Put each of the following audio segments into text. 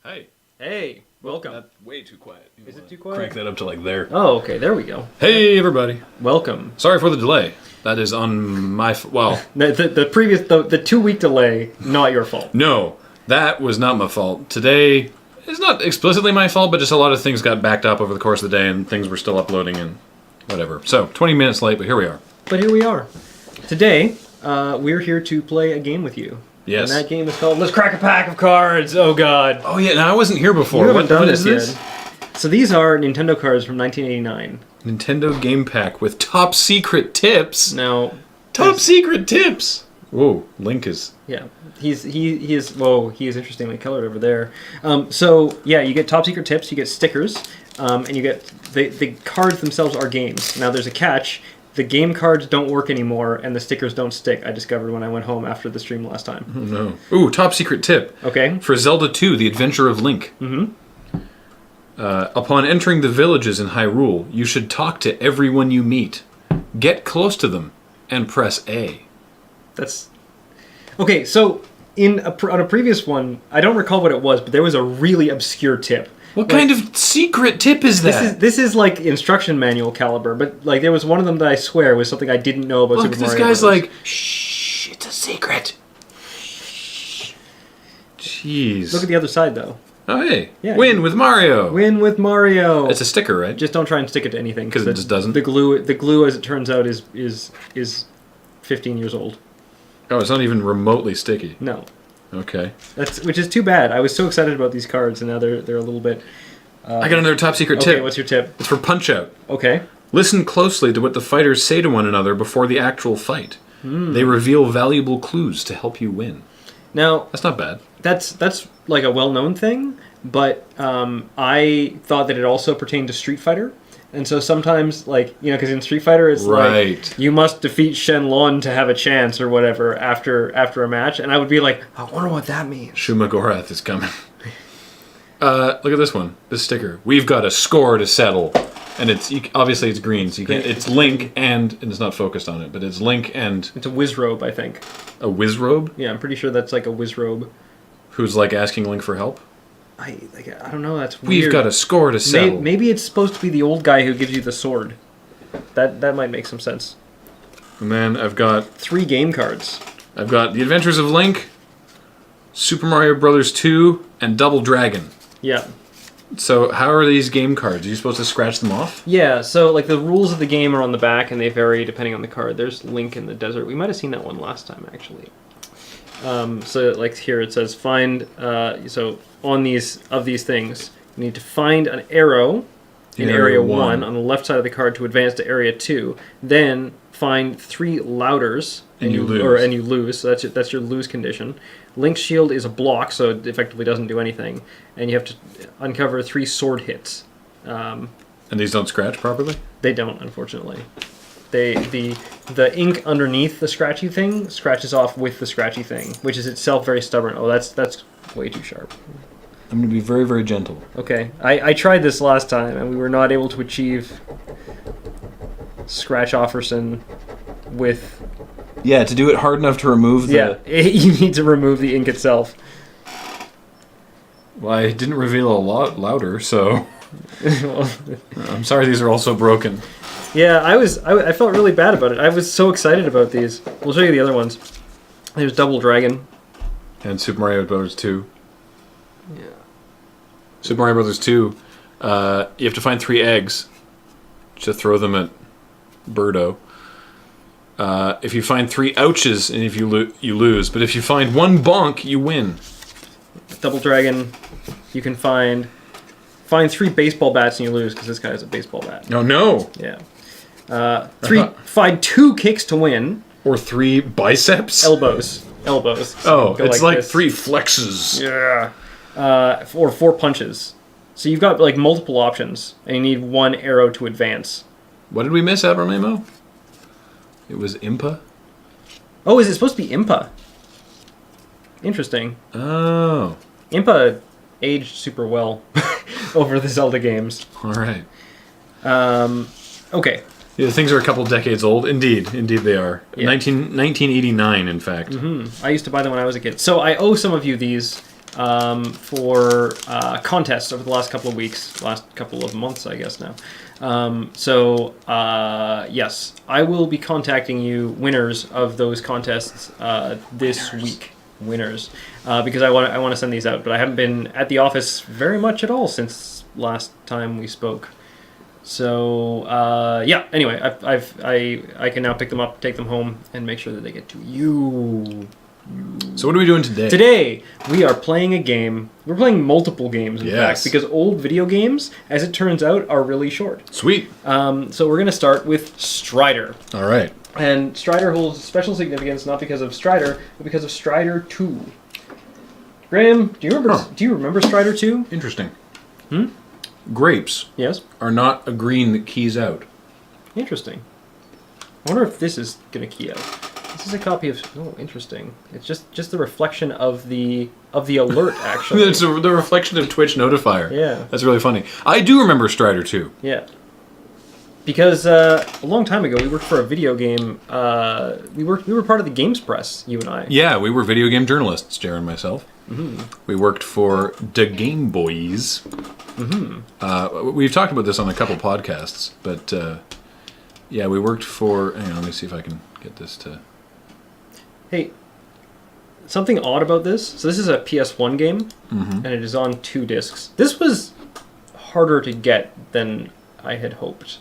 Hey. Hey, welcome. That's way too quiet. Is it too quiet? Crank that up to like there. Oh, okay, there we go. Hey, everybody. Welcome. Sorry for the delay. That is on my... well, The previous, the 2-week delay, not your fault. no. That was not my fault. Today is not explicitly my fault, but just a lot of things got backed up over the course of the day and things were still uploading and whatever. So, 20 minutes late, but here we are. But here we are. Today, we're here to play a game with you. Yes. And that game is called Let's Crack a Pack of Cards. Oh, God. Oh, yeah. Now, I wasn't here before. You haven't done what this is yet. So these are Nintendo cards from 1989. Nintendo Game Pack with top secret tips. Now... Top secret tips! Whoa, Link is... Yeah, he is interestingly colored over there. So yeah, you get top secret tips, you get stickers, and you get the cards themselves are games. Now there's a catch: the game cards don't work anymore, and the stickers don't stick. I discovered when I went home after the stream last time. Oh no! Ooh, top secret tip. Okay. For Zelda 2: The Adventure of Link. Mm-hmm. Upon entering the villages in Hyrule, you should talk to everyone you meet. Get close to them and press A. That's okay. So on a previous one, I don't recall what it was, but there was a really obscure tip. What kind of secret tip is that? This is like instruction manual caliber, but like there was one of them that I swear was something I didn't know about. Look, Super this Mario guy's Brothers. like, shh, it's a secret. Jeez. Look at the other side though. Oh hey, Yeah. Win with Mario. Win with Mario. It's a sticker, right? Just don't try and stick it to anything Because it just doesn't. The glue, as it turns out, is 15 years old. Oh, it's not even remotely sticky. No, Okay. which is too bad. I was so excited about these cards, and now they're a little bit. I got another top secret Okay, tip. what's your tip? It's for Punch Out. Okay. Listen closely to what the fighters say to one another before the actual fight. They reveal valuable clues to help you win. Now That's not bad. that's like a well-known thing, but I thought that it also pertained to Street Fighter. And so sometimes, like, you know, because in Street Fighter it's like, you must defeat Shenlong to have a chance or whatever after a match. And I would be like, I wonder what that means. Shumagorath is coming. Look at this one. This sticker. We've got a score to settle. And obviously it's green, so you can't... It's Link and it's not focused on it, but it's Link and... It's a Wizrobe, I think. A Wizrobe? Yeah, I'm pretty sure that's like a Wizrobe. Who's like asking Link for help? I don't know, that's weird. We've got a score to settle. Maybe it's supposed to be the old guy who gives you the sword. That might make some sense. And then I've got... 3 game cards. I've got The Adventures of Link, Super Mario Brothers 2, and Double Dragon. Yeah. So how are these game cards? Are you supposed to scratch them off? Yeah, so like the rules of the game are on the back and they vary depending on the card. There's Link in the desert. We might have seen that one last time, actually. So like here it says find, so on these things, you need to find an arrow in area 1 on the left side of the card to advance to area 2. Then find 3 louders and you lose. And you lose. So that's your lose condition. Link's shield is a block, so it effectively doesn't do anything. And you have to uncover 3 sword hits. And these don't scratch properly? They don't, unfortunately. The ink underneath the scratchy thing scratches off with the scratchy thing, which is itself very stubborn. Oh, that's way too sharp. I'm going to be very, very gentle. Okay, I tried this last time, and we were not able to achieve Scratch Offerson with... Yeah, to do it hard enough to remove the... Yeah, you need to remove the ink itself. Well, I didn't reveal a lot louder, so... I'm sorry these are all so broken. Yeah, I felt really bad about it. I was so excited about these. We'll show you the other ones. There's Double Dragon. And Super Mario Brothers 2. Yeah. Super Mario Brothers 2, you have to find 3 eggs to throw them at Birdo. If you find 3 ouches, and if you lose. But if you find 1 bonk, you win. Double Dragon, you can find 3 baseball bats and you lose because this guy has a baseball bat. Oh no! Yeah. Find 2 kicks to win. Or 3 biceps? Elbows. Oh, it's like this. 3 flexes. Yeah. Or 4 punches. So you've got like multiple options, and you need 1 arrow to advance. What did we miss, Abramo? It was Impa? Oh, is it supposed to be Impa? Interesting. Oh. Impa aged super well over the Zelda games. Alright. Okay. Yeah, the things are a couple decades old. Indeed they are. Yeah. 1989, in fact. I used to buy them when I was a kid. So I owe some of you these for contests over the last couple of weeks, last couple of months, I guess now. Yes, I will be contacting you, winners of those contests, this week. Winners, because I want to send these out, but I haven't been at the office very much at all since last time we spoke. So yeah. Anyway, I can now pick them up, take them home, and make sure that they get to you. So what are we doing today? Today, we are playing a game. We're playing multiple games, in fact, because old video games, as it turns out, are really short. Sweet. So we're going to start with Strider. All right. And Strider holds special significance not because of Strider, but because of Strider 2. Graham, do you remember Strider 2? Interesting. Grapes Yes. are not a green that keys out. Interesting. I wonder if this is going to key out. This is a copy of... Oh, interesting. It's just the reflection of the alert, actually. It's the reflection of Twitch notifier. Yeah. That's really funny. I do remember Strider 2. Yeah. Because a long time ago, we worked for a video game... we were part of the Games Press, you and I. Yeah, we were video game journalists, Jer and myself. Mm-hmm. We worked for the Game Boys. Mm-hmm. We've talked about this on a couple podcasts, but yeah, we worked for... Hang on, let me see if I can get this to... Hey, something odd about this. So this is a PS1 game, and it is on 2 discs. This was harder to get than I had hoped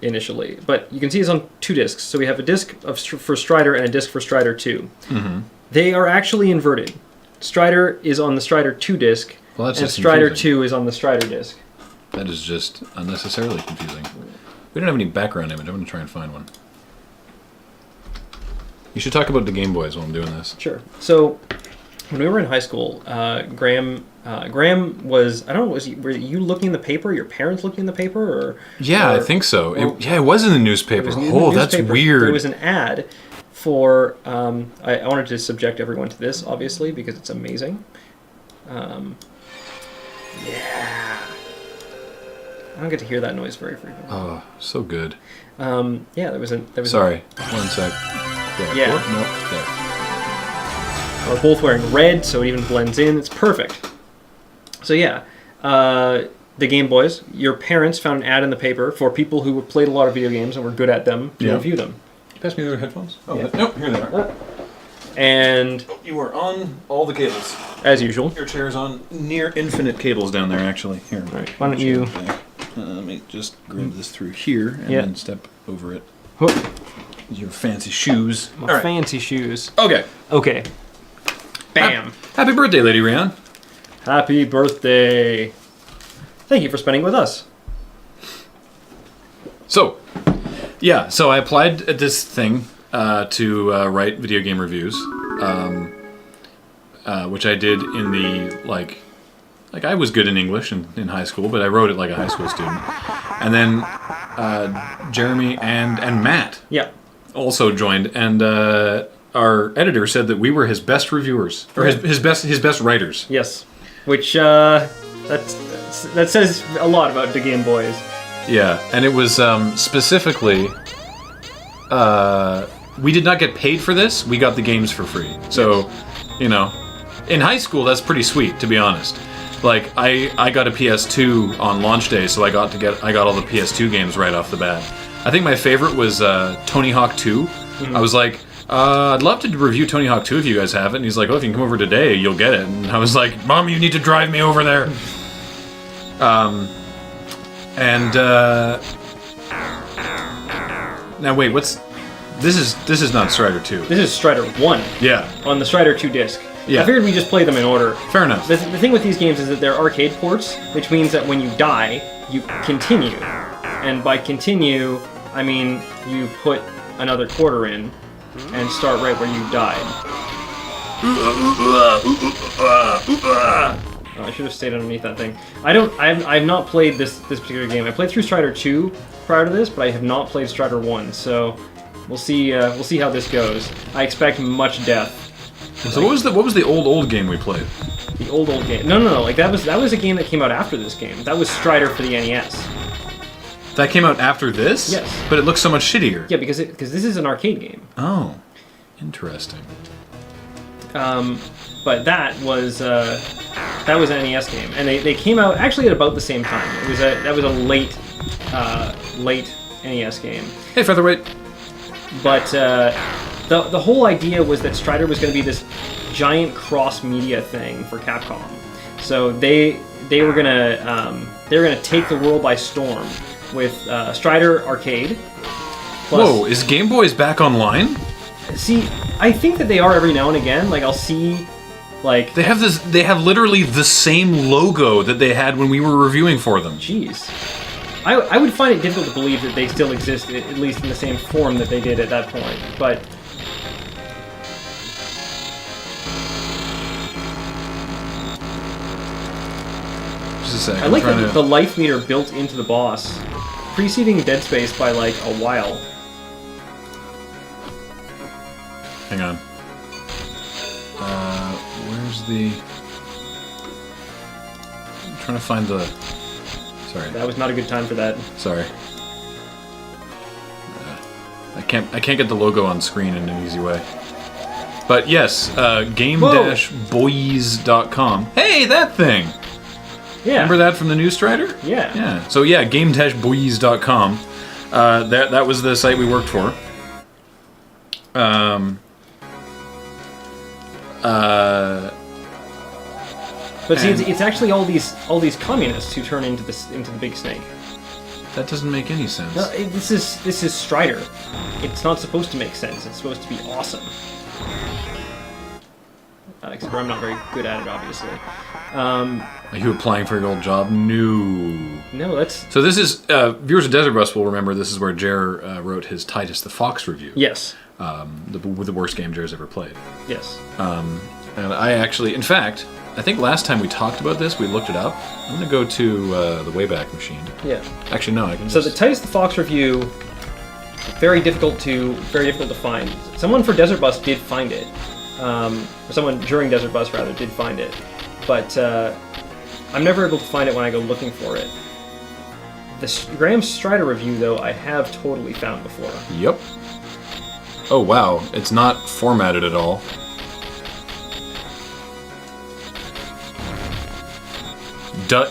initially. But you can see it's on 2 discs. So we have a disc for Strider and a disc for Strider 2. Mm-hmm. They are actually inverted. Strider is on the Strider 2 disc, and Strider confusing. 2 is on the Strider disc. That is just unnecessarily confusing. We don't have any background image. I'm going to try and find one. You should talk about the Game Boys while I'm doing this. Sure. So, when we were in high school, Graham was, I don't know, were you looking in the paper? Your parents looking in the paper? Or I think so. It was in the newspaper. That's weird. There was an ad for, I wanted to subject everyone to this, obviously, because it's amazing. Yeah. I don't get to hear that noise very frequently. Oh, so good. Yeah, there was Sorry, 1 sec. There. Yeah. No, there. We're both wearing red, so it even blends in. It's perfect. So yeah, the Game Boys. Your parents found an ad in the paper for people who played a lot of video games and were good at them to review them. Pass me the headphones. Oh, Yeah. Nope, here they are. And You are on all the cables. as usual, Your chair's on near infinite cables down there, actually. Here. All right, why don't you- Let me just grab this through here and Yeah. then step over it. Hook Your fancy shoes. my All right. fancy shoes. Okay. Okay. Bam. Happy birthday, Lady Rian. Happy birthday. Thank you for spending with us. So, yeah, so I applied at this thing to write video game reviews, which I did in the, like I was good in English in high school, but I wrote it like a high school student. And then Jeremy and Matt Yeah. also joined, and our editor said that we were his best reviewers, or his best writers. Yes. Which that says a lot about the Game Boys. Yeah, and it was specifically, we did not get paid for this. We got the games for free. So, you know, in high school, that's pretty sweet, to be honest. Like, I got a PS2 on launch day, so I got all the PS2 games right off the bat. I think my favorite was Tony Hawk 2. Mm-hmm. I was like, I'd love to review Tony Hawk 2 if you guys have it. And he's like, oh, if you can come over today, you'll get it. And I was like, Mom, you need to drive me over there. Now wait, this is not Strider 2. This is Strider 1 Yeah, on the Strider 2 disc. Yeah. I figured we just play them in order. fair enough. The thing with these games is that they're arcade ports, which means that when you die, you continue. And by continue, I mean you put another quarter in and start right where you died. Oh, I should have stayed underneath that thing. I've not played this particular game. I played through Strider 2 prior to this, but I have not played Strider 1. So we'll see how this goes. I expect much death. So what was the old game we played? The old game. No. Like that was a game that came out after this game. That was Strider for the NES. That came out after this? Yes. But it looks so much shittier. Yeah, because this is an arcade game. Oh, interesting. But but that was an NES game, and they came out actually at about the same time. That was a late NES game. Hey, Featherweight. But the whole idea was that Strider was going to be this giant cross-media thing for Capcom. So they were gonna take the world by storm with Strider Arcade. Plus, Whoa, is Game Boy's back online? See, I think that they are every now and again. Like I'll see, like They have literally the same logo that they had when we were reviewing for them. jeez. I would find it difficult to believe that they still exist, at least in the same form that they did at that point. But Just a sec. I like that the life meter built into the boss, preceding Dead Space by like a while. Hang on. Where's the... I'm trying to find the... Sorry. That was not a good time for that. Sorry. I can't get the logo on screen in an easy way. But yes, game-boys.com. Hey, that thing! Yeah. Remember that from the new Strider? Yeah. Yeah. So yeah, game-boys.com. That was the site we worked for. But see, it's actually all these communists who turn into the big snake. That doesn't make any sense. No, this is Strider. It's not supposed to make sense. It's supposed to be awesome. Except for I'm not very good at it, obviously. Are you applying for your old job? No. No, that's... So this is, viewers of Desert Bus will remember this is where Jer wrote his Titus the Fox review. Yes. The worst game Jer's ever played. Yes. And I actually, in fact, I think last time we talked about this, we looked it up. I'm going to go to the Wayback Machine. Yeah. Actually, no, I can So just... the Titus the Fox review, very difficult to find. Someone for Desert Bus did find it. Or someone during Desert Bus, rather, did find it. But I'm never able to find it when I go looking for it. The Graham Strider review, though, I have totally found before. Yep. Oh, wow. It's not formatted at all.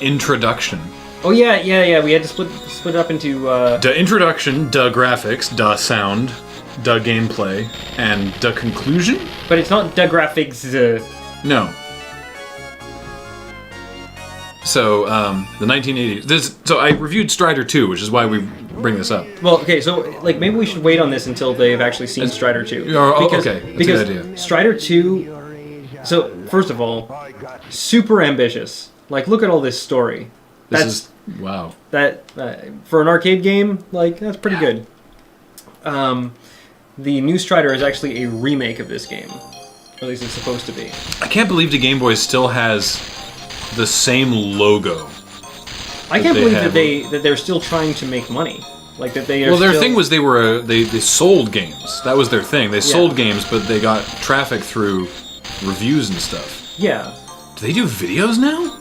Introduction. Oh yeah. We had to split it up into. Introduction, graphics, sound, gameplay, and conclusion. But it's not graphics. No. So the 1980s. So I reviewed Strider 2, which is why we bring this up. Well, okay, so like maybe we should wait on this until they've actually seen Strider 2. Okay, that's a good idea. Strider 2. So first of all, super ambitious. Like, look at all this story. Wow. That for an arcade game, like that's pretty good. The new Strider is actually a remake of this game, or at least it's supposed to be. I can't believe the Game Boy still has the same logo. I can't believe that they're still trying to make money. Like that they are. Well, their thing was they sold games. That was their thing. They sold games, but they got traffic through reviews and stuff. Yeah. Do they do videos now?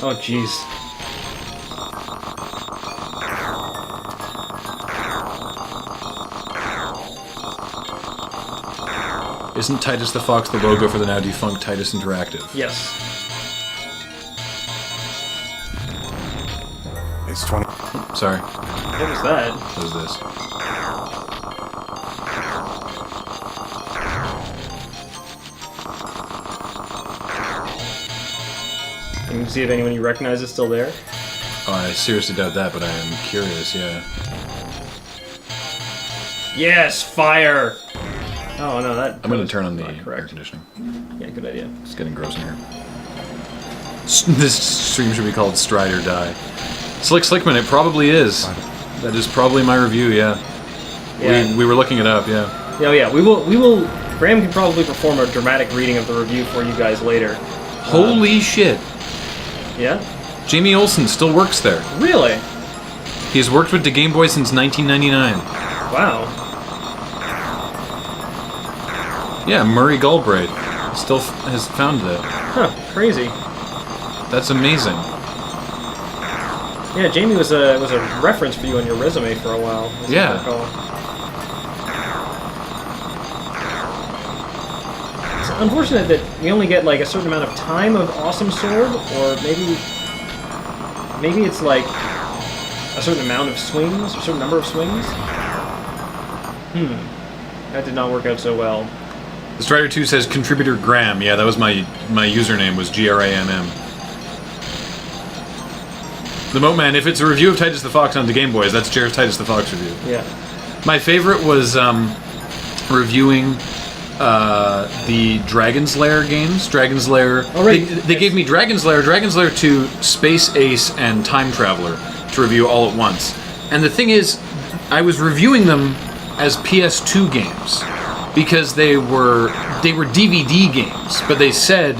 Oh, jeez. Isn't Titus the Fox the logo for the now defunct Titus Interactive? Yes. It's 20. Sorry. What was that? What is this? Can you see if anyone you recognize is still there? Oh, I seriously doubt that, but I am curious, yeah. Yes, fire! Oh no, that. I'm going to turn on the not air conditioning. Yeah, good idea. It's getting gross in here. This stream should be called Stride or Die. Slickman, it probably is. That is probably my review, yeah. We were looking it up, yeah. Yeah, yeah. We will. Graham can probably perform a dramatic reading of the review for you guys later. Holy shit. Yeah? Jamie Olsen still works there. Really? He has worked with the Game Boy since 1999. Wow. Yeah, Murray Galbraith still has found that. Huh, crazy. That's amazing. Yeah, Jamie was a reference for you on your resume for a while. as I Yeah. recall. unfortunate that we only get like a certain amount of time of awesome sword, or maybe it's like a certain amount of swings, or a certain number of swings. That did not work out so well. The Strider 2 says contributor Graham. Yeah, that was my username was GRAMM. The Moatman, if it's a review of Titus the Fox on the Game Boys, that's Jer's Titus the Fox review. Yeah. My favorite was reviewing the Dragon's Lair games. Dragon's Lair. Oh, right. They gave me Dragon's Lair, Dragon's Lair 2, Space Ace, and Time Traveler to review all at once. And the thing is, I was reviewing them as PS2 games because they were DVD games, but they said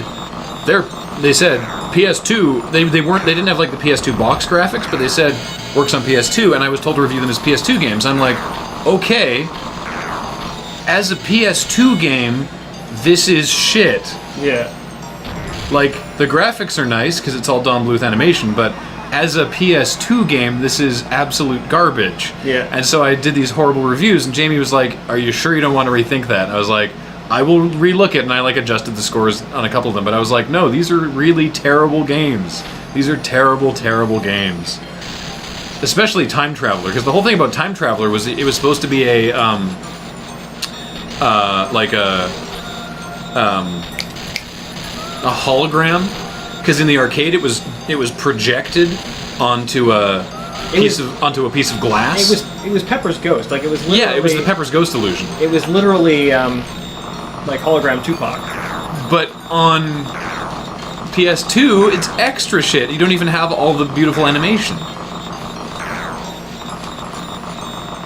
PS2. They didn't have like the PS2 box graphics, but they said works on PS2, and I was told to review them as PS2 games. I'm like, okay, as a PS2 game, this is shit. Yeah. Like, the graphics are nice because it's all Don Bluth animation, but as a PS2 game, this is absolute garbage. Yeah. And so I did these horrible reviews, and Jamie was like, "Are you sure you don't want to rethink that?" I was like, "I will relook it," and I like adjusted the scores on a couple of them, but I was like, "No, these are really terrible games. These are terrible, terrible games." Especially Time Traveler, because the whole thing about Time Traveler was it was supposed to be a hologram, because in the arcade it was projected onto a piece of glass. It was Pepper's Ghost. Like, it was literally, yeah, it was the Pepper's Ghost illusion. It was literally like hologram Tupac. But on PS2, it's extra shit. You don't even have all the beautiful animation.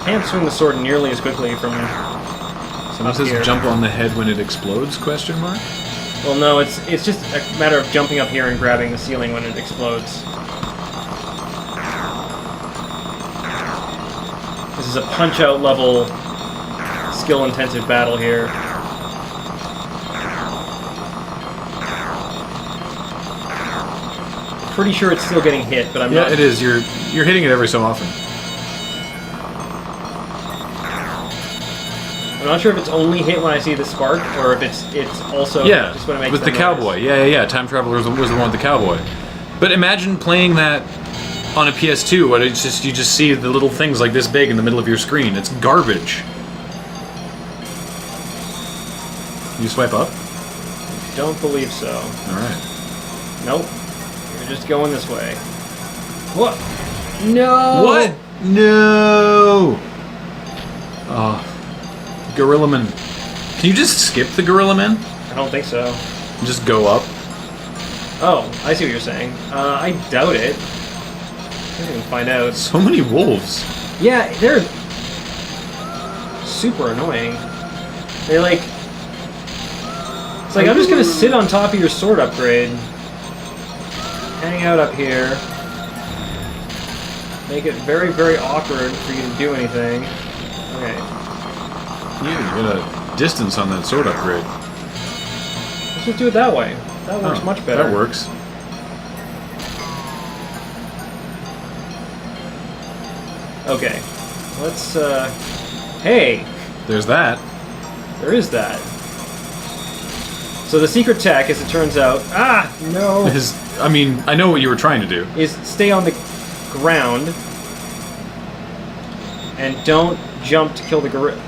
Can't swing the sword nearly as quickly from. Someone says here. Jump on the head when it explodes? Question mark. Well, no, it's just a matter of jumping up here and grabbing the ceiling when it explodes. This is a punch-out level, skill-intensive battle here. Pretty sure it's still getting hit, but I'm not. Yeah, it is. You're hitting it every so often. I'm not sure if it's only hit when I see the spark, or if it's also just when it makes with the noise. cowboy. Yeah. Time Traveler was the one with the cowboy. But imagine playing that on a PS2, where it's just you just see the little things like this big in the middle of your screen. It's garbage. You swipe up? Don't believe so. All right. Nope. You're just going this way. What? No! What? No! Oh. Gorilla Man. Can you just skip the Gorilla Man? I don't think so. And just go up? Oh, I see what you're saying. I doubt it. I didn't even find out. So many wolves. Yeah, they're super annoying. They like... It's like, I'm just gonna sit on top of your sword upgrade. Hang out up here. Make it very, very awkward for you to do anything. Okay. Yeah, you got a distance on that sword upgrade. Let's just do it that way. That works much better. That works. Okay. Let's, Hey! There's that. There is that. So the secret tech, as it turns out... Ah! No! I mean, I know what you were trying to do. Is stay on the ground. And don't jump to kill the gorilla.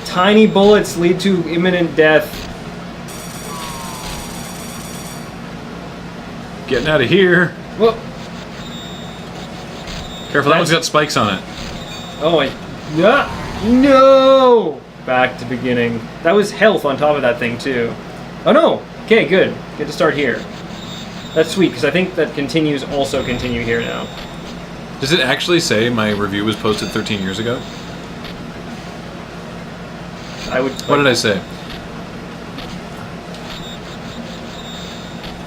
Tiny bullets lead to imminent death. Getting out of here. Whoa. Careful, that one's got spikes on it. Oh, no! Back to beginning. That was health on top of that thing, too. Oh, no! Okay, good. Get to start here. That's sweet, because I think that also continue here now. Does it actually say my review was posted 13 years ago? What did I say?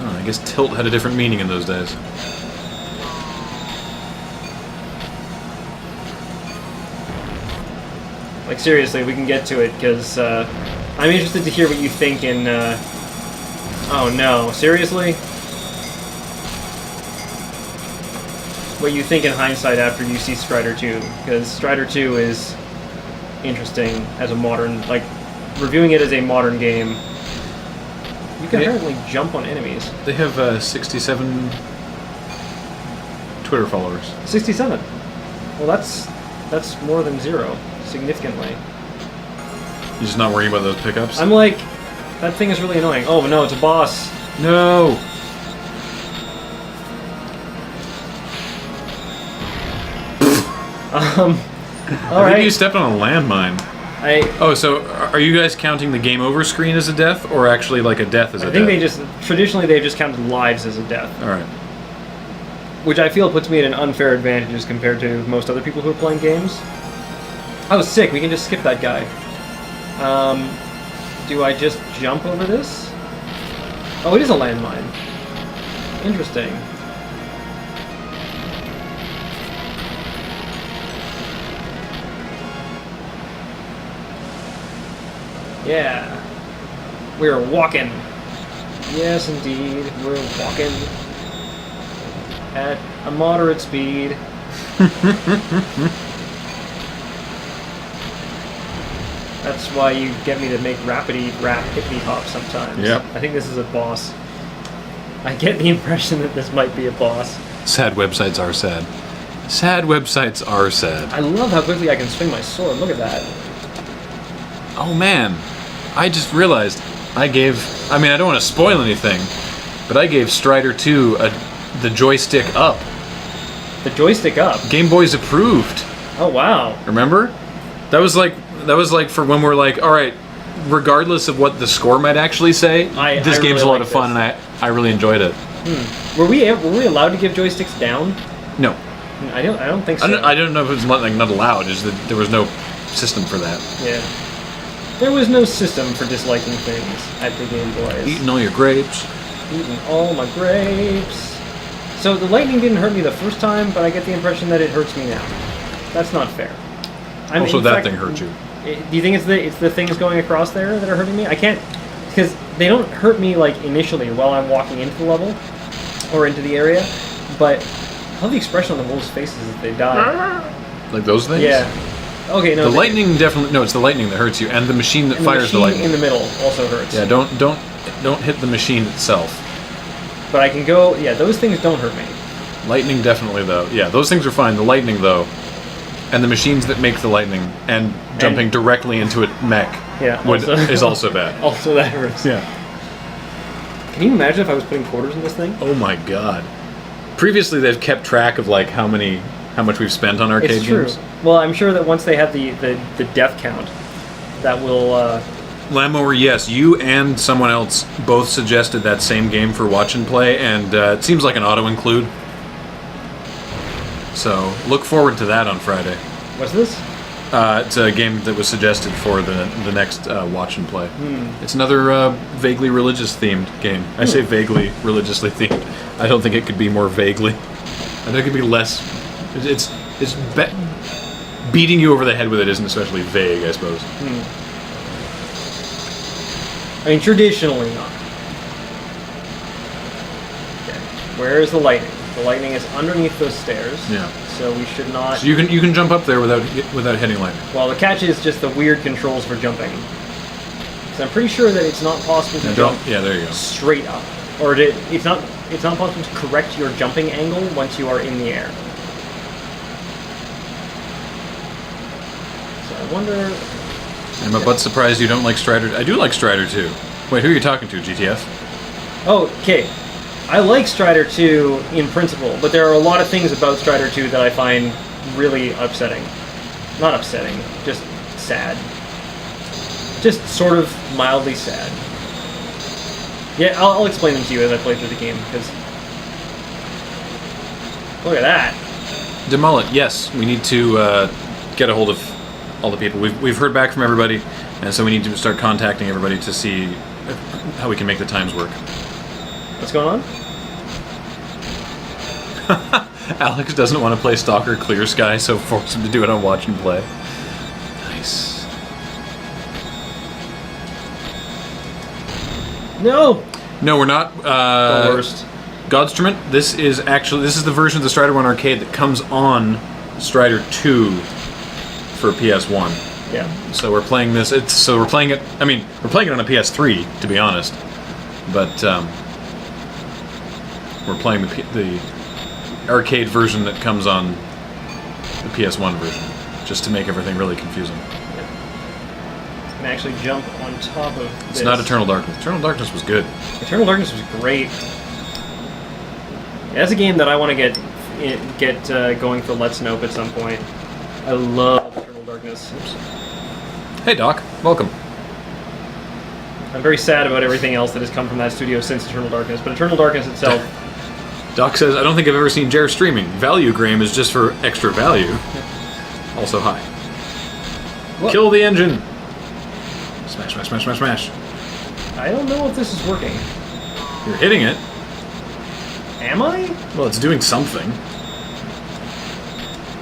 Oh, I guess tilt had a different meaning in those days. Like, seriously, we can get to it, because I'm interested to hear what you think in... Oh, no. Seriously? What you think in hindsight after you see Strider 2, because Strider 2 is interesting as a modern, like, reviewing it as a modern game. You can Yeah. apparently jump on enemies. They have 67 Twitter followers. 67. Well, that's more than 0, significantly. You're just not worrying about those pickups? I'm like, that thing is really annoying. Oh no, it's a boss. No! All I think you right. stepped on a landmine. Oh, so are you guys counting the game over screen as a death, or actually like a death as a I death? think traditionally they've just counted lives as a death, Alright. which I feel puts me at an unfair advantage as compared to most other people who are playing games. Oh, sick! We can just skip that guy. Do I just jump over this? Oh, it is a landmine. Interesting. Yeah. We're walking. Yes, indeed. We're walking at a moderate speed. That's why you get me to make rapidy rap hippity hop sometimes. Yep. I think this is a boss. I get the impression that this might be a boss. Sad websites are sad. Sad websites are sad. I love how quickly I can swing my sword. Look at that. Oh man, I just realized I don't want to spoil anything, but I gave Strider 2 the joystick up. The joystick up. Game Boy's approved. Oh wow. Remember? That was like for when we're like, all right, regardless of what the score might actually say, this game's really a lot like of fun, and I really enjoyed it. Were we allowed to give joysticks down? No, I don't think so. I don't know if it was like not allowed. It's that there was no system for that. Yeah. There was no system for disliking things at the Game Boys. Eating all your grapes. Eating all my grapes. So the lightning didn't hurt me the first time, but I get the impression that it hurts me now. That's not fair. Also, that thing hurt you. Do you think it's the things going across there that are hurting me? I can't, because they don't hurt me like initially while I'm walking into the level or into the area, but I love the expression on the wolves' faces as they die. Like those things? Yeah. Okay, no. The lightning definitely. No, it's the lightning that hurts you, and the machine that fires the lightning. in the middle also hurts. Yeah, don't hit the machine itself. But I can go. Yeah, those things don't hurt me. Lightning definitely though. Yeah, those things are fine. The lightning though, and the machines that make the lightning, and jumping directly into a mech. Yeah, is also bad. Also, that hurts. Yeah. Can you imagine if I was putting quarters in this thing? Oh my god. Previously, they've kept track of like how much we've spent on arcade It's true. games. Well, I'm sure that once they have the death count, that will. Lamower, yes, you and someone else both suggested that same game for watch and play, and it seems like an auto-include. So, look forward to that on Friday. What's this? It's a game that was suggested for the next watch and play. It's another vaguely religious-themed game. I say vaguely religiously themed. I don't think it could be more vaguely. I think it could be less... beating you over the head with it isn't especially vague, I suppose. I mean, traditionally not. Okay. Where is the lightning? The lightning is underneath those stairs. Yeah. So we should not. So you can jump up there without hitting lightning. Well, the catch is just the weird controls for jumping. So I'm pretty sure that it's not possible to jump. Yeah, there you go. Straight up, or it's not possible to correct your jumping angle once you are in the air. So I wonder. I'm a butt surprised you don't like Strider. I do like Strider 2. Wait, who are you talking to, GTF? Oh, okay. I like Strider 2 in principle, but there are a lot of things about Strider 2 that I find really upsetting. Not upsetting, just sad. Just sort of mildly sad. Yeah, I'll explain them to you as I play through the game, because... Look at that. Demullet, yes, we need to get a hold of all the people. We've heard back from everybody, and so we need to start contacting everybody to see how we can make the times work. What's going on? Alex doesn't want to play Stalker Clear Sky, so force him to do it on Watch and Play. Nice. No! No, we're not. The worst. Godstrument, this is the version of the Strider 1 arcade that comes on Strider 2 for PS1. Yeah. So we're playing this. We're playing it. I mean, we're playing it on a PS3, to be honest. But we're playing the arcade version that comes on the PS1 version, just to make everything really confusing. You can actually jump on top of this. It's not Eternal Darkness. Eternal Darkness was good. Eternal Darkness was great. Yeah, that's a game that I want to get going for Let's Nope at some point. I love Eternal Darkness. Oops. Hey, Doc. Welcome. I'm very sad about everything else that has come from that studio since Eternal Darkness, but Eternal Darkness itself... Doc says, I don't think I've ever seen Jer streaming. Value, Graham, is just for extra value. Also, hi. What? Kill the engine! Smash, smash, smash, smash, smash. I don't know if this is working. You're hitting it. Am I? Well, it's doing something.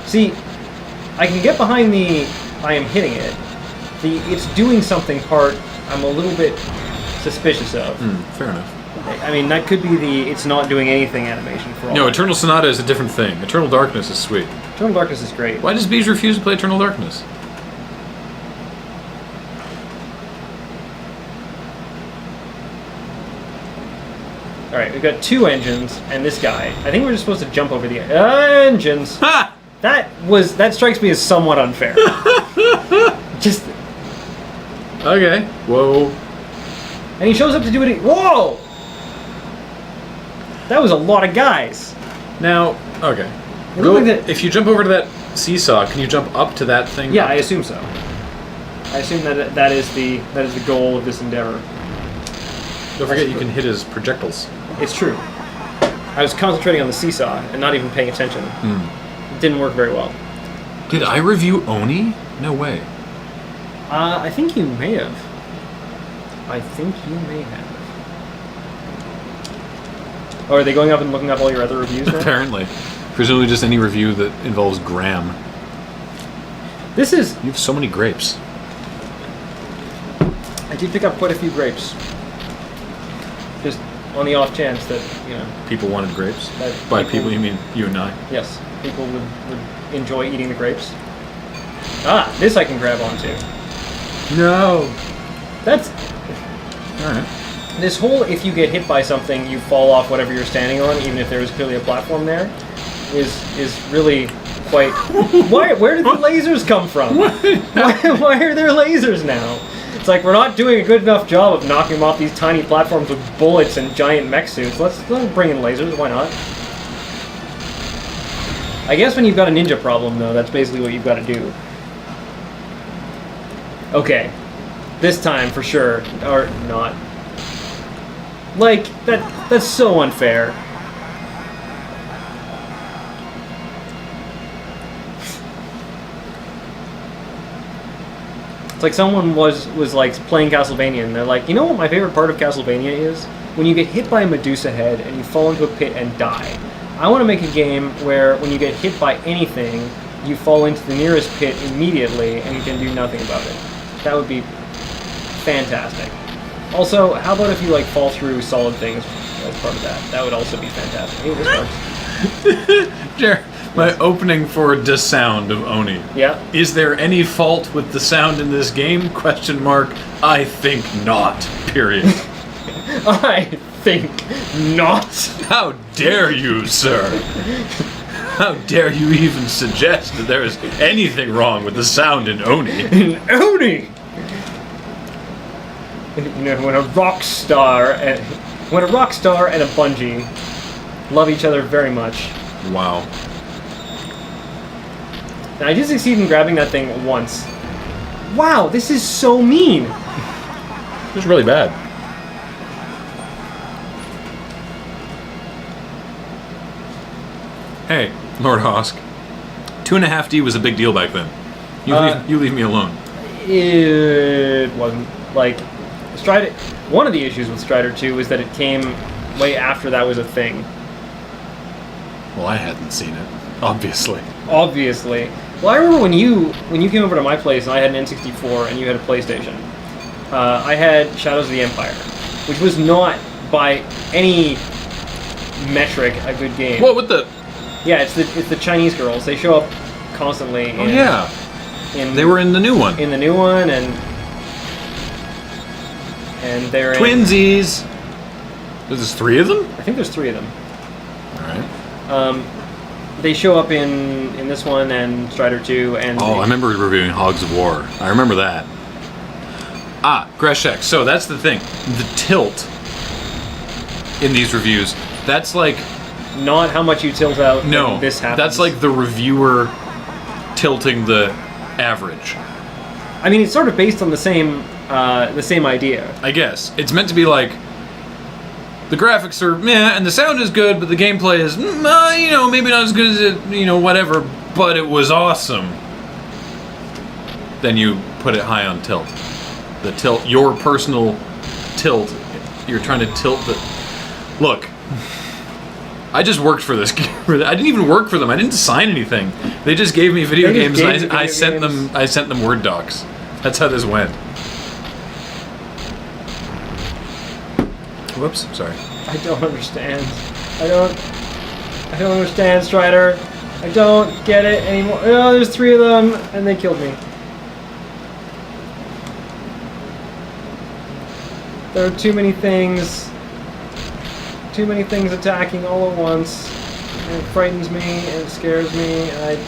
See, I can get behind the I am hitting it. The it's doing something part I'm a little bit suspicious of. Fair enough. I mean, that could be the it's not doing anything animation for all. No, Eternal Sonata is a different thing. Eternal Darkness is sweet. Eternal Darkness is great. Why does Bees refuse to play Eternal Darkness? Alright, we've got 2 engines and this guy. I think we're just supposed to jump over the engines. Ha! That strikes me as somewhat unfair. Just... Okay. Whoa. And he shows up to do it. Whoa! That was a lot of guys. Now, okay. If you jump over to that seesaw, can you jump up to that thing? Yeah, I assume so. I assume that is the goal of this endeavor. Don't forget you can hit his projectiles. It's true. I was concentrating on the seesaw and not even paying attention. It didn't work very well. Did I review Oni? No way. I think you may have. Oh, are they going up and looking up all your other reviews now? Apparently. Presumably just any review that involves Graham. This is... You have so many grapes. I did pick up quite a few grapes. Just on the off chance that, you know... People wanted grapes? By people you mean you and I? Yes. People would enjoy eating the grapes. Ah, this I can grab onto. No! That's... Alright. This whole, if you get hit by something, you fall off whatever you're standing on, even if there was clearly a platform there, is really quite... Where did the lasers come from? Why are there lasers now? It's like, we're not doing a good enough job of knocking them off these tiny platforms with bullets and giant mech suits. Let's bring in lasers, why not? I guess when you've got a ninja problem, though, that's basically what you've got to do. Okay. This time, for sure. Or not. Like, that's so unfair. It's like someone was like playing Castlevania and they're like, you know what my favorite part of Castlevania is? When you get hit by a Medusa head and you fall into a pit and die. I want to make a game where when you get hit by anything, you fall into the nearest pit immediately and you can do nothing about it. That would be fantastic. Also, how about if you like fall through solid things as part of that? That would also be fantastic. Hey, this works. Jer, my opening for the sound of Oni. Yeah. Is there any fault with the sound in this game? Question mark. I think not. Period. I think not. How dare you, sir? How dare you even suggest that there is anything wrong with the sound in Oni? In Oni! You know, when a rock star and a Bungie love each other very much. Wow. And I did succeed in grabbing that thing once. Wow, this is so mean. It's really bad. Hey, Lord Hosk. 2.5D was a big deal back then. You leave me alone. It wasn't. Like, Strider... One of the issues with Strider 2 is that it came way after that was a thing. Well, I hadn't seen it. Obviously. Obviously. Well, I remember when you came over to my place and I had an N64 and you had a PlayStation. I had Shadows of the Empire, which was not, by any metric, a good game. What with the... Yeah, it's the Chinese girls. They show up constantly. Oh, yeah. They were in the new one. In the new one, and they're Twinsies. There's 3 of them? I think there's 3 of them. All right. They show up in this one and Strider 2, and I remember reviewing Hogs of War. I remember that. Greshek. So that's the thing. The tilt in these reviews, that's like... Not how much you tilt out when this happens. That's like the reviewer tilting the average. I mean, it's sort of based on the same idea. I guess. It's meant to be like, the graphics are meh, and the sound is good, but the gameplay is, maybe not as good as it, whatever, but it was awesome. Then you put it high on tilt. The tilt, your personal tilt, you're trying to tilt the... Look, I just worked for this game. I didn't even work for them. I didn't sign anything. They just gave me video games, and I sent them Word docs. That's how this went. Whoops, sorry. I don't understand. I don't understand, Strider. I don't get it anymore. Oh, there's 3 of them, and they killed me. There are too many things. Too many things attacking all at once. And it frightens me, and it scares me, and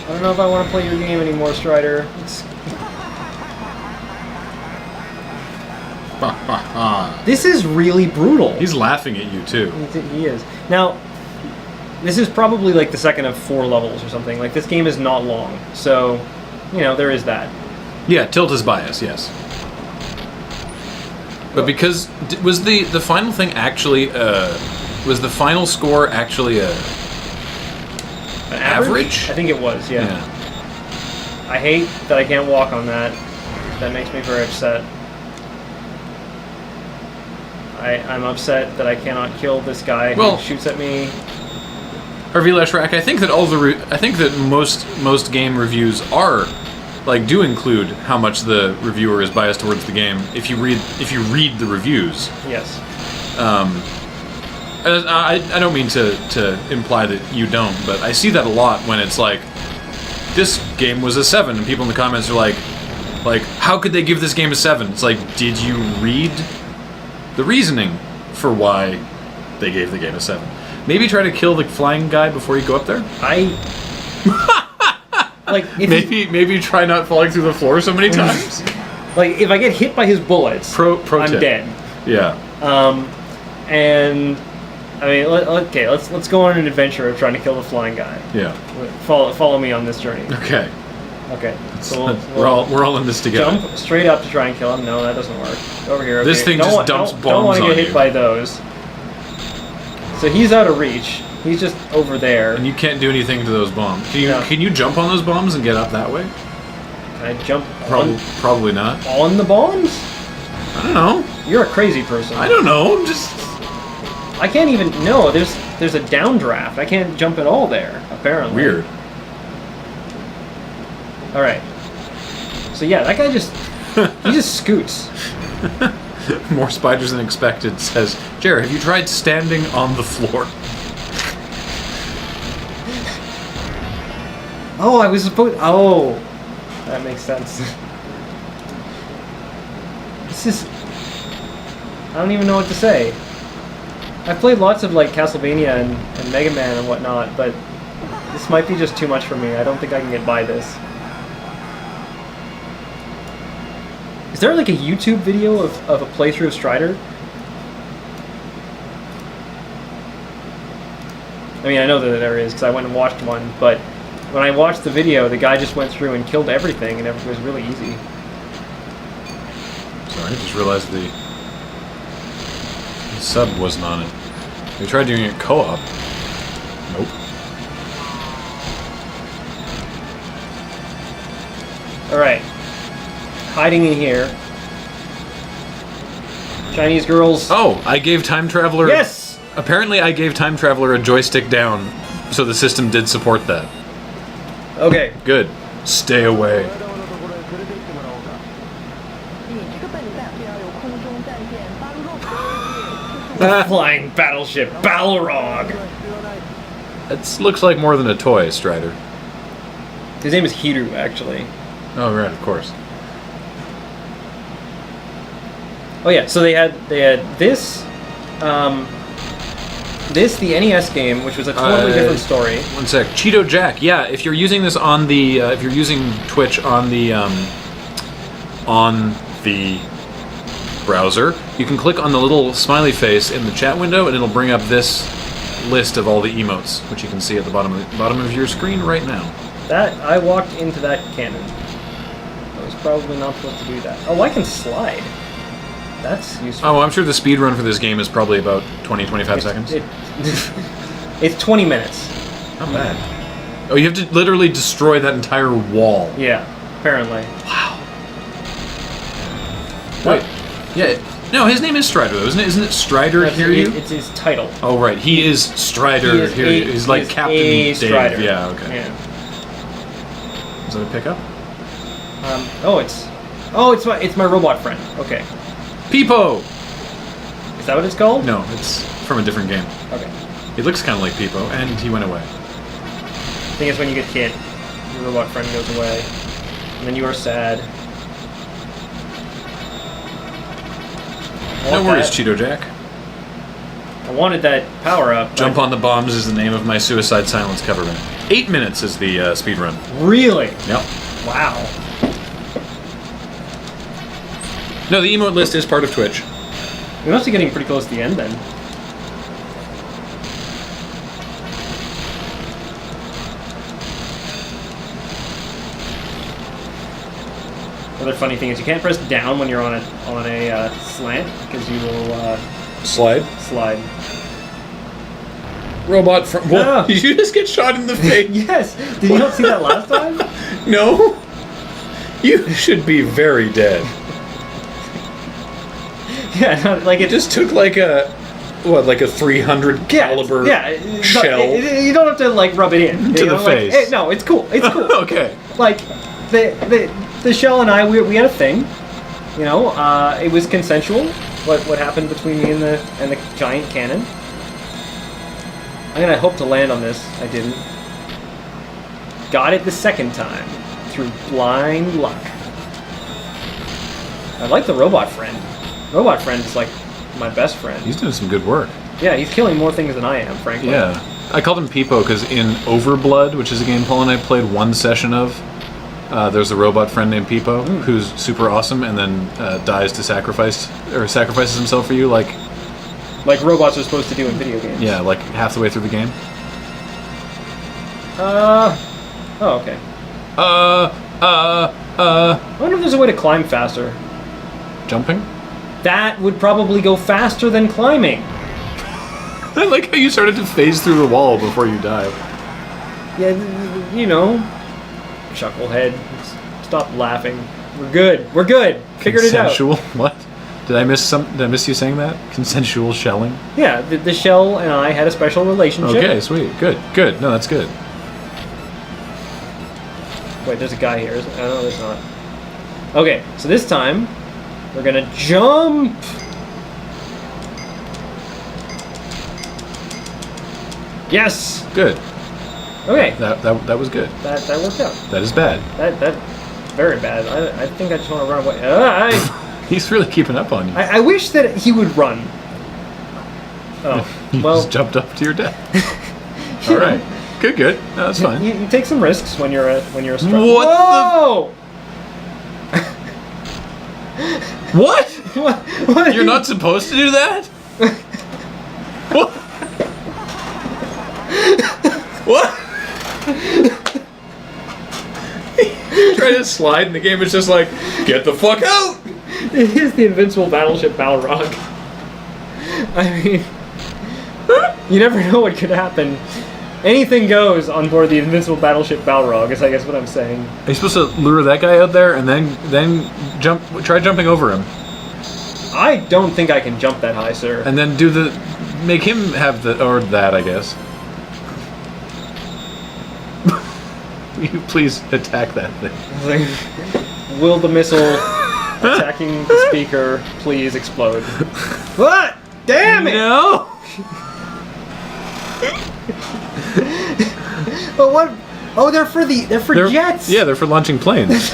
I don't know if I want to play your game anymore, Strider. This is really brutal. He's laughing at you, too. He is. Now, this is probably like the second of 4 levels or something. Like, this game is not long. So, there is that. Yeah, tilt is bias, yes. But because... Was the final thing actually... was the final score actually an average? I think it was, yeah. I hate that I can't walk on that. That makes me very upset. I'm upset that I cannot kill this guy who shoots at me. Harvey Leshrack, I think that most game reviews are do include how much the reviewer is biased towards the game if you read the reviews. Yes. I don't mean to imply that you don't, but I see that a lot when it's like, this game was a 7, and people in the comments are like, how could they give this game a 7? It's like, did you read the reasoning for why they gave the game a 7? Maybe try to kill the flying guy before you go up there? Maybe try not falling through the floor so many times? If I get hit by his bullets, I'm dead. Yeah. And I mean, let's go on an adventure of trying to kill the flying guy. Yeah. Follow me on this journey. Okay. Okay. So we're all in this together. Jump straight up to try and kill him. No, that doesn't work. Over here. Okay. This thing just dumps bombs on you. Don't want to get hit by those. So he's out of reach. He's just over there. And you can't do anything to those bombs. Can you jump on those bombs and get up that way? Can I jump? Probably not. On the bombs? I don't know. You're a crazy person. I don't know. I can't even. No, there's a downdraft. I can't jump at all there. Apparently. Weird. All right. So yeah, that guy he just scoots. More spiders than expected, says, Jer, have you tried standing on the floor? Oh, I was supposed... Oh. That makes sense. This is... I don't even know what to say. I've played lots of, Castlevania and Mega Man and whatnot, but this might be just too much for me. I don't think I can get by this. Is there, a YouTube video of a playthrough of Strider? I mean, I know that there is, because I went and watched one, but when I watched the video, the guy just went through and killed everything, and it was really easy. Sorry, I just realized the sub wasn't on it. We tried doing it co-op. Nope. Alright. Hiding in here. Chinese girls. Oh, I gave Time Traveler... Yes! Apparently I gave Time Traveler a joystick down, so the system did support that. Okay. Good. Stay away. Flying battleship Balrog. It looks like more than a toy, Strider. His name is Hiru, actually. Oh, right, of course. Oh yeah, so they had this, the NES game, which was a totally different story. One sec, Cheeto Jack. Yeah, if you're using this on the, if you're using Twitch on the browser, you can click on the little smiley face in the chat window, and it'll bring up this list of all the emotes, which you can see at the bottom of your screen right now. That I walked into that cannon. I was probably not supposed to do that. Oh, I can slide. That's useful. Oh, I'm sure the speed run for this game is probably about 20-25 seconds. It's 20 minutes. Not bad. Oh, you have to literally destroy that entire wall. Yeah, apparently. Wow. Wait. Yeah. No, his name is Strider, though, isn't it? Isn't it Strider Hiryu? It's his title. Oh, right. He is Strider Hiryu. He's like Captain Dave. Strider. Yeah, okay. Yeah. Is that a pickup? It's my robot friend. Okay. Peepo! Is that what it's called? No, it's from a different game. Okay. It looks kind of like Peepo, and he went away. The thing is, when you get hit, your robot friend goes away, and then you are sad. No worries, Cheeto Jack. I wanted that power up. Jump on the Bombs is the name of my Suicide Silence cover band. 8 minutes is the speed run. Really? Yep. Wow. No, the emote list is part of Twitch. We must be getting pretty close to the end then. Another funny thing is you can't press down when you're on a slant because you will Slide. slide. Robot from. What? No. Did you just get shot in the face? Yes. Did you not see that last time? No. You should be very dead. Yeah, no, like It just took like a 300 caliber shell You don't have to like rub it in to the face. No, it's cool. It's cool. Okay. Like the shell and I, we had a thing. You know, it was consensual. What happened between me and the giant cannon? I'm gonna hope to land on this. I didn't. Got it the second time through blind luck. I like the robot friend. Robot friend is like my best friend. He's doing some good work. Yeah, he's killing more things than I am, frankly. Yeah. I called him Peepo because in Overblood, which is a game Paul and I played one session of, there's a robot friend named Peepo who's super awesome and then dies to sacrifices himself for you, like robots are supposed to do in video games. Yeah, like half the way through the game. Oh, okay. I wonder if there's a way to climb faster. Jumping? That would probably go faster than climbing. I like how you started to phase through the wall before you dive. Yeah, you know. Chucklehead. Stop laughing. We're good. We're good. Figured it out. Consensual? What? Did I miss you saying that? Consensual shelling? Yeah, the shell and I had a special relationship. Okay, sweet. Good. Good. No, that's good. Wait, there's a guy here. No, there's not. Okay, so this time we're gonna jump. Yes. Good. Okay. That was good. That worked out. That is bad. That very bad. I think I just want to run away. He's really keeping up on you. I wish that he would run. Oh, You well. just jumped up to your death. All right. Good. No, that's fine. You take some risks when you're a striker. What Whoa! What? What? You're not supposed to do that? What? What? Try to slide and the game is just like, get the fuck out! It is the Invincible Battleship Balrog. I mean, you never know what could happen. Anything goes on board the Invincible Battleship Balrog, is I guess what I'm saying. Are you supposed to lure that guy out there and then try jumping over him? I don't think I can jump that high, sir. And then make him have that, I guess. Will you please attack that thing? Will the missile attacking the speaker please explode? What? Damn it! No! But what? Oh, they're for jets. Yeah, they're for launching planes.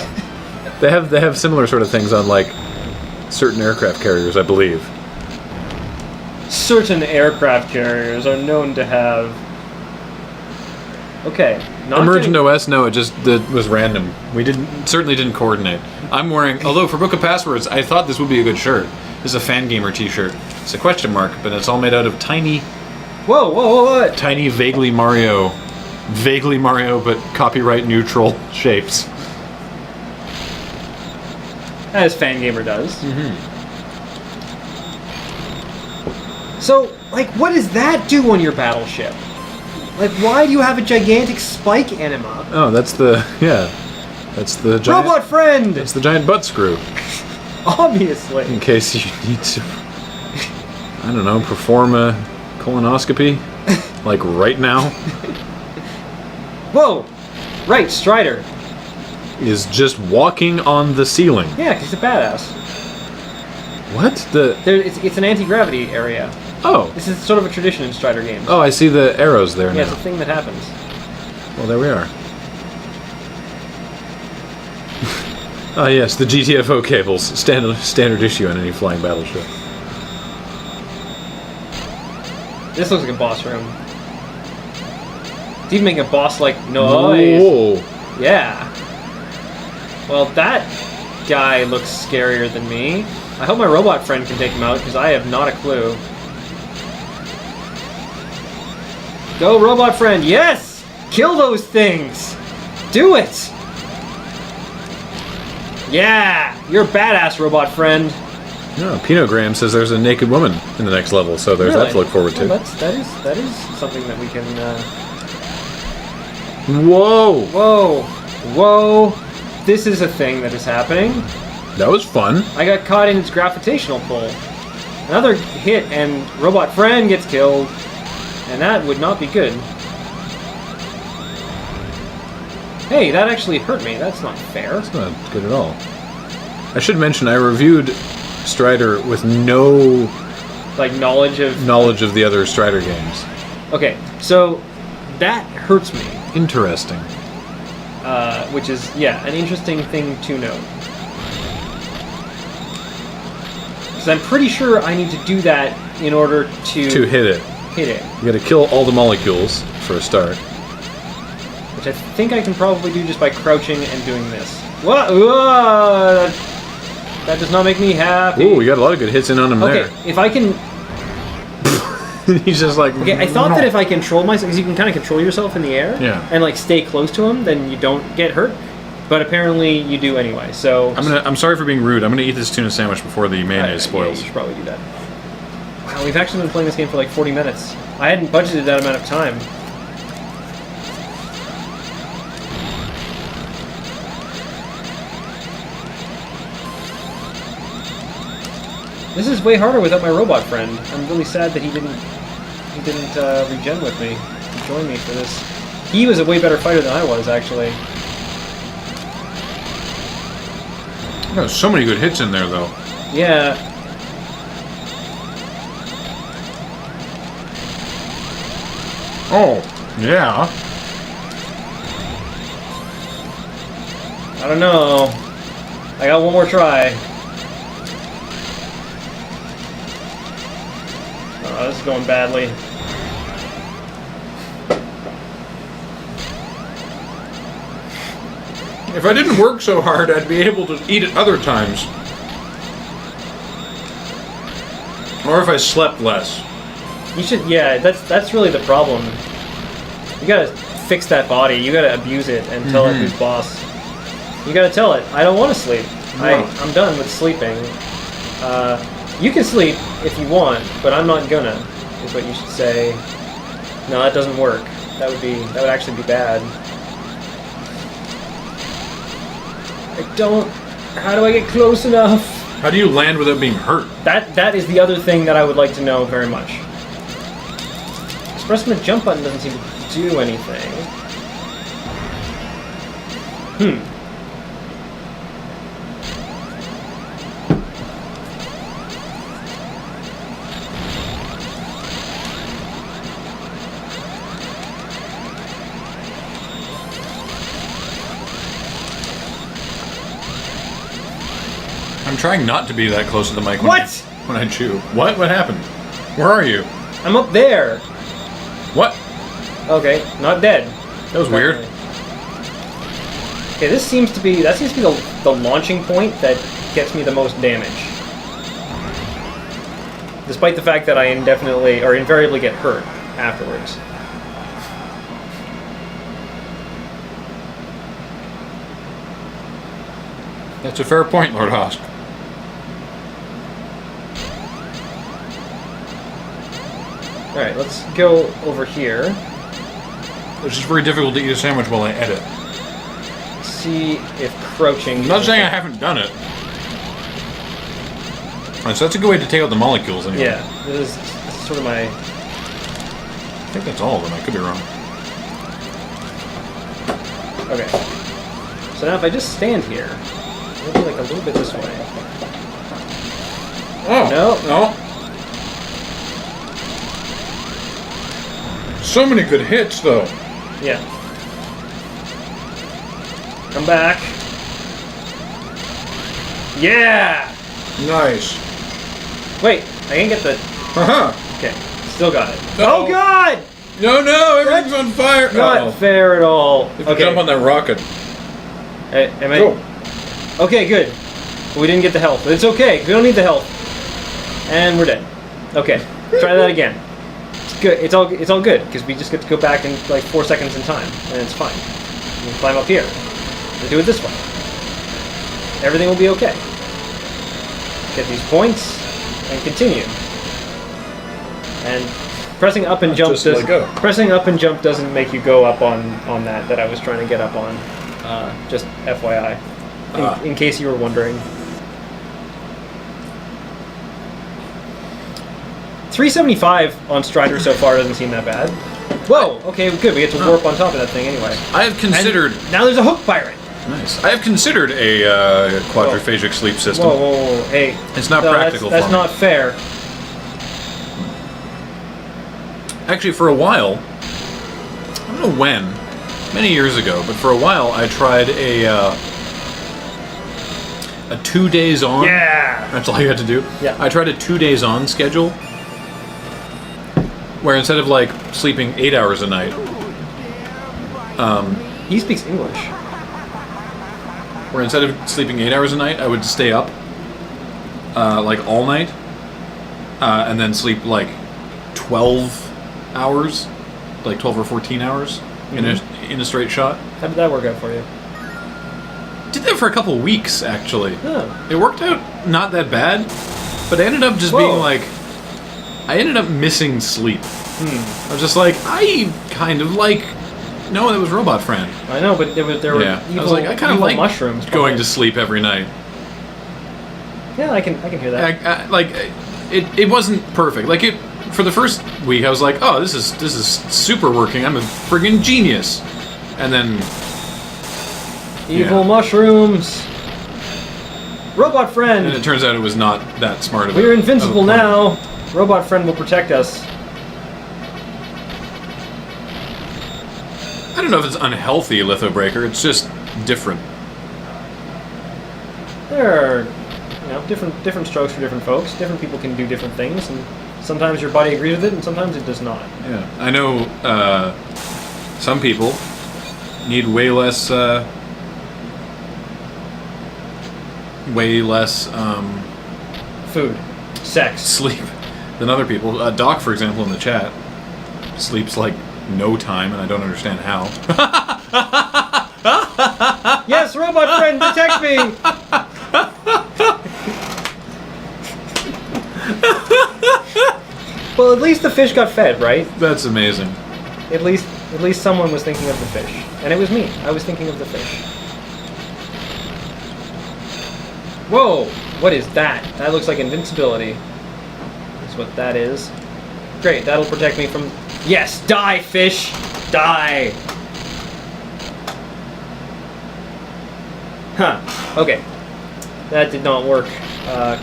They have similar sort of things on like certain aircraft carriers, I believe. Certain aircraft carriers are known to have. Okay. Emergent OS, no, it was random. We certainly didn't coordinate. I'm wearing, although for Book of Passwords, I thought this would be a good shirt. This is a Fan Gamer t-shirt. It's a question mark, but it's all made out of tiny... Whoa, what? Tiny, vaguely Mario, but copyright neutral shapes. As Fan Gamer does. Mm-hmm. So, like, what does that do on your battleship? Like, why do you have a gigantic spike anima? Oh, that's the giant... Robot friend! That's the giant butt screw. Obviously. In case you need to, I don't know, perform a colonoscopy, like right now. Whoa! Right, Strider. Is just walking on the ceiling. Yeah, 'cause he's a badass. What? It's an anti-gravity area. Oh. This is sort of a tradition in Strider games. Oh, I see the arrows there now. Yeah, it's a thing that happens. Well, there we are. Ah, yes, the GTFO cables. Standard issue on any flying battleship. This looks like a boss room. It's even making a boss-like noise. Whoa. Yeah. Well, that guy looks scarier than me. I hope my robot friend can take him out, because I have not a clue. Go, robot friend! Yes! Kill those things! Do it! Yeah! You're a badass, robot friend. No, Pinot Graham says there's a naked woman in the next level, so there's that to look forward to. Well, that is something that we can... Whoa! Whoa! This is a thing that is happening. That was fun. I got caught in its gravitational pull. Another hit and robot friend gets killed. And that would not be good. Hey, that actually hurt me. That's not fair. That's not good at all. I should mention I reviewed Strider with no knowledge of the other Strider games. Okay, so that hurts me. Interesting. Which is, yeah, an interesting thing to note. Because I'm pretty sure I need to do that in order to hit it. You gotta kill all the molecules for a start. Which I think I can probably do just by crouching and doing this. Whoa! That does not make me happy. Ooh, we got a lot of good hits in on him there. Okay, if I can... He's just like... Okay, I thought that if I control myself... Because you can kind of control yourself in the air. Yeah. And, like, stay close to him, then you don't get hurt. But apparently you do anyway, so... I'm sorry for being rude. I'm gonna eat this tuna sandwich before the mayonnaise spoils. Yeah, you should probably do that. Wow, we've actually been playing this game for like 40 minutes. I hadn't budgeted that amount of time. This is way harder without my robot friend. I'm really sad that he didn't regen with me, join me for this. He was a way better fighter than I was, actually. There's so many good hits in there, though. Yeah. Oh, yeah. I don't know. I got one more try. Oh, this is going badly. If I didn't work so hard, I'd be able to eat at other times. Or if I slept less. You should, yeah, that's really the problem. You gotta fix that body, you gotta abuse it and tell it who's boss. You gotta tell it, I don't want to sleep. No. I'm done with sleeping. You can sleep if you want, but I'm not gonna, is what you should say. No, that doesn't work. That would actually be bad. How do I get close enough? How do you land without being hurt? That is the other thing that I would like to know very much. Pressing the jump button doesn't seem to do anything. trying not to be that close to the mic when I chew. What? What happened? Where are you? I'm up there. What? Okay, not dead. That was weird. Okay, that seems to be the launching point that gets me the most damage. Despite the fact that I indefinitely or invariably get hurt afterwards. That's a fair point, Lord Hosk. Alright, let's go over here. It's just very difficult to eat a sandwich while I edit. See if crouching... I'm not saying I haven't done it. Alright, so that's a good way to take out the molecules anyway. Yeah, this is sort of my... I think that's all of them, I could be wrong. Okay. So now if I just stand here, maybe like a little bit this way. Oh! No. So many good hits, though. Yeah. Come back. Yeah! Nice. Wait, I can get the... Uh-huh. Okay, still got it. Uh-oh. Oh God! No, everything's on fire. Not fair at all. If you jump on that rocket. Am I... Go. Okay, good. We didn't get the health. It's okay, we don't need the health. And we're dead. Okay, try that again. It's good. It's all good, because we just get to go back in like 4 seconds in time, and it's fine. We can climb up here. We'll do it this way. Everything will be okay. Get these points, and continue. And pressing up and jump doesn't make you go up on that I was trying to get up on. Just FYI, in case you were wondering. 375 on Strider so far doesn't seem that bad. Whoa! Okay, good. We get to warp on top of that thing anyway. I have considered... And now there's a hook pirate! Nice. I have considered a quadriphagic sleep system. Whoa. Hey. It's not practical for me. That's not fair. Actually, for a while, I don't know when, many years ago, but for a while I tried a 2 days on. Yeah! That's all you had to do? Yeah. I tried a 2 days on schedule, where instead of like sleeping 8 hours a night, He speaks English. where instead of sleeping 8 hours a night, I would stay up like all night, and then sleep like 12 hours, like 12 or 14 hours in a straight shot. How did that work out for you? Did that for a couple weeks, actually. Oh. It worked out not that bad, but I ended up just being like, I ended up missing sleep. I was just like, I kind of like. No, that was Robot Friend. I know, but there were evil, I was like, I kind of like mushrooms going to sleep every night. Yeah, I can hear that. It wasn't perfect. Like it for the first week, I was like, oh, this is super working. I'm a friggin' genius. And then Evil mushrooms. Robot Friend. And it turns out it was not that smart of We're invincible now. Robot Friend will protect us. I don't know if it's unhealthy, Lithobreaker. It's just different. There are, different strokes for different folks. Different people can do different things, and sometimes your body agrees with it, and sometimes it does not. Yeah, I know. Some people need way less food, sex, sleep than other people. Doc, for example, in the chat, sleeps like no time, and I don't understand how. Yes, Robot Friend, protect me! Well, at least the fish got fed, right? That's amazing. At least someone was thinking of the fish, and it was me. I was thinking of the fish. Whoa! What is that? That looks like invincibility. That's what that is. Great, that'll protect me from... Yes! Die, fish! Die! Huh. Okay. That did not work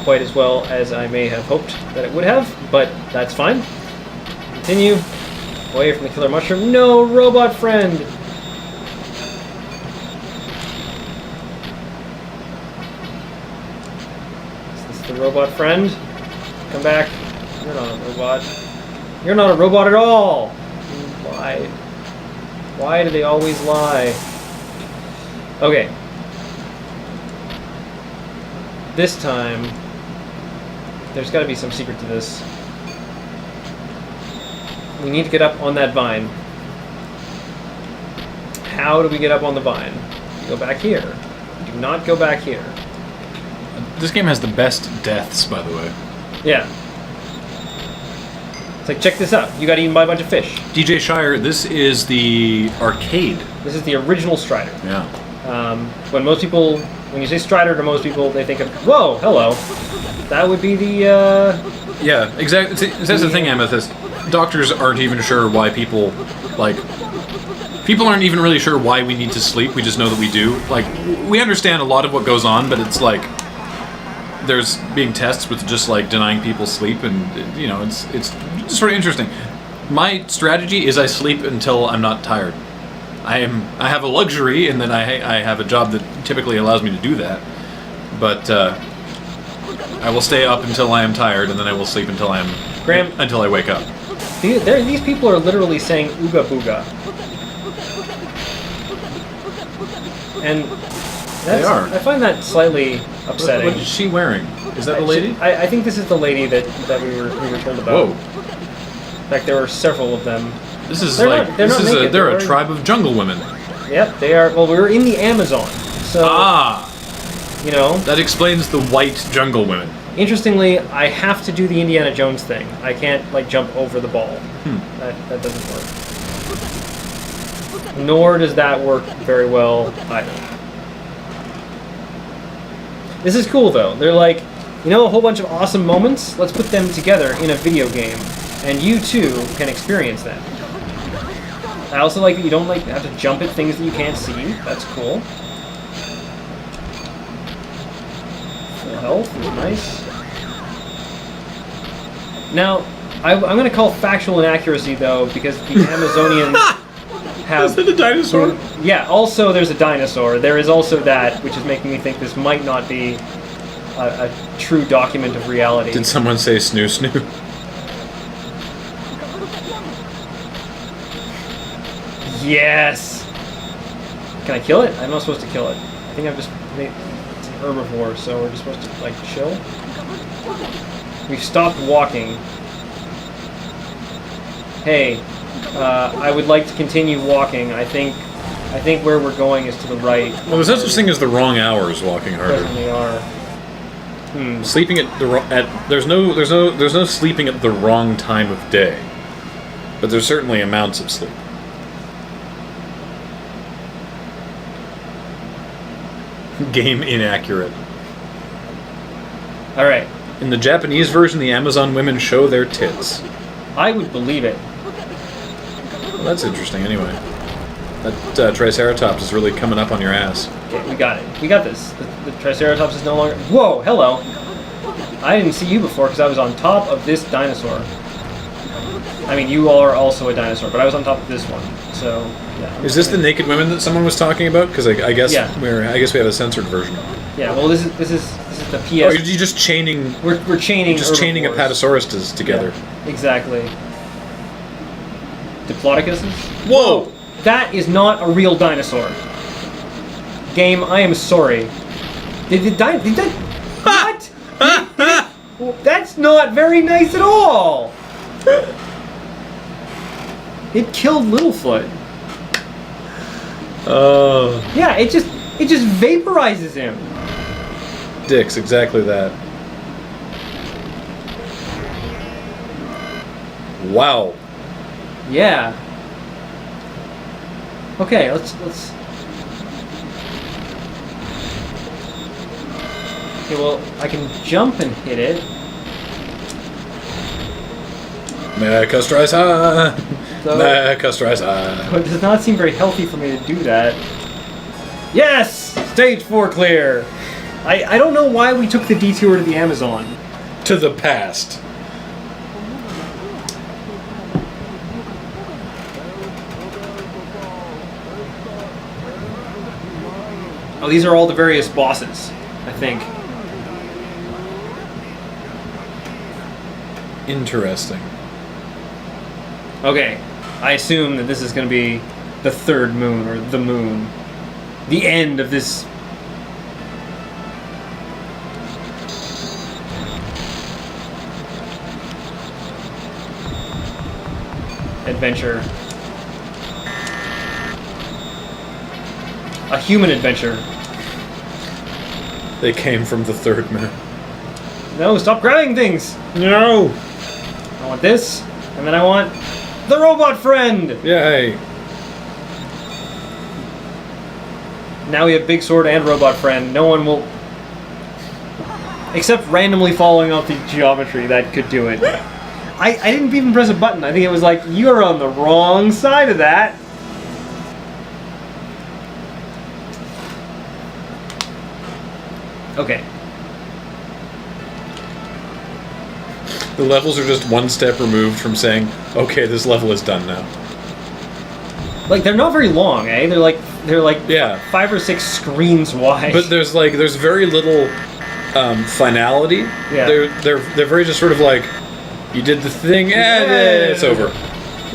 quite as well as I may have hoped that it would have, but that's fine. Continue. Away from the killer mushroom. No, Robot Friend! Mr. Robot Friend. Come back. You're not a robot. You're not a robot at all! Why? Why do they always lie? Okay. This time, there's got to be some secret to this. We need to get up on that vine. How do we get up on the vine? You go back here. Do not go back here. This game has the best deaths, by the way. Yeah. It's like, check this out. You got eaten by a bunch of fish. DJ Shire, this is the arcade. This is the original Strider. Yeah. When you say Strider to most people, they think of, whoa, hello. That would be the, Yeah, exactly. That's the thing, Amethyst. Doctors aren't even sure why people, like... People aren't even really sure why we need to sleep, we just know that we do. Like, we understand a lot of what goes on, but it's like... There's being tests with just, like, denying people sleep, and, you know, it's sort of interesting. My strategy is I sleep until I'm not tired. I have a luxury in that I have a job that typically allows me to do that, but I will stay up until I am tired, and then I will sleep until I wake up. These people are literally saying ooga booga. And They are. I find that slightly upsetting. What is she wearing? Is that the lady? I think this is the lady that we were told about. Whoa. In fact, there were several of them. This is They're like not- they're not naked, they're they're a tribe of jungle women. Yep, they are. Well, we were in the Amazon, so you know. That explains the white jungle women. Interestingly, I have to do the Indiana Jones thing. I can't like jump over the ball. That doesn't work. Nor does that work very well either. This is cool though. They're like, you know, a whole bunch of awesome moments. Let's put them together in a video game, and you too can experience them. I also like that you don't like have to jump at things that you can't see. That's cool. Full health is nice. Now, I'm going to call factual inaccuracy though, because the Amazonians have. Is it a dinosaur? Yeah. Also, there's a dinosaur. There is also that, which is making me think this might not be a true document of reality. Did someone say snoo snoo? Yes! Can I kill it? I'm not supposed to kill it. I think it's an herbivore, so we're just supposed to, like, chill. We've stopped walking. Hey, I would like to continue walking. I think where we're going is to the right. Well, there's no such thing as the wrong hours walking harder. Definitely are. Sleeping there's no sleeping at the wrong time of day, but there's certainly amounts of sleep. Game inaccurate. All right. In the Japanese version, the Amazon women show their tits. I would believe it. Well, that's interesting. Anyway, that Triceratops is really coming up on your ass. Okay, we got it. We got this. The Triceratops is no longer... Whoa, hello. I didn't see you before because I was on top of this dinosaur. I mean, you are also a dinosaur, but I was on top of this one, so... Yeah, is this the naked women that someone was talking about? Because I guess yeah. I guess we have a censored version. Yeah, well, this is the PS. Oh, you're just chaining. We're chaining. You're just chaining herbivores. apatosauruses together. Yeah, exactly. Diplodocus? Whoa! That is not a real dinosaur. Game, I am sorry. Did that? What? Well, that's not very nice at all. It killed Littlefoot. Yeah, it just vaporizes him. Dicks, exactly that. Wow. Yeah. Okay, let's. Okay, well, I can jump and hit it. Mecha Strideathon! So, Mecha Strideathon! it does not seem very healthy for me to do that. Yes! Stage 4 clear! I don't know why we took the detour to the Amazon. To the past. Oh, these are all the various bosses, I think. Interesting. Okay, I assume that this is going to be the third moon, or the moon. The end of this... adventure. A human adventure. They came from the third moon. No, stop grabbing things! No! I want this, and then I want the robot friend! Yay! Now we have Big Sword and Robot Friend. No one will... except randomly following out the geometry, that could do it. I didn't even press a button. I think it was like, you're on the wrong side of that. Okay. The levels are just one step removed from saying, okay, this level is done now. Like, they're not very long, eh? They're like Yeah. 5 or 6 screens wide. But there's very little finality. Yeah. They're very just sort of like, you did the thing, it's over.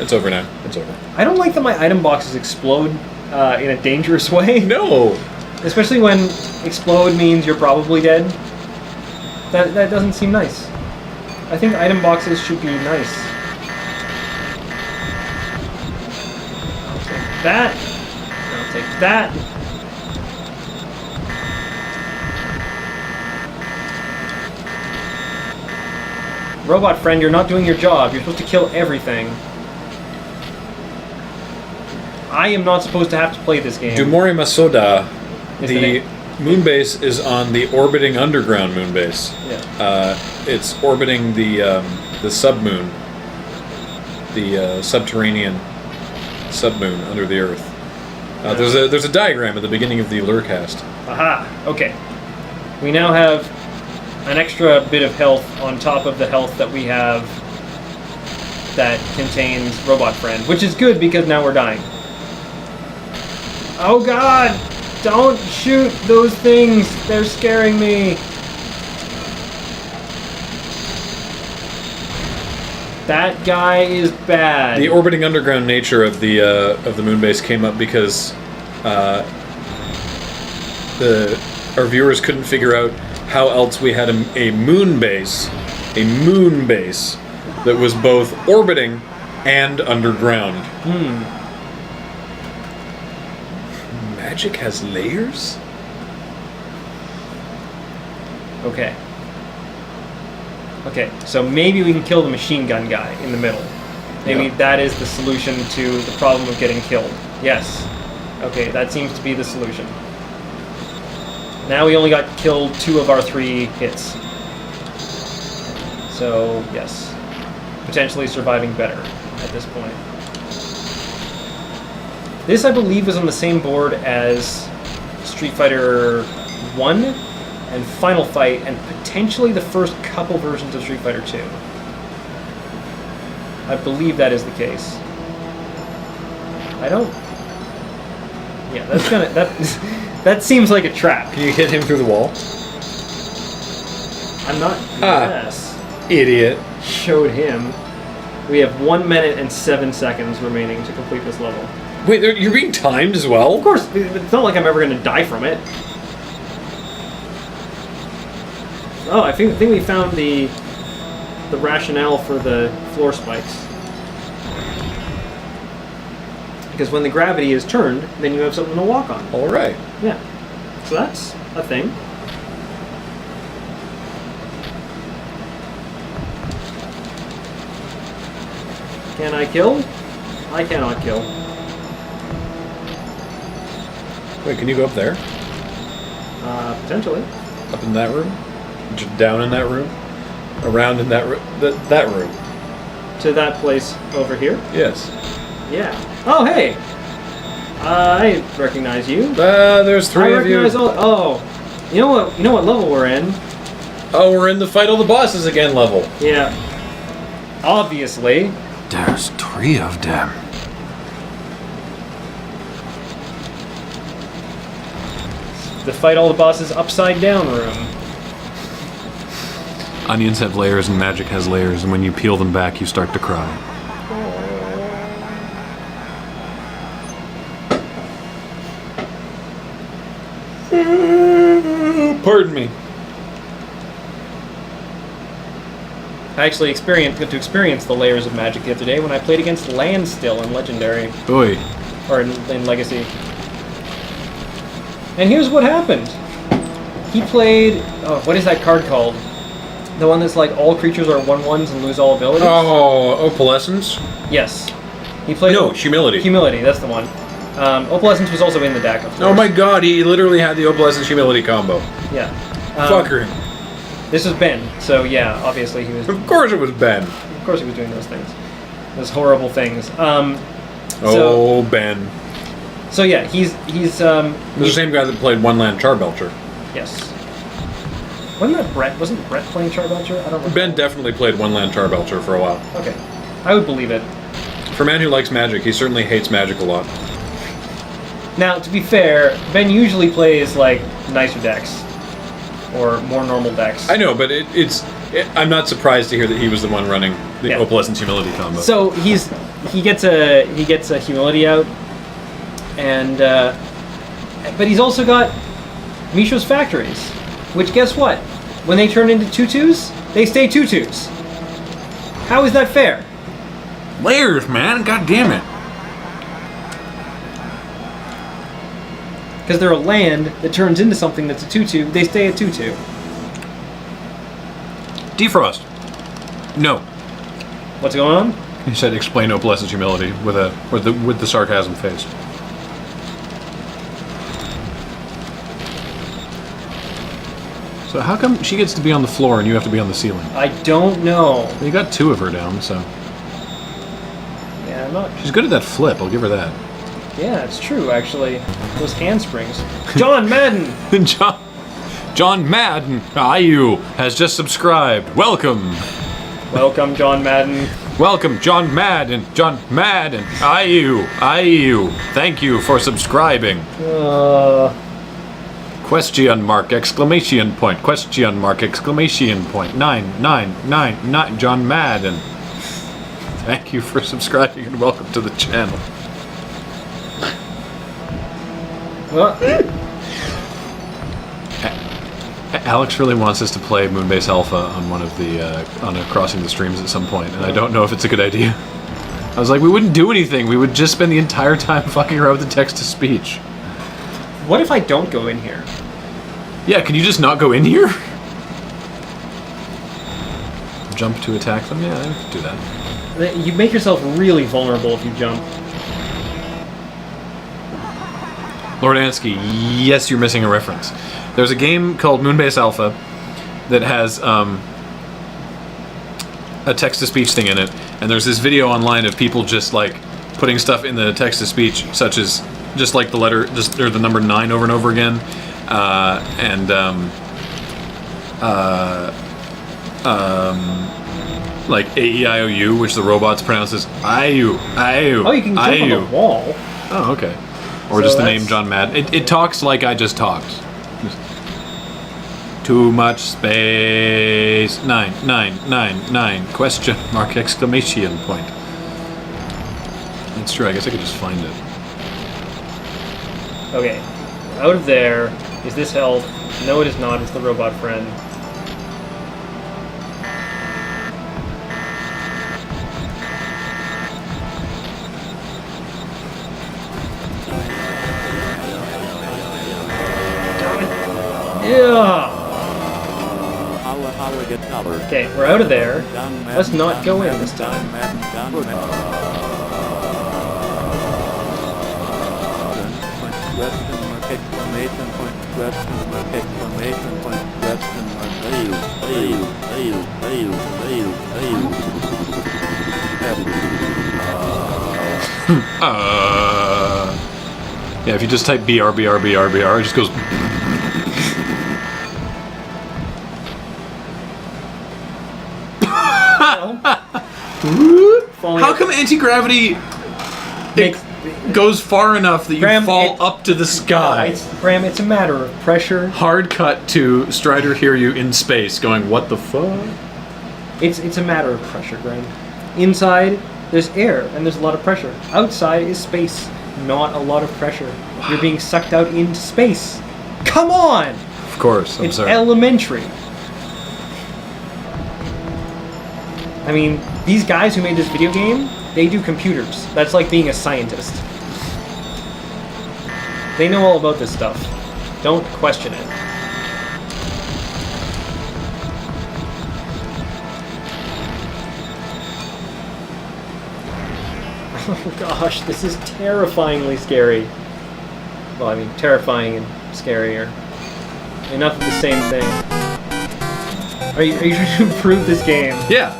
It's over now. It's over. I don't like that my item boxes explode in a dangerous way. No! Especially when explode means you're probably dead. That doesn't seem nice. I think item boxes should be nice. I'll take that. I'll take that. Robot friend, you're not doing your job. You're supposed to kill everything. I am not supposed to have to play this game. Dumori Masoda, Is the moon base is on the orbiting underground moon base. Yeah. It's orbiting the submoon, the subterranean submoon under the Earth. There's a diagram at the beginning of the Lurecast. Aha. Okay. We now have an extra bit of health on top of the health that we have that contains Robot Friend, which is good because now we're dying. Oh god! Don't shoot those things! They're scaring me! That guy is bad. The orbiting underground nature of the moon base came up because our viewers couldn't figure out how else we had a moon base that was both orbiting and underground. Magic has layers? Okay. Okay, so maybe we can kill the machine gun guy in the middle. Maybe that is the solution to the problem of getting killed. Yes. Okay, that seems to be the solution. Now we only got killed 2 of our 3 hits. So, yes. Potentially surviving better at this point. This, I believe, was on the same board as Street Fighter 1 and Final Fight, and potentially the first couple versions of Street Fighter 2. I believe that is the case. I don't... Yeah, that's gonna... that seems like a trap. Can you hit him through the wall? I'm not... Yes. Idiot. Showed him. We have 1 minute and 7 seconds remaining to complete this level. Wait, you're being timed as well? Of course, it's not like I'm ever going to die from it. Oh, I think we found the rationale for the floor spikes. Because when the gravity is turned, then you have something to walk on. All right. Yeah. So that's a thing. Can I kill? I cannot kill. Wait, can you go up there? Potentially. Up in that room? Down in that room? Around in that room? That room? To that place over here? Yes. Yeah. Oh, hey! I recognize you. There's 3 of you. I recognize all... Oh. You know what level we're in? Oh, we're in the Fight All the Bosses Again level. Yeah. Obviously. There's 3 of them. The Fight All the Bosses upside down room. Onions have layers and magic has layers, and when you peel them back, you start to cry. Pardon me. I actually got to experience the layers of magic the other day when I played against Landstill in Legendary. Oi. Or in Legacy. And here's what happened. He played... Oh, what is that card called? The one that's like all creatures are 1/1s and lose all abilities? Oh, Opalescence? Yes. He played... No, Humility. Humility, that's the one. Opalescence was also in the deck, of course. Oh my god, he literally had the Opalescence Humility combo. Yeah. Fucker. This was Ben, so yeah, obviously he was... Of course it was Ben. Of course he was doing those things. Those horrible things. Ben. So yeah, he's It was the same guy that played One Land Charbelcher. yes. Wasn't that Brett? Wasn't Brett playing Charbelcher? I don't remember. Ben definitely played One Land Charbelcher for a while. Okay. I would believe it. For a man who likes Magic, he certainly hates Magic a lot. Now, to be fair, Ben usually plays like nicer decks. Or more normal decks. I know, but I'm not surprised to hear that he was the one running the Yeah. Opalescence Humility combo. So he gets a humility out, and but he's also got Misho's Factories, which guess what? When they turn into 2/2s, they stay 2/2s. How is that fair? Layers, man! God damn it! Because they're a land that turns into something that's a 2/2, they stay a 2/2. Defrost. No. What's going on? He said, "Explain Opalescence Humility" with the sarcasm face. So how come she gets to be on the floor and you have to be on the ceiling? I don't know. You got two of her down, so Yeah, I'm not. she's good at that flip. I'll give her that. Yeah, it's true actually. Those handsprings. John Madden. John Madden, IU, has just subscribed. Welcome. Welcome, John Madden. Welcome, John Madden. John Madden, IU. Thank you for subscribing. Question mark, exclamation point, question mark, exclamation point, 999, John Madden. Thank you for subscribing and welcome to the channel. Well, Alex really wants us to play Moonbase Alpha on one of the on a Crossing the Streams at some point, and I don't know if it's a good idea. I was like, we wouldn't do anything. We would just spend the entire time fucking around with the text-to-speech. what if I don't go in here? Yeah, can you just not go in here? Jump to attack them? Yeah, I could do that. You make yourself really vulnerable if you jump. Lord Ansky, yes, you're missing a reference. There's a game called Moonbase Alpha that has a text-to-speech thing in it, and there's this video online of people just like putting stuff in the text-to-speech, such as just like the letter, or the number 9 over and over again, like A-E-I-O-U, which the robots pronounce as I-U, I-U. Oh, you can jump on the wall. Oh, okay. Or So just the that's- name John Madden. It talks like I just talked. Too much space. 999 question mark exclamation point. That's true. I guess I could just find it. Okay. Out of there. Is this health? No, it is not. It's the robot friend. Yeah. Okay, we're out of there. Let's not go in this time. Yeah, if you just type BR, it just goes. Falling How up- come anti-gravity goes far enough that you Graham, fall up to the sky. Graham, it's a matter of pressure. Hard cut to Strider hear you in space going, what the fuck? It's a matter of pressure, Graham. Inside, there's air, and there's a lot of pressure. Outside is space, not a lot of pressure. You're being sucked out into space. Come on! Of course, I'm It's sorry. elementary. I mean, these guys who made this video game, they do computers. That's like being a scientist. They know all about this stuff. Don't question it. Oh gosh, this is terrifyingly scary. Well, I mean, terrifying and scary are enough of the same thing. Are you trying to improve this game? Yeah.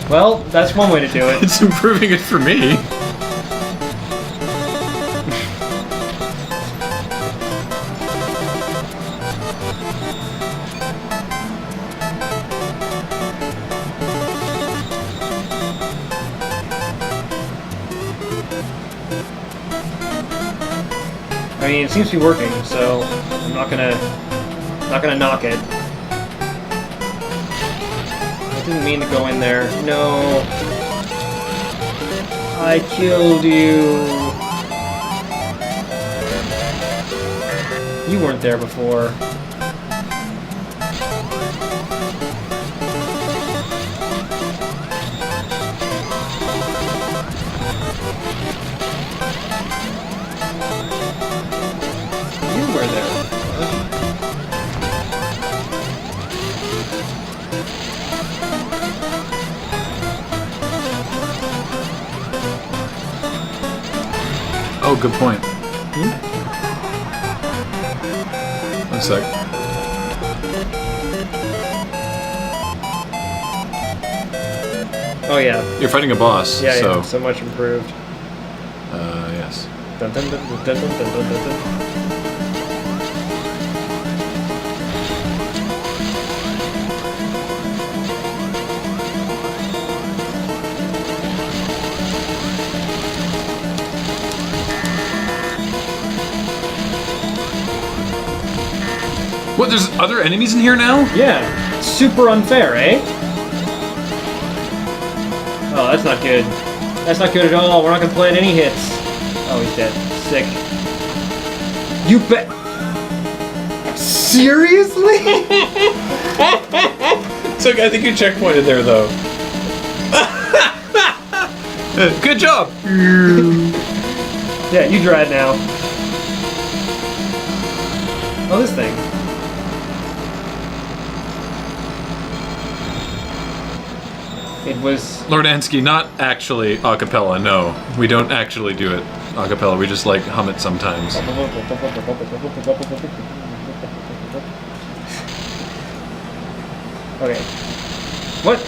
Well, that's one way to do it. It's improving it for me. I mean, it seems to be working, so I'm not gonna knock it. I didn't mean to go in there. No. I killed you. You weren't there before. You were there before. Oh, good point. One sec. Oh yeah. You're fighting a boss, Yeah, so... yeah, so much improved. Yes. Dun, dun, dun, dun, dun, dun, dun, dun, dun. What, there's other enemies in here now? Yeah, super unfair, eh? Oh, that's not good. That's not good at all. We're not gonna plant any hits. Oh, he's dead. Sick. You bet. Seriously? So I think you checkpointed there, though. Good job! Yeah, you drive now. Oh, this thing. It was... Lord Ansky, not actually a cappella, no. We don't actually do it a cappella, we just like hum it sometimes. Okay. What?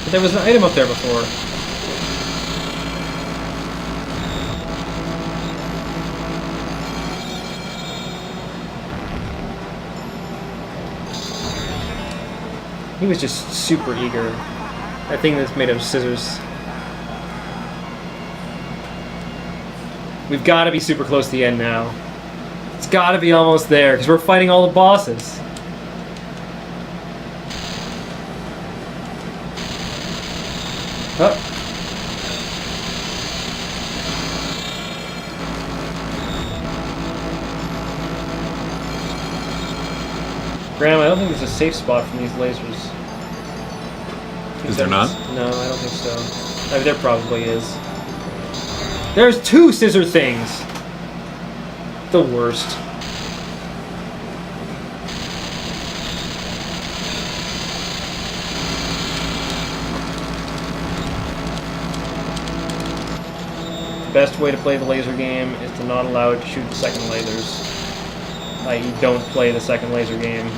But there was an item up there before. He was just super eager. That thing that's made of scissors. We've got to be super close to the end now. It's got to be almost there, because we're fighting all the bosses. Oh. Graham, I don't think there's a safe spot from these lasers. Is there not? No, I don't think so. I mean, there probably is. There's two scissor things! The worst. The best way to play the laser game is to not allow it to shoot the second lasers. I.e., don't play the second laser game.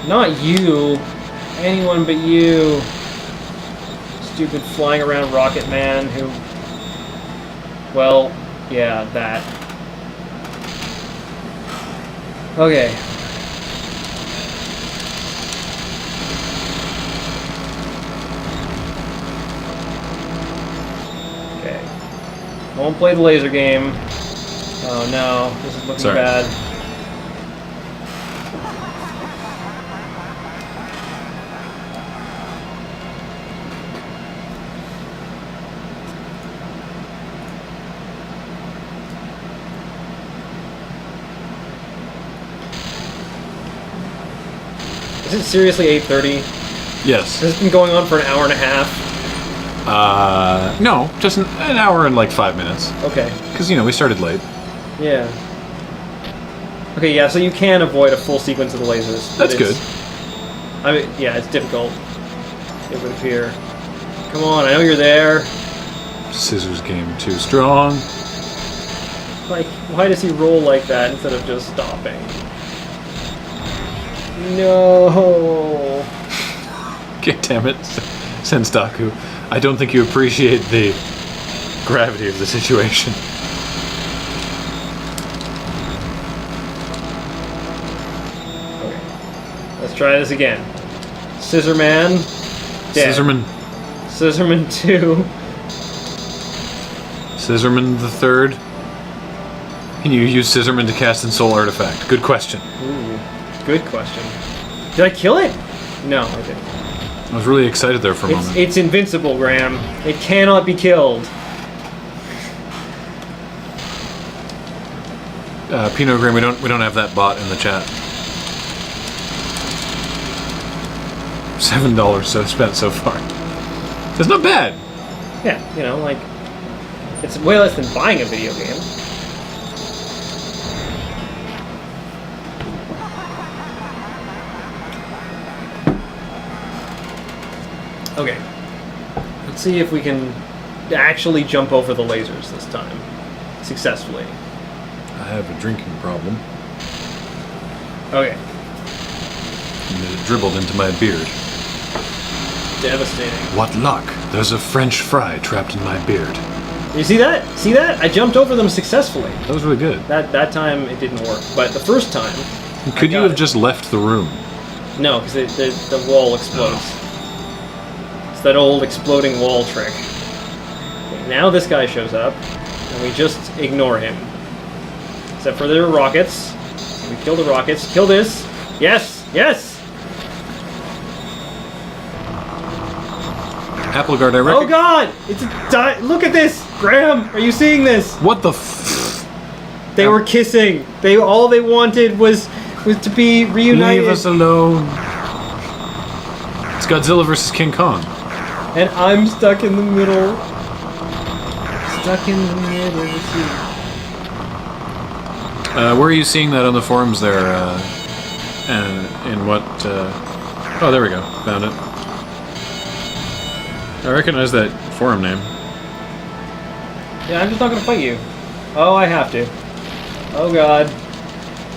Not you. Anyone but you. Stupid flying around rocket man who... Well, yeah, that. Okay. Okay. Won't play the laser game. Oh no, this is looking Sorry. bad. Is it seriously 8:30? Yes. This has been going on for an hour and a half. No, just an hour and like 5 minutes. Okay. Because, we started late. Yeah. Okay, yeah, so you can avoid a full sequence of the lasers. but That's good. I mean, yeah, it's difficult. It would appear. Come on, I know you're there. Scissors game too strong. Like, why does he roll like that instead of just stopping? No. God damn it, Senstaku. I don't think you appreciate the gravity of the situation. Okay. Let's try this again. Scissorman. Dead. Scissorman. Scissorman 2. Scissorman the Third. Can you use Scissorman to cast Ensoul Artifact? Good question. Ooh. Good question. Did I kill it? No, I didn't. I was really excited there for a moment. It's invincible, Graham. It cannot be killed. Pinot Graham, we don't have that bot in the chat. $7 so spent so far. That's not bad. Yeah, like, it's way less than buying a video game. Okay. Let's see if we can actually jump over the lasers this time. Successfully. I have a drinking problem. Okay. And it dribbled into my beard. Devastating. What luck! There's a French fry trapped in my beard. You see that? See that? I jumped over them successfully. That was really good. That time it didn't work. But the first time... Could you have just left the room? No, because the wall explodes. It's that old exploding wall trick. Okay, now this guy shows up, and we just ignore him. Except for their rockets. So we kill the rockets. Kill this. Yes! Yes! Applegard, I reckon. Oh god! It's a look at this! Graham, are you seeing this? What the They were kissing. All they wanted was to be reunited. Leave us alone. It's Godzilla versus King Kong. And I'm stuck in the middle. Stuck in the middle of the sea. Where are you seeing that on the forums there? And in what? Oh, there we go. Found it. I recognize that forum name. Yeah, I'm just not gonna fight you. Oh, I have to. Oh god.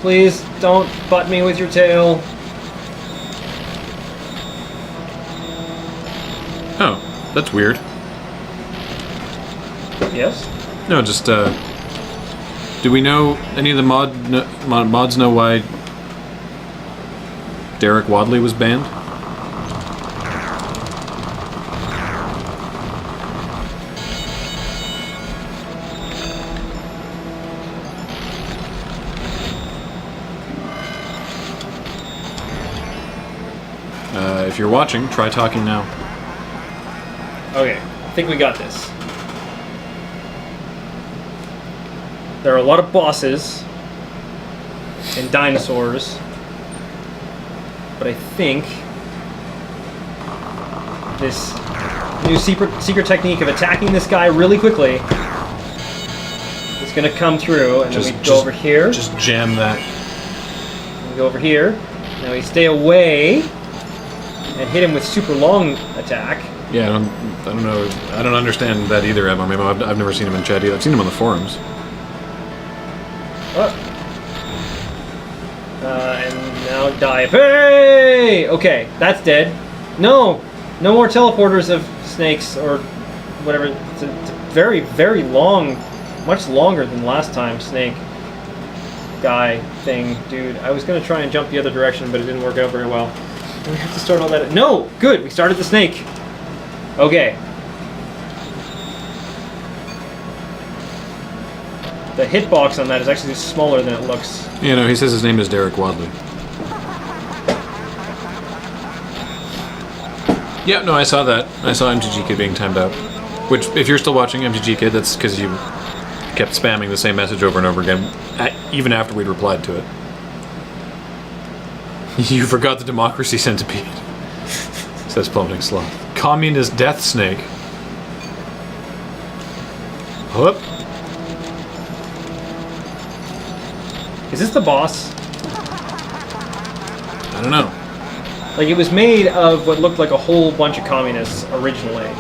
Please don't butt me with your tail. Oh, that's weird. Yes? No, just do we know any of the mods know why Derek Wadley was banned? If you're watching, try talking now. Okay, I think we got this. There are a lot of bosses and dinosaurs, but I think this new secret technique of attacking this guy really quickly is going to come through, and then we go over here. Just jam that. We go over here. Now we stay away and hit him with super long attack. Yeah, I don't know. I don't understand that either, Emma. I've never seen him in chat either. I've seen him on the forums. And now die. Hey! Okay, that's dead. No! No more teleporters of snakes or whatever. It's a very, very long, much longer than last time, snake. guy thing, dude. I was gonna try and jump the other direction, but it didn't work out very well. We have to start all that. No, good. We started the snake. Okay. The hitbox on that is actually smaller than it looks. You know, he says his name is Derek Wadley. Yeah, no, I saw that. I saw MTG Kid being timed out. Which, if you're still watching MTG Kid, that's because you kept spamming the same message over and over again, even after we'd replied to it. You forgot the democracy centipede, says Plummeting Sloth. Communist death snake. Whoop. Is this the boss? I don't know. Like, it was made of what looked like a whole bunch of communists originally.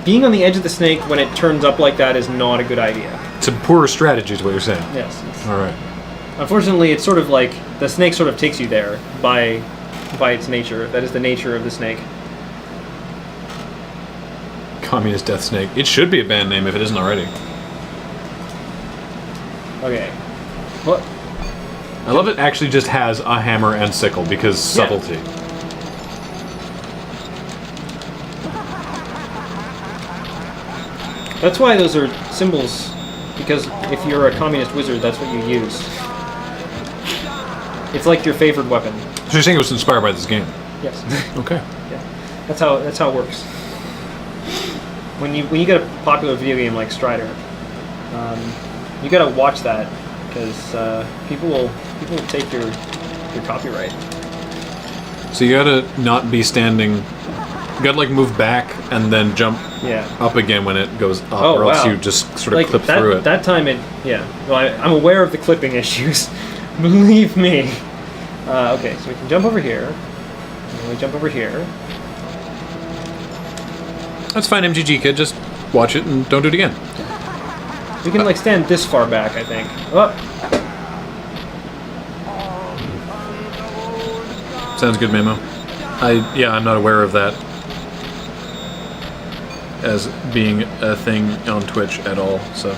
Being on the edge of the snake when it turns up like that is not a good idea. It's a poor strategy is what you're saying. Yes. Alright. Unfortunately, it's sort of like the snake sort of takes you there by its nature. That is the nature of the snake. Communist death snake. It should be a band name if it isn't already. Okay. What? I love it actually just has a hammer and sickle because subtlety. That's why those are symbols, because if you're a communist wizard, that's what you use. It's like your favorite weapon. So you're saying it was inspired by this game? Yes. Okay. Yeah. That's how it works. When you get a popular video game like Strider, you gotta watch that because people will take your copyright. So you gotta not be standing. You gotta like move back and then jump up again when it goes up, or else you just sort of clip through it. That time well, I'm aware of the clipping issues. Believe me. Okay, so we can jump over here. And then we jump over here. That's fine, MGG Kid. Just watch it and don't do it again. We can like stand this far back, I think. Oh. Sounds good, Memo. I'm not aware of that as being a thing on Twitch at all, so.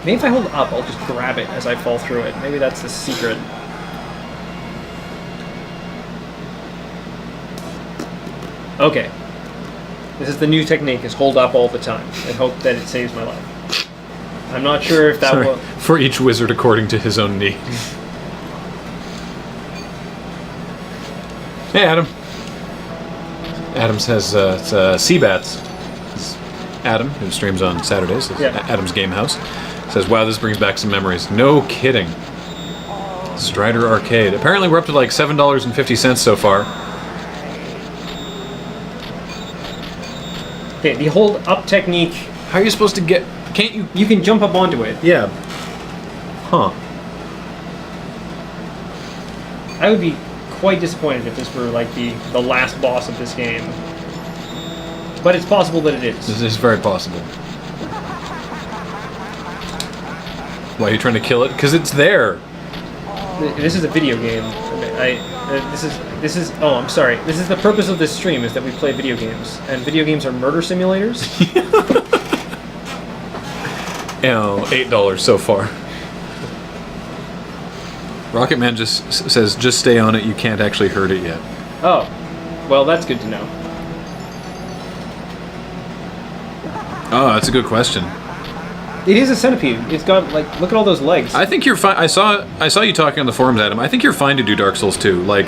Maybe if I hold up, I'll just grab it as I fall through it. Maybe that's the secret. Okay. This is the new technique, is hold up all the time and hope that it saves my life. I'm not sure if that will... For each wizard according to his own need. Hey, Adam. Adam says it's Seabats. Adam, who streams on Saturdays, Adam's Game House, says, wow, this brings back some memories. No kidding. Strider Arcade. Apparently we're up to like $7.50 so far. Okay, the hold up technique. How are you supposed to get... Can't you... You can jump up onto it. Yeah. Huh. I would be quite disappointed if this were like the last boss of this game. But it's possible that it is. This is very possible. Why are you trying to kill it? Because it's there. This is a video game. This is. Oh, I'm sorry. This is the purpose of this stream, is that we play video games, and video games are murder simulators. $8 so far. Rocket Man just says, just stay on it. You can't actually hurt it yet. Oh, well, that's good to know. Oh, that's a good question. It is a centipede. It's got, like, look at all those legs. I think you're fine. I saw you talking on the forums, Adam. I think you're fine to do Dark Souls 2. Like,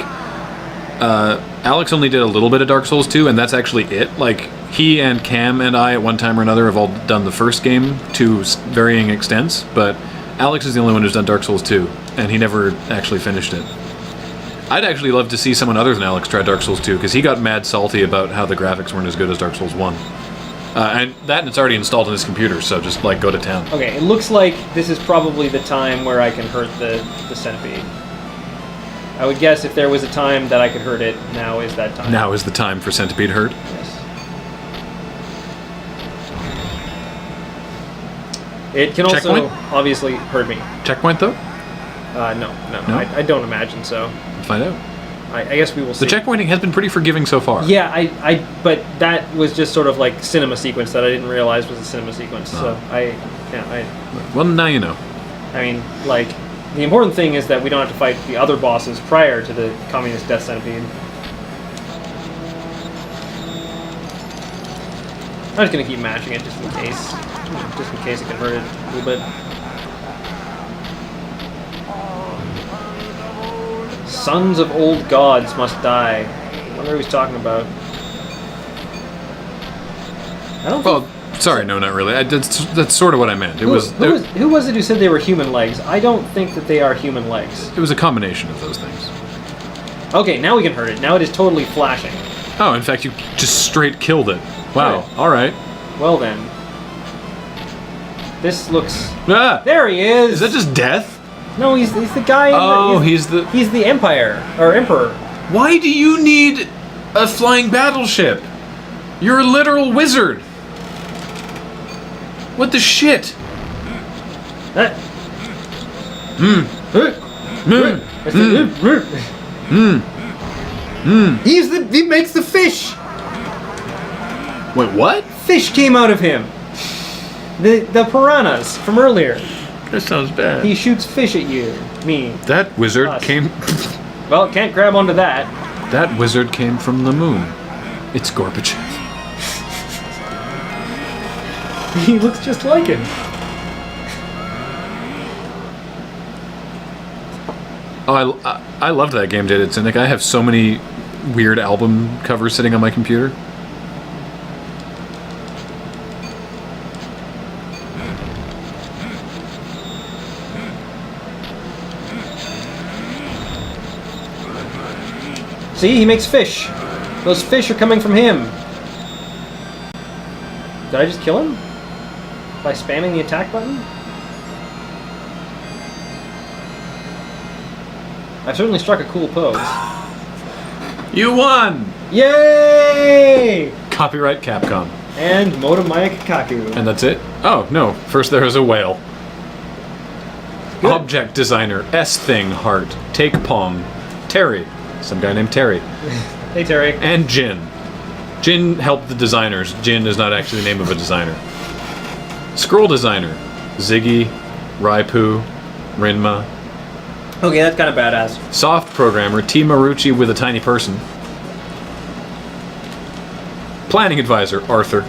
Alex only did a little bit of Dark Souls 2, and that's actually it. Like, he and Cam and I, at one time or another, have all done the first game to varying extents, but Alex is the only one who's done Dark Souls 2, and he never actually finished it. I'd actually love to see someone other than Alex try Dark Souls 2, because he got mad salty about how the graphics weren't as good as Dark Souls 1. And it's already installed on his computer, so just, like, go to town. Okay, it looks like this is probably the time where I can hurt the centipede. I would guess if there was a time that I could hurt it, now is that time. Now is the time for centipede hurt? Yes. It can also obviously hurt me. Checkpoint, though? No. I don't imagine so. Find out. I guess we will see. The checkpointing has been pretty forgiving so far. Yeah, but that was just sort of like cinema sequence that I didn't realize was a cinema sequence. So Well, now you know. I mean, like, the important thing is that we don't have to fight the other bosses prior to the Communist Death Centipede. I'm just gonna keep mashing it just in case it can hurt it a little bit. Sons of old gods must die. I wonder who he's talking about. I don't think... Well, sorry, no, not really. That's sort of what I meant. Who was it who said they were human legs? I don't think that they are human legs. It was a combination of those things. Okay, now we can hurt it. Now it is totally flashing. Oh, in fact, you just straight killed it. Wow. Right. All right. Well then. This looks... Ah! There he is! Is that just death? No, he's the guy in Oh, he's the Empire, or Emperor. Why do you need a flying battleship? You're a literal wizard. What the shit? He makes the fish! Wait, what? Fish came out of him! The piranhas from earlier. That sounds bad. He shoots fish at you. Me. That wizard Us. came... Well, can't grab onto that. That wizard came from the moon. It's Gorbachev. He looks just like him. Oh, I loved that game, Jaded Cynic. I have so many weird album covers sitting on my computer. See, he makes fish. Those fish are coming from him. Did I just kill him? By spamming the attack button? I've certainly struck a cool pose. You won! Yay! Copyright Capcom. And Motomaya Kakaku. And that's it? Oh, no. First there is a whale. Good. Object designer, S-Thing Heart, Take Pong, Terry. Some guy named Terry. Hey, Terry. And Jin. Jin helped the designers. Jin is not actually the name of a designer. Scroll designer, Ziggy, Raipu, Rinma. Okay, that's kind of badass. Soft programmer, T. Marucci with a tiny person. Planning advisor, Arthur.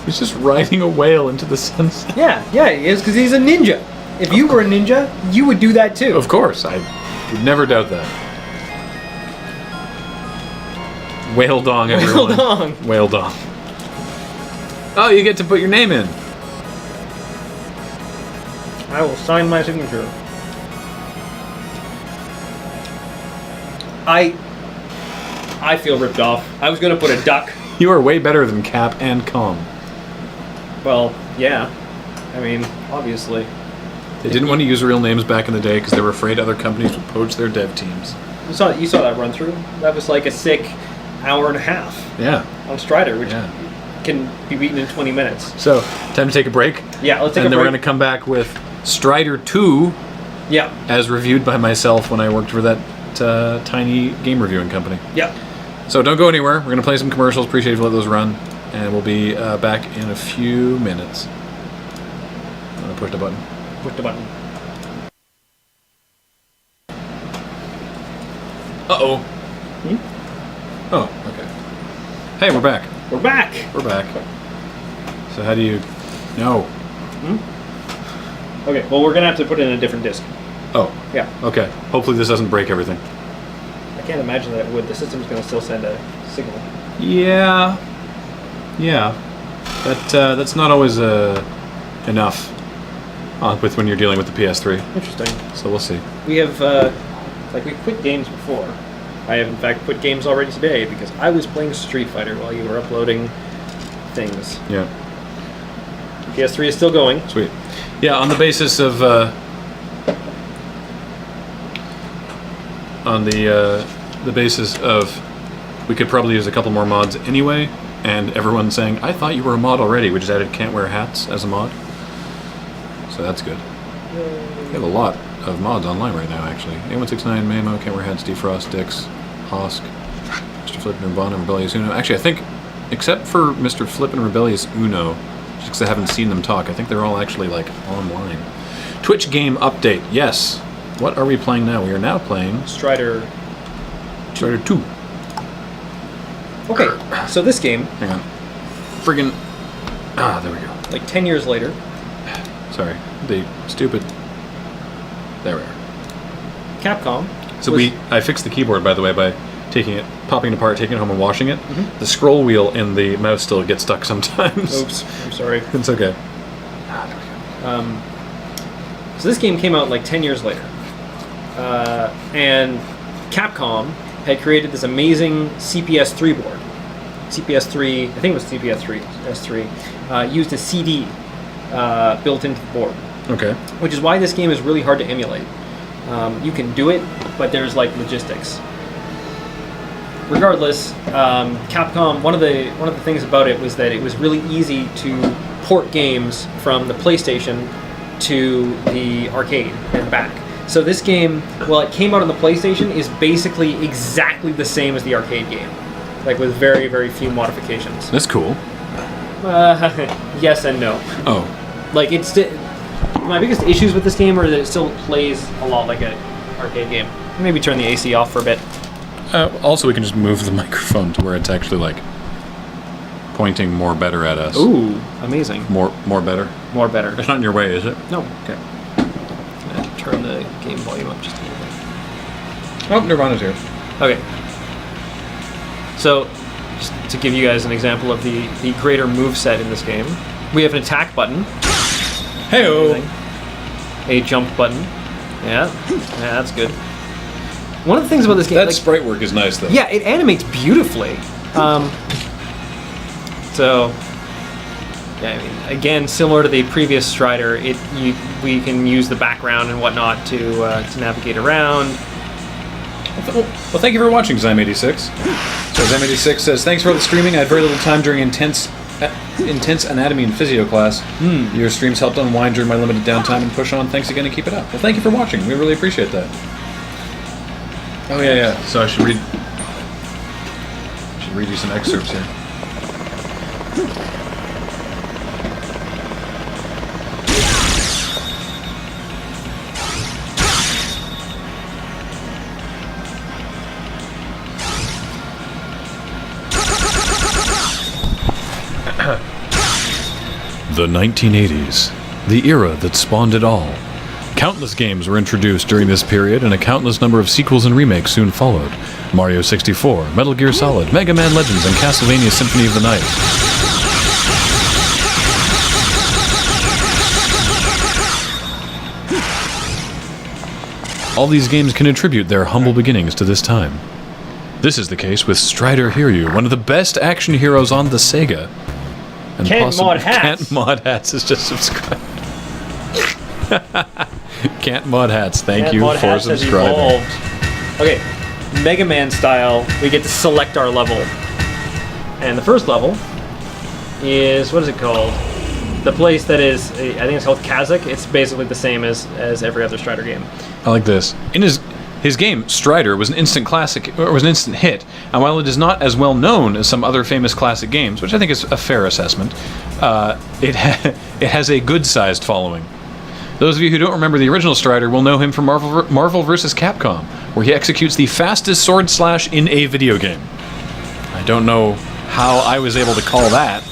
He's just riding a whale into the sunset. Yeah, he is, because he's a ninja. If you were a ninja, you would do that too. Of course, I would never doubt that. Whale dong, everyone. Whale dong. Whale dong. Oh, you get to put your name in. I will sign my signature. I feel ripped off. I was going to put a duck. You are way better than Cap and Com. Well, yeah. I mean, obviously. They didn't want to use real names back in the day because they were afraid other companies would poach their dev teams. You saw that run through? That was like a sick hour and a half Yeah. on Strider, which Yeah. can be beaten in 20 minutes. So, time to take a break. Yeah, let's take And a then we're break. going to come back with Strider 2, Yeah, as reviewed by myself when I worked for that tiny game reviewing company. yeah. So don't go anywhere. We're going to play some commercials. Appreciate if you let those run. And we'll be back in a few minutes. I'm going to push the button. Push the button. Uh-oh. Oh, okay. Hey, we're back. We're back! We're back. So how do you... No. Okay, well, we're going to have to put it in a different disc. Oh, Yeah. okay. Hopefully this doesn't break everything. I can't imagine that it would. The system's going to still send a signal. Yeah. Yeah. That's not always enough with when you're dealing with the PS3. Interesting. So we'll see. We have, we quit games before. I have, in fact, quit games already today because I was playing Street Fighter while you were uploading things. Yeah. PS3 is still going. Sweet. Yeah, on the basis of the basis of we could probably use a couple more mods anyway, and everyone saying, I thought you were a mod already. We just added can't wear hats as a mod. so that's good. We have a lot of mods online right now, actually. A169, Mamo, Cameraheads, Defrost, Dix, Hosk, Mr. Flip, Nirvana, and Rebellious Uno. Actually, I think, except for Mr. Flip and Rebellious Uno, just because I haven't seen them talk, I think they're all actually, like, online. Twitch game update, yes. What are we playing now? We are now playing Strider 2. Okay, so this game, Hang on. Friggin'. Ah, there we go. like 10 years later, Sorry. The stupid. There we are. Capcom. So was- I fixed the keyboard, by the way, by taking it, popping it apart, taking it home and washing it. Mm-hmm. The scroll wheel in the mouse still gets stuck sometimes. Oops, I'm sorry. It's okay. So this game came out like 10 years later. And Capcom had created this amazing CPS3 board. CPS3, I think it was CPS3, S3, used a CD built into the board, Okay. which is why this game is really hard to emulate. You can do it, but there's like logistics. Regardless, Capcom, one of the things about it was that it was really easy to port games from the PlayStation to the arcade and back. So this game, well, it came out on the PlayStation, is basically exactly the same as the arcade game, like with very, very few modifications. That's cool. Yes and no. Oh. Like my biggest issues with this game are that it still plays a lot like an arcade game. Maybe turn the AC off for a bit. Also, we can just move the microphone to where it's actually, like, pointing more better at us. Ooh, amazing. More better? More better. It's not in your way, is it? No. Okay. I'm gonna turn the game volume up just a little bit. Oh, Nirvana's here. Okay. So, just to give you guys an example of the greater moveset in this game, we have an attack button, Hey-o! a jump button. Yeah, that's good. One of the things about this game, That sprite work is nice, though. yeah, it animates beautifully. So, yeah, I mean, again, similar to the previous Strider, we can use the background and whatnot to navigate around. Well, thank you for watching, Zyme86. So Zyme86 says, thanks for all the streaming. I had very little time during intense anatomy and physio class. Your streams helped unwind during my limited downtime and push on. Thanks again and keep it up. Well, thank you for watching. We really appreciate that. Oh, yeah. So I should read you some excerpts here. The 1980s, the era that spawned it all. Countless games were introduced during this period, and a countless number of sequels and remakes soon followed. Mario 64, Metal Gear Solid, Mega Man Legends, and Castlevania Symphony of the Night. All these games can attribute their humble beginnings to this time. This is the case with Strider Hiryu, one of the best action heroes on the Sega. And Mod Hats. Can't Mod Hats is just subscribed. Can't Mod Hats, thank you Mod for Hats has subscribing. evolved. Okay, Mega Man style, we get to select our level. And the first level is, what is it called? The place that is, I think it's called Kazakh. It's basically the same as every other Strider game. I like this. In his game, Strider was an instant classic, or was an instant hit, and while it is not as well known as some other famous classic games, which I think is a fair assessment, it has a good-sized following. Those of you who don't remember the original Strider will know him from Marvel vs. Capcom, where he executes the fastest sword slash in a video game. I don't know how I was able to call that.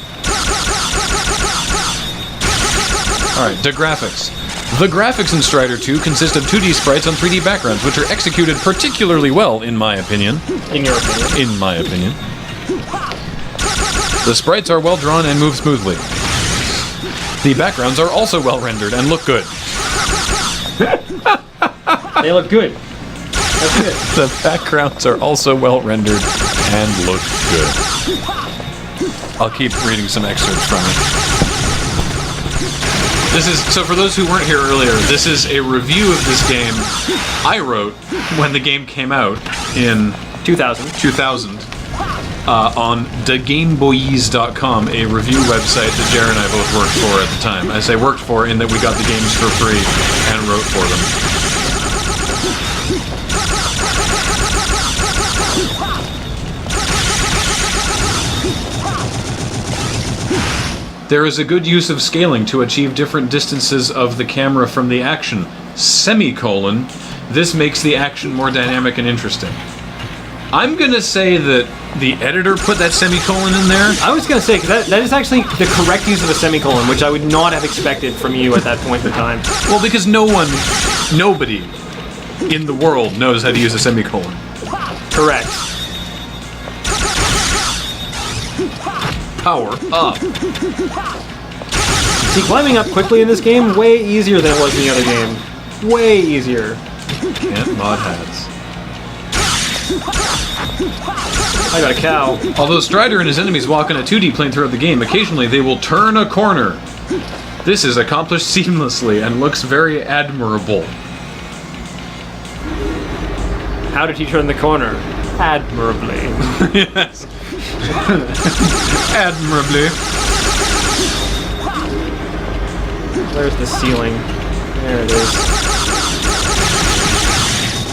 Alright, the graphics. The graphics in Strider 2 consist of 2D sprites on 3D backgrounds, which are executed particularly well, in my opinion. In your opinion? In my opinion. The sprites are well drawn and move smoothly. The backgrounds are also well rendered and look good. They look good. That's good. The backgrounds are also well rendered and look good. I'll keep reading some excerpts from it. This is, so for those who weren't here earlier, this is a review of this game I wrote when the game came out in 2000. on thegameboys.com, a review website that Jer and I both worked for at the time. I say worked for in that we got the games for free and wrote for them. There is a good use of scaling to achieve different distances of the camera from the action. Semicolon. This makes the action more dynamic and interesting. I'm gonna say that the editor put that semicolon in there. I was going to say, because that is actually the correct use of a semicolon, which I would not have expected from you at that point in time. Well, because nobody in the world knows how to use a semicolon. Correct. Power up. See, climbing up quickly in this game, way easier than it was in the other game. Way easier. Can't mod hats. I got a cow. Although Strider and his enemies walk on a 2D plane throughout the game, occasionally they will turn a corner. This is accomplished seamlessly and looks very admirable. How did he turn the corner? Admirably. Yes. Admirably. Where's the ceiling? There it is.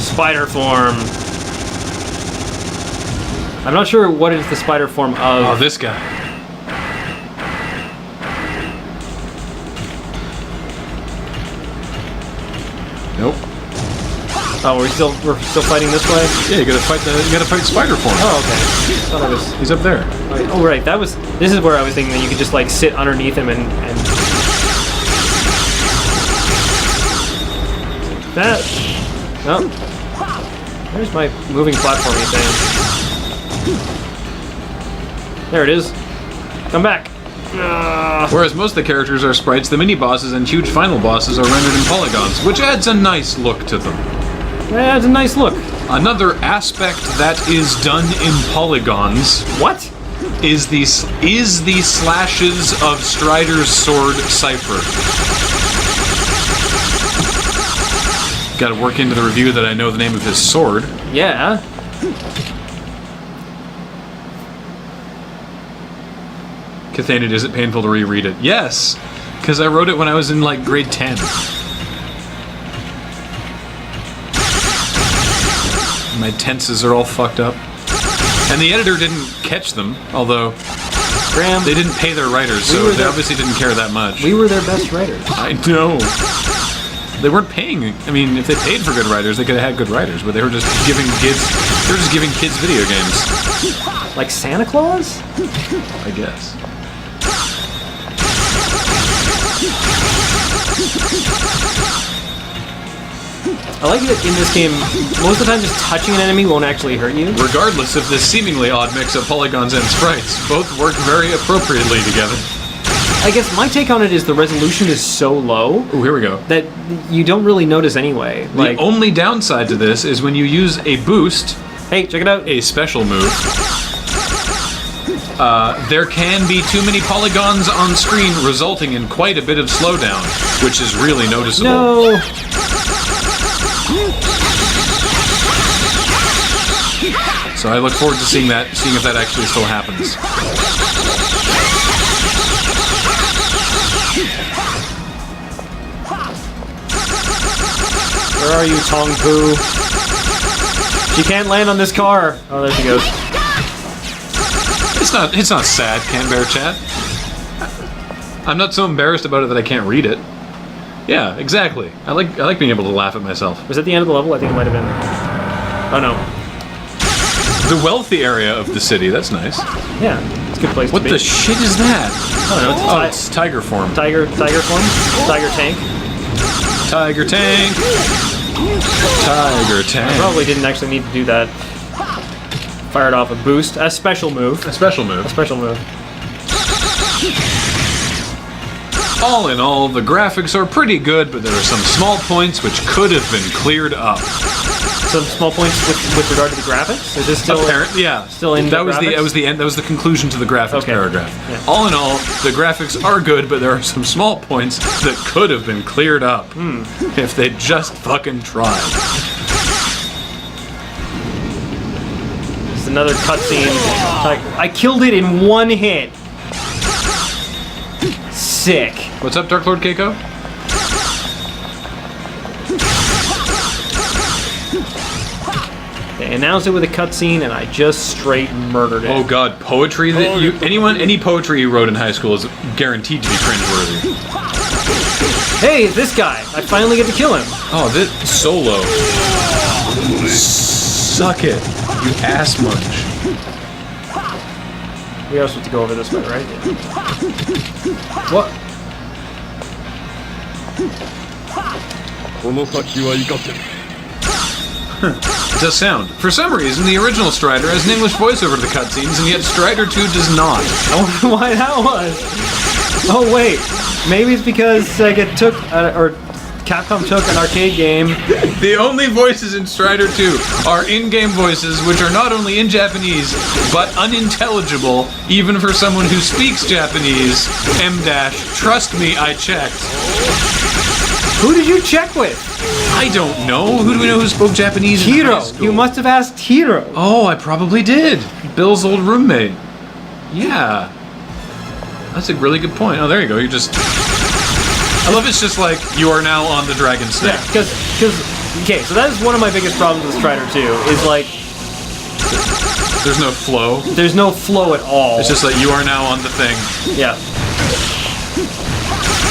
Spider form. I'm not sure what is the spider form of. Oh, this guy. Nope. Oh, we're still fighting this way? Yeah, you gotta fight spider form. Oh, okay. Thought I was. He's up there. Oh, right. This is where I was thinking that you could just like sit underneath him and that. Oh. There's my moving platforming thing. There it is. Come back. Whereas most of the characters are sprites, the mini-bosses and huge final bosses are rendered in polygons, which adds a nice look to them. Yeah, it's a nice look. Another aspect that is done in polygons What? is the slashes of Strider's sword cipher. Got to work into the review that I know the name of his sword. Yeah. Cathanid, is it painful to reread it? Yes, because I wrote it when I was in like grade 10. My tenses are all fucked up. And the editor didn't catch them, although Graham, they didn't pay their writers, so they obviously didn't care that much. we were their best writers. I know. They weren't paying. I mean, if they paid for good writers, they could have had good writers, but they were just giving kids. They were just giving kids video games. Like Santa Claus? I guess. I like that in this game, most of the time just touching an enemy won't actually hurt you. Regardless of this seemingly odd mix of polygons and sprites, both work very appropriately together. I guess my take on it is the resolution is so low Ooh, here we go. that you don't really notice anyway. The only downside to this is when you use a boost, hey, check it out. a special move, there can be too many polygons on screen, resulting in quite a bit of slowdown, which is really noticeable. No. So I look forward to seeing if that actually still happens. Where are you, Tong Poo? She can't land on this car. Oh, there she goes. It's not sad, Can't Bear Chat. I'm not so embarrassed about it that I can't read it. Yeah, exactly. I like being able to laugh at myself. Was that the end of the level? I think it might have been. Oh no. The wealthy area of the city, that's nice. Yeah, it's a good place What to be. the shit is that? I don't know. It's tiger form. Tiger form? Tiger tank? Tiger tank! Tiger I tank. probably didn't actually need to do that. Fired off a boost. A special move. A special move. A special move. All in all, the graphics are pretty good, but there are some small points which could have been cleared up. Some small points with regard to the graphics? Is this still yeah. still in that the was graphics? That was the end. That was the conclusion to the graphics Okay. paragraph. Yeah. All in all, the graphics are good, but there are some small points that could have been cleared up if they just fucking tried. It's the another cutscene. I killed it in one hit. Sick. What's up, Dark Lord Keiko? They announced it with a cutscene, and I just straight murdered it. Oh god, poetry that any poetry you wrote in high school is guaranteed to be cringeworthy. Hey, this guy! I finally get to kill him. Oh, this solo. Suck it, you ass munch. We are supposed to go over this way, right? What? It does sound. For some reason, the original Strider has an English voiceover to the cutscenes, and yet Strider 2 does not. I wonder why that was. Oh wait, maybe it's because Sega took or Capcom took an arcade game. The only voices in Strider 2 are in-game voices, which are not only in Japanese, but unintelligible, even for someone who speaks Japanese. Trust me, I checked. Who did you check with? I don't know. Who do we know who spoke Japanese in high Hiro. school? You must have asked Hiro. Oh, I probably did. Bill's old roommate. Yeah. That's a really good point. Oh, there you go. You just... I love it's just like, you are now on the dragon snake. Yeah, because okay, so that is one of my biggest problems with Strider 2, is like... There's no flow. There's no flow at all. It's just like, you are now on the thing. Yeah.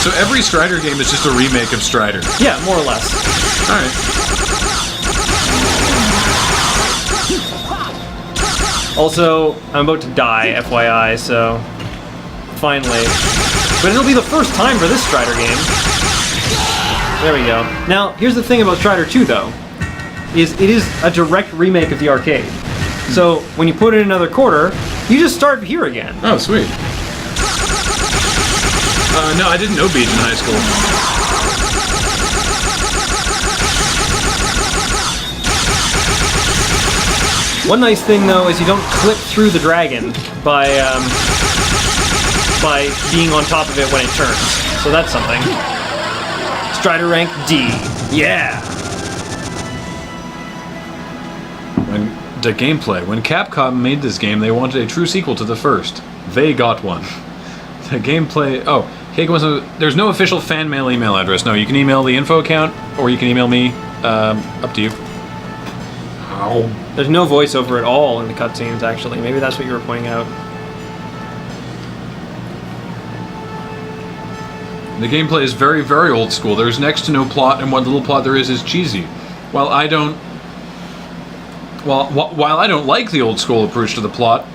So every Strider game is just a remake of Strider. Yeah, more or less. Alright. Also, I'm about to die, FYI, so... Finally. But it'll be the first time for this Strider game. There we go. Now, here's the thing about Strider 2, though. It is a direct remake of the arcade. So, when you put in another quarter, you just start here again. Oh, sweet. No, I didn't know Beach in high school. One nice thing, though, is you don't clip through the dragon by being on top of it when it turns. So that's something. Strider rank D. Yeah! The gameplay. When Capcom made this game, they wanted a true sequel to the first. They got one. The gameplay... Oh, there's no official fan mail email address. No, you can email the info account, or you can email me. Up to you. Ow. There's no voiceover at all in the cutscenes, actually. Maybe that's what you were pointing out. The gameplay is very, very old school. There's next to no plot, and what little plot there is cheesy. While I don't like the old school approach to the plot,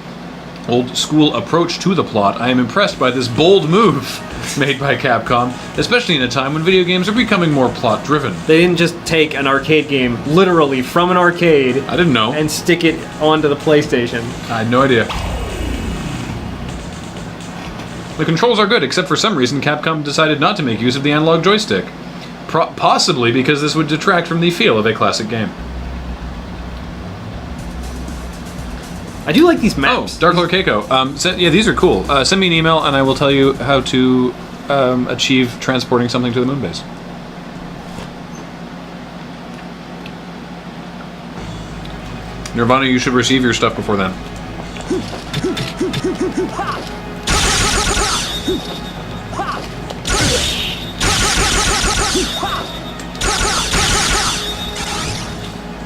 I am impressed by this bold move made by Capcom, especially in a time when video games are becoming more plot-driven. They didn't just take an arcade game, literally from an arcade, I didn't know, and stick it onto the PlayStation. I had no idea. The controls are good, except for some reason Capcom decided not to make use of the analog joystick. Possibly because this would detract from the feel of a classic game. I do like these maps. Oh, Dark Lord Keiko. Yeah, these are cool. Send me an email and I will tell you how to achieve transporting something to the moon base. Nirvana, you should receive your stuff before then.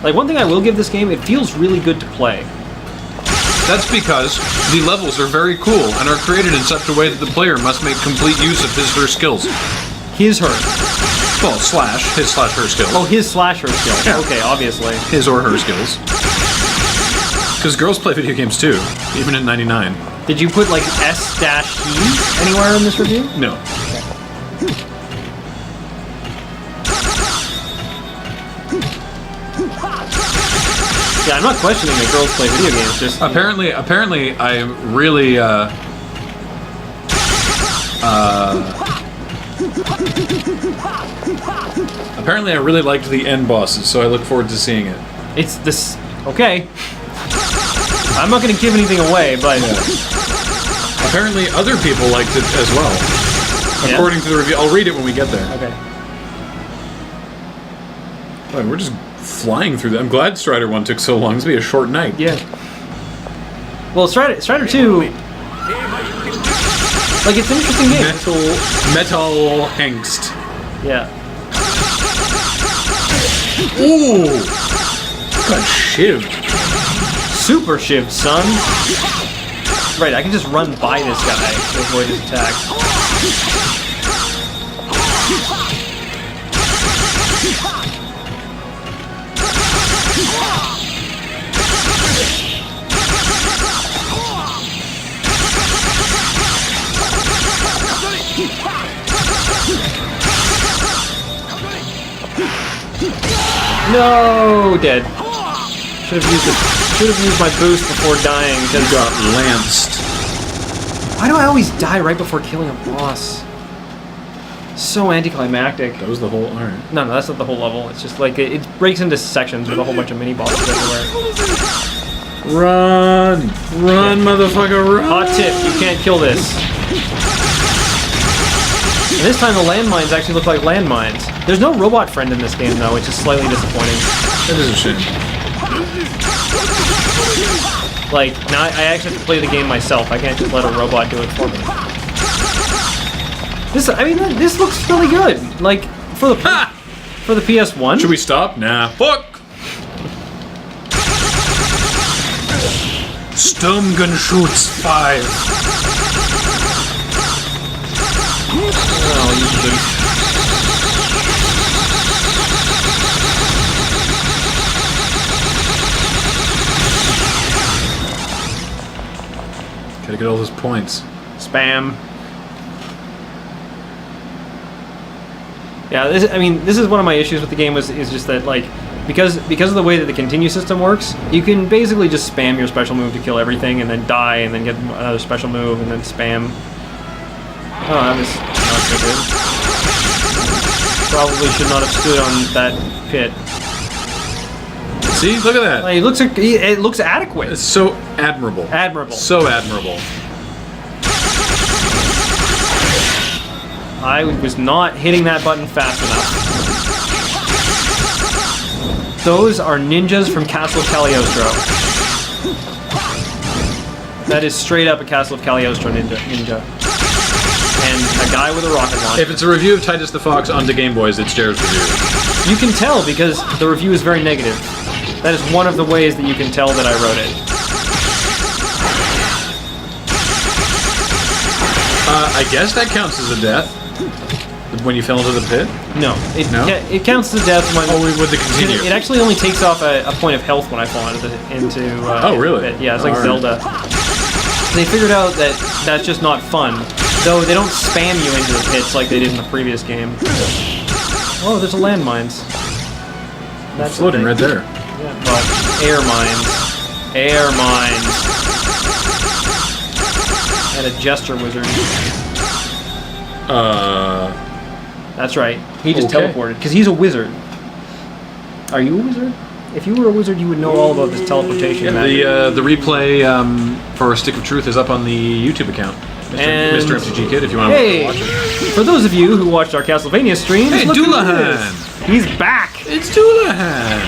Like, one thing I will give this game, it feels really good to play. That's because the levels are very cool and are created in such a way that the player must make complete use of his/her skills. His/her. Well, his/her skills. Oh, his/her skills. Yeah. Okay, obviously. His or her skills. Because girls play video games too, even in '99. Did you put, like, S-E anywhere in this review? No. Yeah, I'm not questioning that girls play video games, just... Apparently I really, apparently I really liked the end bosses, so I look forward to seeing it. It's this... Okay. I'm not going to give anything away, but... Yeah. Apparently other people liked it as well. Yeah? According to the review. I'll read it when we get there. Okay. Boy, we're just flying through that. I'm glad Strider 1 took so long. This will be a short night. Yeah. Well, Strider 2, like, it's an interesting game. Metal angst. Yeah. Ooh! Got shivved. Super shiv, son. Right, I can just run by this guy to avoid his attacks. No, dead. Should have used my boost before dying. You got lanced. Why do I always die right before killing a boss? So anticlimactic. That was the whole. All right. No, that's not the whole level. It's just like it breaks into sections with a whole bunch of mini bosses everywhere. Run, motherfucker, run! Hot tip: you can't kill this. And this time the landmines actually look like landmines. There's no robot friend in this game though, which is slightly disappointing. That is a shame. Like, now I actually have to play the game myself. I can't just let a robot do it for me. This looks really good. Like, for the PS1. Should we stop? Nah. Fuck! Stone gun shoots 5. Oh, you boost. Gotta get all those points. Spam. Yeah, this is one of my issues with the game is just that, like, because of the way that the continue system works, you can basically just spam your special move to kill everything and then die and then get another special move and then spam. Oh, that was not so good. Probably should not have stood on that pit. See? Look at that. Like, it looks adequate. It's so admirable. Admirable. So admirable. I was not hitting that button fast enough. Those are ninjas from Castle of Cagliostro. That is straight up a Castle of Cagliostro ninja. And a guy with a rocket launcher. If it's a review of Titus the Fox onto Game Boys, it's Jer's review. You can tell because the review is very negative. That is one of the ways that you can tell that I wrote it. I guess that counts as a death. When you fell into the pit? No. No? It counts as a death when... Oh, with the continue. It actually only takes off a point of health when I fall into oh, really? the pit. Yeah, it's like All Zelda. right. They figured out that that's just not fun. Though they don't spam you into the pits like they did in the previous game. Oh, there's a landmines. That's floating right there. Yeah, but air mines. Air mines. And a gesture wizard. That's right. He just teleported because he's a wizard. Are you a wizard? If you were a wizard, you would know all about this teleportation magic. The replay for Stick of Truth is up on the YouTube account. Mr. MTG Kid, if you want to watch it. For those of you who watched our Castlevania streams, hey, look Doulahan! at this. He's back! It's Doulahan!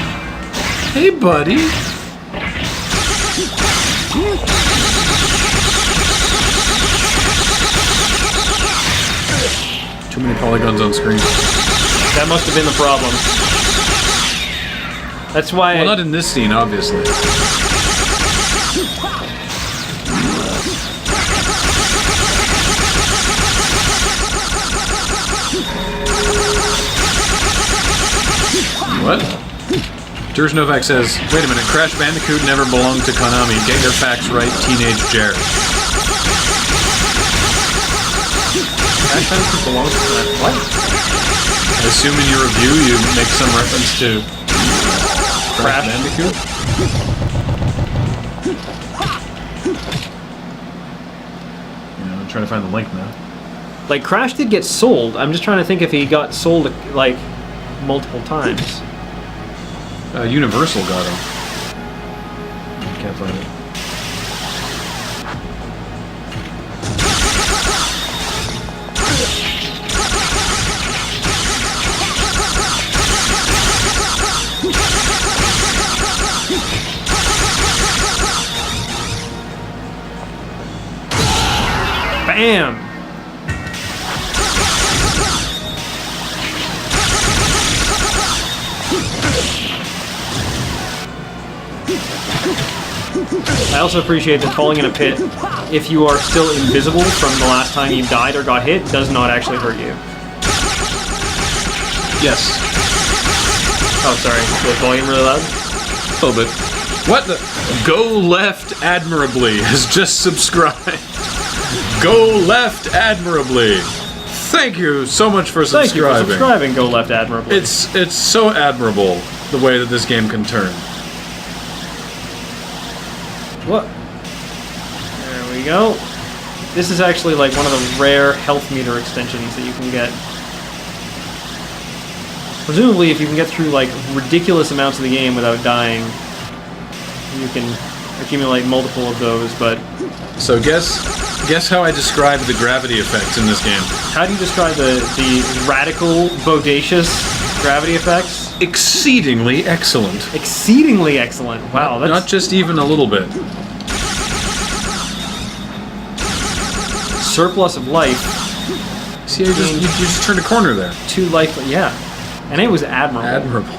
Hey, buddy! Too many polygons on screen. That must have been the problem. That's why. Well, not in this scene, obviously. What? Dirge Novak says, wait a minute, Crash Bandicoot never belonged to Konami. Get your facts right, teenage Jer. Crash Bandicoot belongs to that. What? I assume in your review you make some reference to Crash Bandicoot? Yeah, I'm trying to find the link now. Like, Crash did get sold. I'm just trying to think if he got sold, like, multiple times. Universal got him. Can't find it. Bam! I also appreciate that falling in a pit, if you are still invisible from the last time you died or got hit, does not actually hurt you. Yes. Oh, sorry. Was volume really loud? A little bit. What the? Go Left Admirably has just subscribed. Go Left Admirably. Thank you so much for subscribing. Thank you for subscribing, Go Left Admirably. It's so admirable the way that this game can turn. What? There we go. This is actually like one of the rare health meter extensions that you can get. Presumably, if you can get through like ridiculous amounts of the game without dying, you can accumulate multiple of those, but... So guess how I describe the gravity effects in this game. How do you describe the radical, bodacious gravity effects? Exceedingly excellent. Exceedingly excellent. Wow, that's... Not just even a little bit. Surplus of life. See, you just turned a corner there. 2 life... Yeah. And it was admirable. Admirable.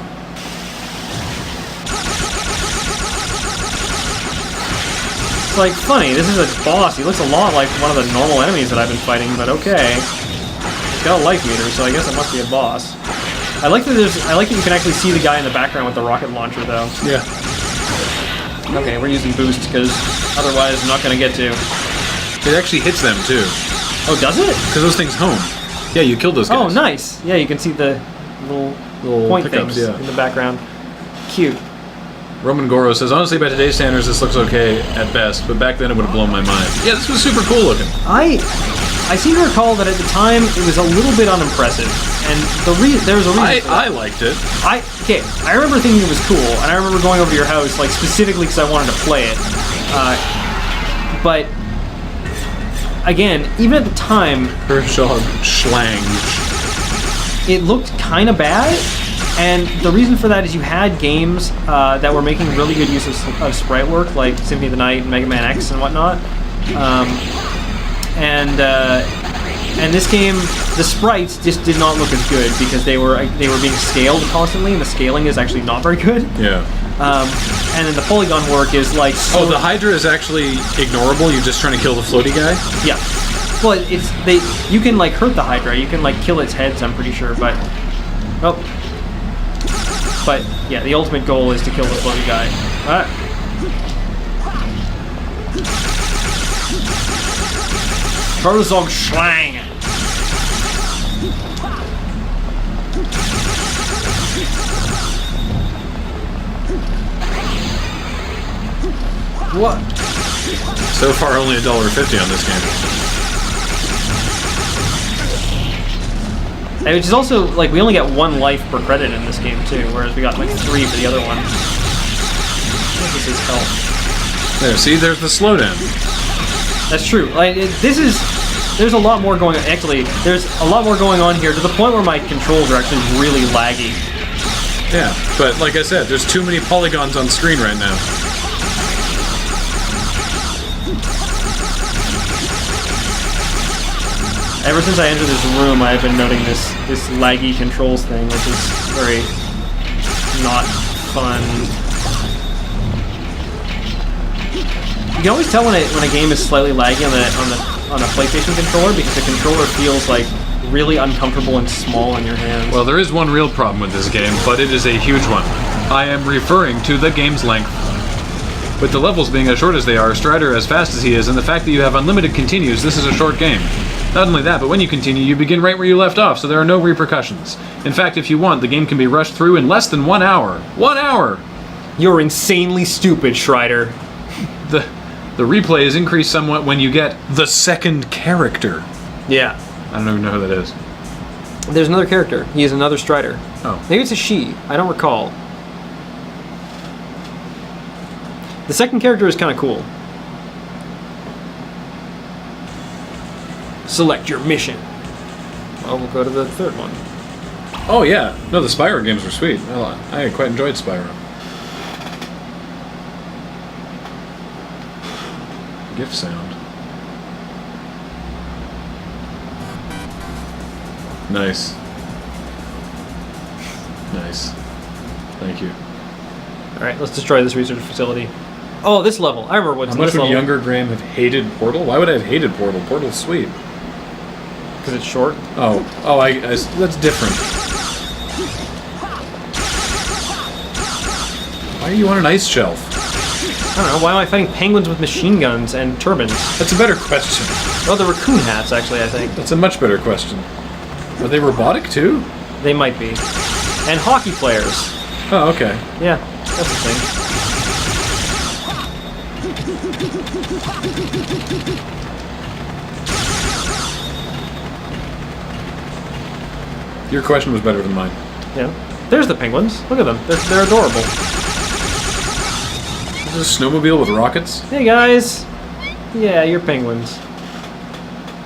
It's like, funny, this is a boss. He looks a lot like one of the normal enemies that I've been fighting, but okay. He's got a life meter, so I guess it must be a boss. I like that you can actually see the guy in the background with the rocket launcher, though. Yeah. Okay, we're using boost, because otherwise I'm not going to get to. It actually hits them, too. Oh, does it? Because those things home. Yeah, you killed those guys. Oh, nice. Yeah, you can see the little point pickups, things yeah. in the background. Cute. Roman Goro says, honestly, by today's standards, this looks okay at best, but back then it would have blown my mind. Yeah, this was super cool looking. I seem to recall that at the time it was a little bit unimpressive, and there was a reason for that. I liked it. I remember thinking it was cool, and I remember going over to your house, like, specifically because I wanted to play it. But, again, even at the time... Hershog Schlang. It looked kind of bad, and the reason for that is you had games that were making really good use of sprite work, like Symphony of the Night and Mega Man X and whatnot. And this game, the sprites just did not look as good because they were being scaled constantly, and the scaling is actually not very good. Yeah. And then the polygon work is like... Oh, the Hydra is actually ignorable? You're just trying to kill the floaty guy? Yeah. Well, you can like hurt the Hydra. You can like kill its heads, I'm pretty sure, but... Oh. But, yeah, the ultimate goal is to kill the floaty guy. Alright. Herzog Schlang. What? So far, only $1.50 on this game. Which is also, like, we only get 1 life per credit in this game, too, whereas we got, like, 3 for the other one. This is health. There, see? There's the slowdown. That's true. Like, there's a lot more going on. Actually, there's a lot more going on here to the point where my controls are actually really laggy. Yeah, but like I said, there's too many polygons on screen right now. Ever since I entered this room, I've been noting this laggy controls thing, which is very not fun. You can always tell when a game is slightly laggy on a PlayStation controller because the controller feels like really uncomfortable and small in your hands. Well, there is one real problem with this game, but it is a huge one. I am referring to the game's length. With the levels being as short as they are, Strider as fast as he is, and the fact that you have unlimited continues, this is a short game. Not only that, but when you continue, you begin right where you left off, so there are no repercussions. In fact, if you want, the game can be rushed through in less than 1 hour. 1 hour! You're insanely stupid, Strider. The replay is increased somewhat when you get the second character. Yeah. I don't even know who that is. There's another character. He is another Strider. Oh. Maybe it's a she. I don't recall. The second character is kind of cool. Select your mission. Well, we'll go to the third one. Oh yeah, no, the Spyro games were sweet. I quite enjoyed Spyro. GIF sound. Nice. Nice. Thank you. All right, let's destroy this research facility. Oh, this level. I remember what's How in much this would level. younger Graham have hated Portal? Why would I have hated Portal? Portal's sweet. Because it's short. Oh, I that's different. Why are you on an ice shelf? I don't know. Why am I fighting penguins with machine guns and turbines? That's a better question. Oh, the raccoon hats, actually, I think. That's a much better question. Are they robotic too? They might be. And hockey players. Oh, okay. Yeah, that's the thing. Your question was better than mine. Yeah. There's the penguins. Look at them. They're adorable. Is this a snowmobile with rockets? Hey, guys. Yeah, you're penguins.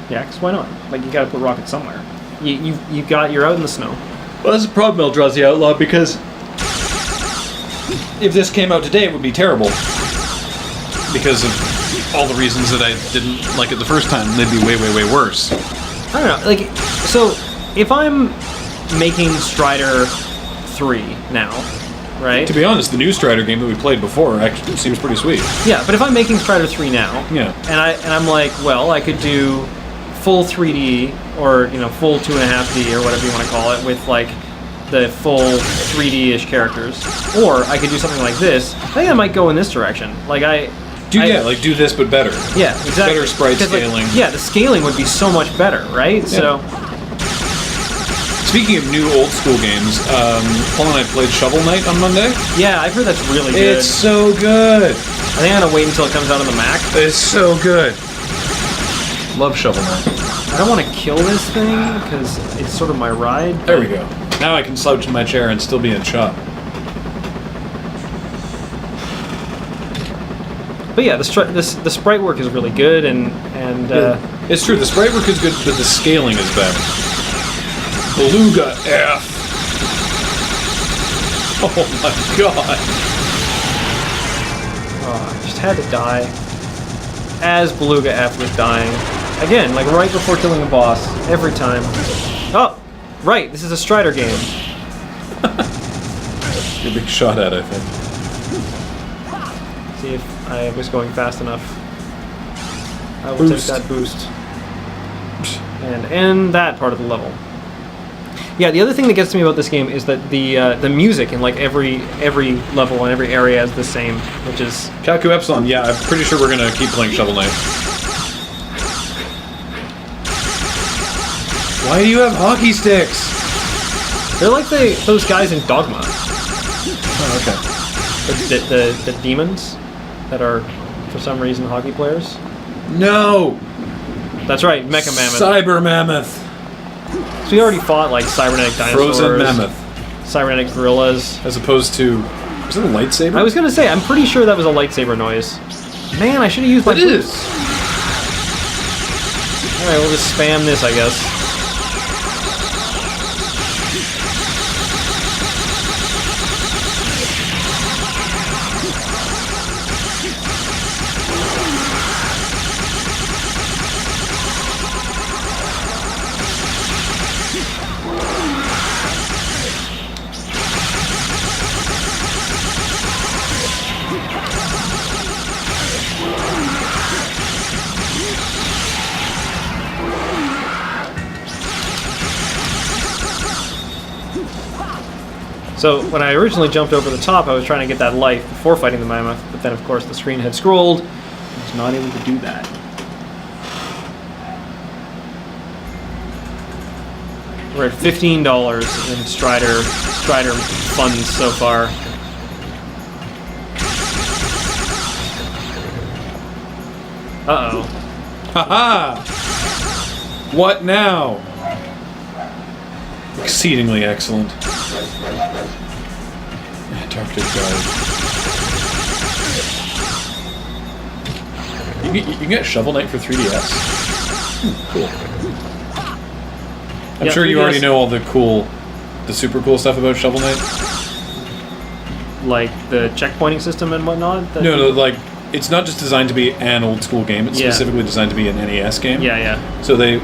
Yeah, 'cause why not? Like, you gotta put rockets somewhere. You're out in the snow. Well, that's a problem, Eldrazi Outlaw, because if this came out today, it would be terrible. Because of all the reasons that I didn't like it the first time, they'd be way, way, way worse. I don't know. Like, so if I'm making Strider 3 now, right? To be honest, the new Strider game that we played before actually seems pretty sweet. Yeah, but if I'm making Strider 3 now, Yeah. and I'm like, well, I could do full 3D or full 2.5D or whatever you want to call it with like the full 3D-ish characters, or I could do something like this. I think I might go in this direction. Like do this but better. Yeah, exactly. Better sprite 'Cause, like, scaling. yeah, the scaling would be so much better, right? Yeah. So. Speaking of new old school games, Paul and I played Shovel Knight on Monday. Yeah, I've heard that's really good. It's so good. I think I'm gonna wait until it comes out on the Mac. It's so good. Love Shovel Knight. I don't want to kill this thing because it's sort of my ride. There we go. Now I can slouch in my chair and still be in shot. But yeah, the sprite work is really good, and It's true, the sprite work is good, but the scaling is bad. Beluga F. Oh my god. I just had to die as Beluga F was dying. Again, like right before killing the boss, every time. Oh, right, this is a Strider game. You're being shot at, I think. See if I was going fast enough. I will Boost. take that boost. And end that part of the level. Yeah, the other thing that gets to me about this game is that the music in like every level and every area is the same, which is Kaku Epsilon, yeah, I'm pretty sure we're gonna keep playing Shovel Knight. Why do you have hockey sticks? they're like those guys in Dogma, Oh, okay. the demons that are for some reason hockey players. No! That's right, Mecha Mammoth. Cyber Mammoth. So we already fought like cybernetic dinosaurs, Frozen Mammoth. cybernetic gorillas. As opposed to... Was it a lightsaber? I was gonna say, I'm pretty sure that was a lightsaber noise. Man, I should have used my It is! boots. Alright, we'll just spam this, I guess. So when I originally jumped over the top, I was trying to get that life before fighting the mammoth, but then of course the screen had scrolled. I was not able to do that. We're at $15 in Strider funds so far. Uh-oh. Haha! What now? Exceedingly excellent. Antarctic Guard. You can get Shovel Knight for 3DS. Cool. I'm Yeah, sure you 3DS. already know all the super cool stuff about Shovel Knight. Like the checkpointing system and whatnot? that No, you- like, it's not just designed to be an old school game, it's Yeah. specifically designed to be an NES game. Yeah, yeah. So they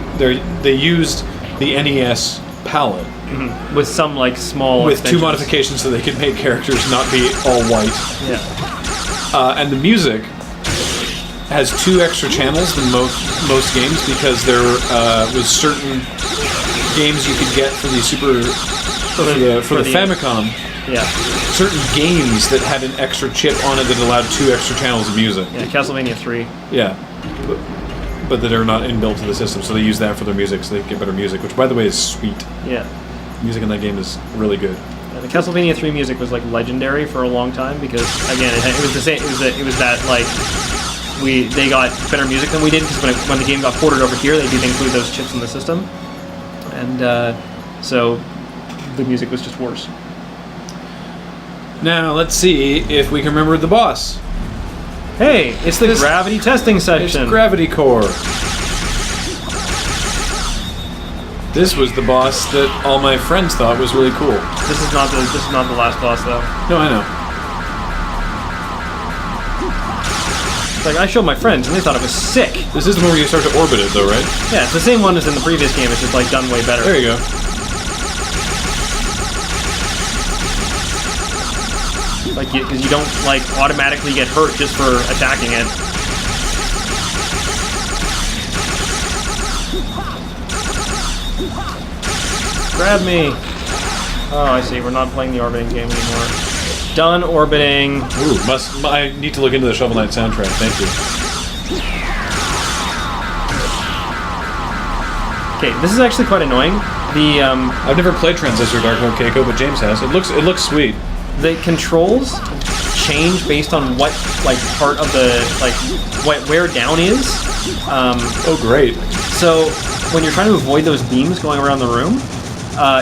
used the NES palette with some like small with 2 extensions. modifications so they could make characters not be all white. Yeah. And the music has 2 extra channels than most games because there was certain games you could get for the for the Famicom. Yeah. Certain games that had an extra chip on it that allowed 2 extra channels of music. Yeah. Castlevania 3. Yeah. But that are not inbuilt to the system, so they use that for their music, so they get better music, which, by the way, is sweet. Yeah. Music in that game is really good. Yeah, the Castlevania 3 music was like legendary for a long time because again, it was the same. It was that like they got better music than we did because when the game got ported over here, they did include those chips in the system, and so the music was just worse. Now, let's see if we can remember the boss. Hey, it's the gravity testing section. It's Gravity Core. This was the boss that all my friends thought was really cool. This is not the last boss though. No, I know. It's like I showed my friends and they thought it was sick. This is the one where you start to orbit it, though, right? Yeah, it's the same one as in the previous game. It's just like done way better. There you go. Like, because you don't like automatically get hurt just for attacking it. Grab me! Oh, I see. We're not playing the orbiting game anymore. Done orbiting. Ooh, I need to look into the Shovel Knight soundtrack. Thank you. Okay, this is actually quite annoying. The I've never played Transistor Dark Mode Keiko, but James has. It looks sweet. The controls change based on what like part of the where down is. Oh, great. So when you're trying to avoid those beams going around the room,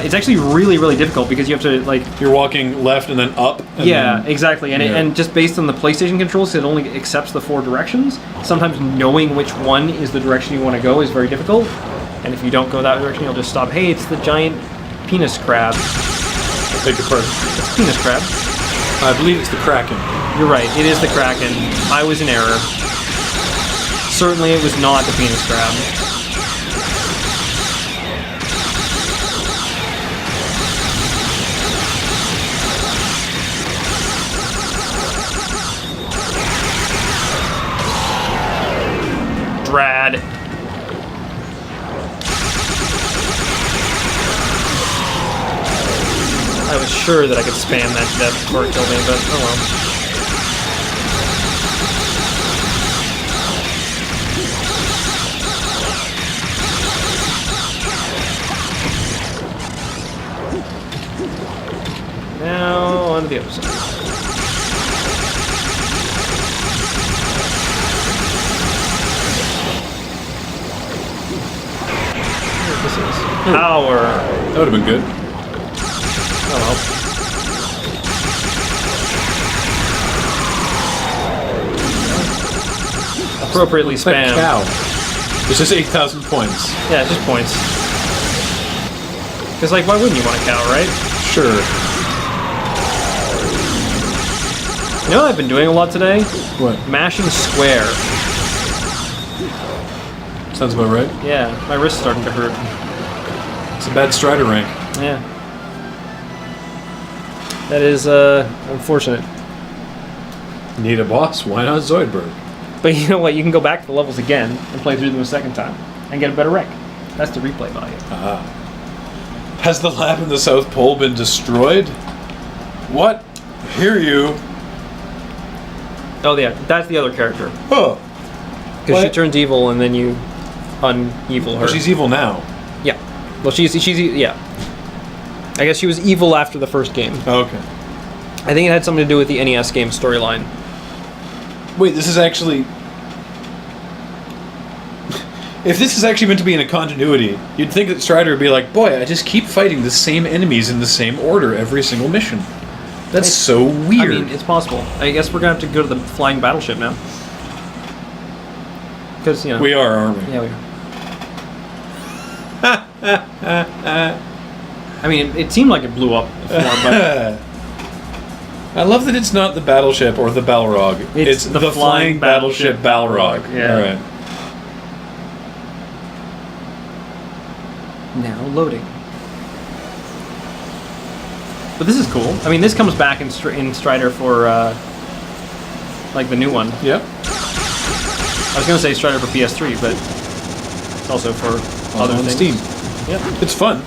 it's actually really, really difficult because you have to like. You're walking left and then up. And yeah, then, exactly, and and just based on the PlayStation controls, it only accepts the 4 directions. Sometimes knowing which one is the direction you want to go is very difficult, and if you don't go that direction, you'll just stop. Hey, it's the giant penis crab. I beg your pardon. It's a penis crab. I believe it's the Kraken. You're right. It is the Kraken. I was in error. Certainly, it was not the penis crab. Drad. I was sure that I could spam that to death before it killed me, but oh well. Now, on to the other side. This is power. That would have been good. Oh well. Appropriately spam. Cow. This is 8,000 points. Yeah, just points. Because, like, why wouldn't you want a cow, right? Sure. You know what I've been doing a lot today? What? Mashing square. Sounds about right. Yeah, my wrist's starting to hurt. It's a bad Strider rank. Yeah. That is, unfortunate. Need a boss? Why not Zoidberg? But you know what? You can go back to the levels again and play through them a second time and get a better rank. That's the replay value. Ah. Has the lab in the South Pole been destroyed? What? Hear you. Oh, yeah. That's the other character. Oh. Because she turns evil and then you un-evil her. Well, she's evil now. Yeah. Well, she's yeah. I guess she was evil after the first game. Oh, okay. I think it had something to do with the NES game storyline. Wait, this is actually... If this is actually meant to be in a continuity, you'd think that Strider would be like, boy, I just keep fighting the same enemies in the same order every single mission. That's so weird. I mean, it's possible. I guess we're going to have to go to the flying battleship now. Because, you know... We are, aren't we? Yeah, we are. I mean, it seemed like it blew up before, but... I love that it's not the battleship or the Balrog. It's the flying battleship Balrog. Yeah. All right. Now loading. But this is cool. I mean, this comes back in Strider for like the new one. Yep. I was gonna say Strider for PS3, but it's also for other on things. Steam. Yeah. It's fun.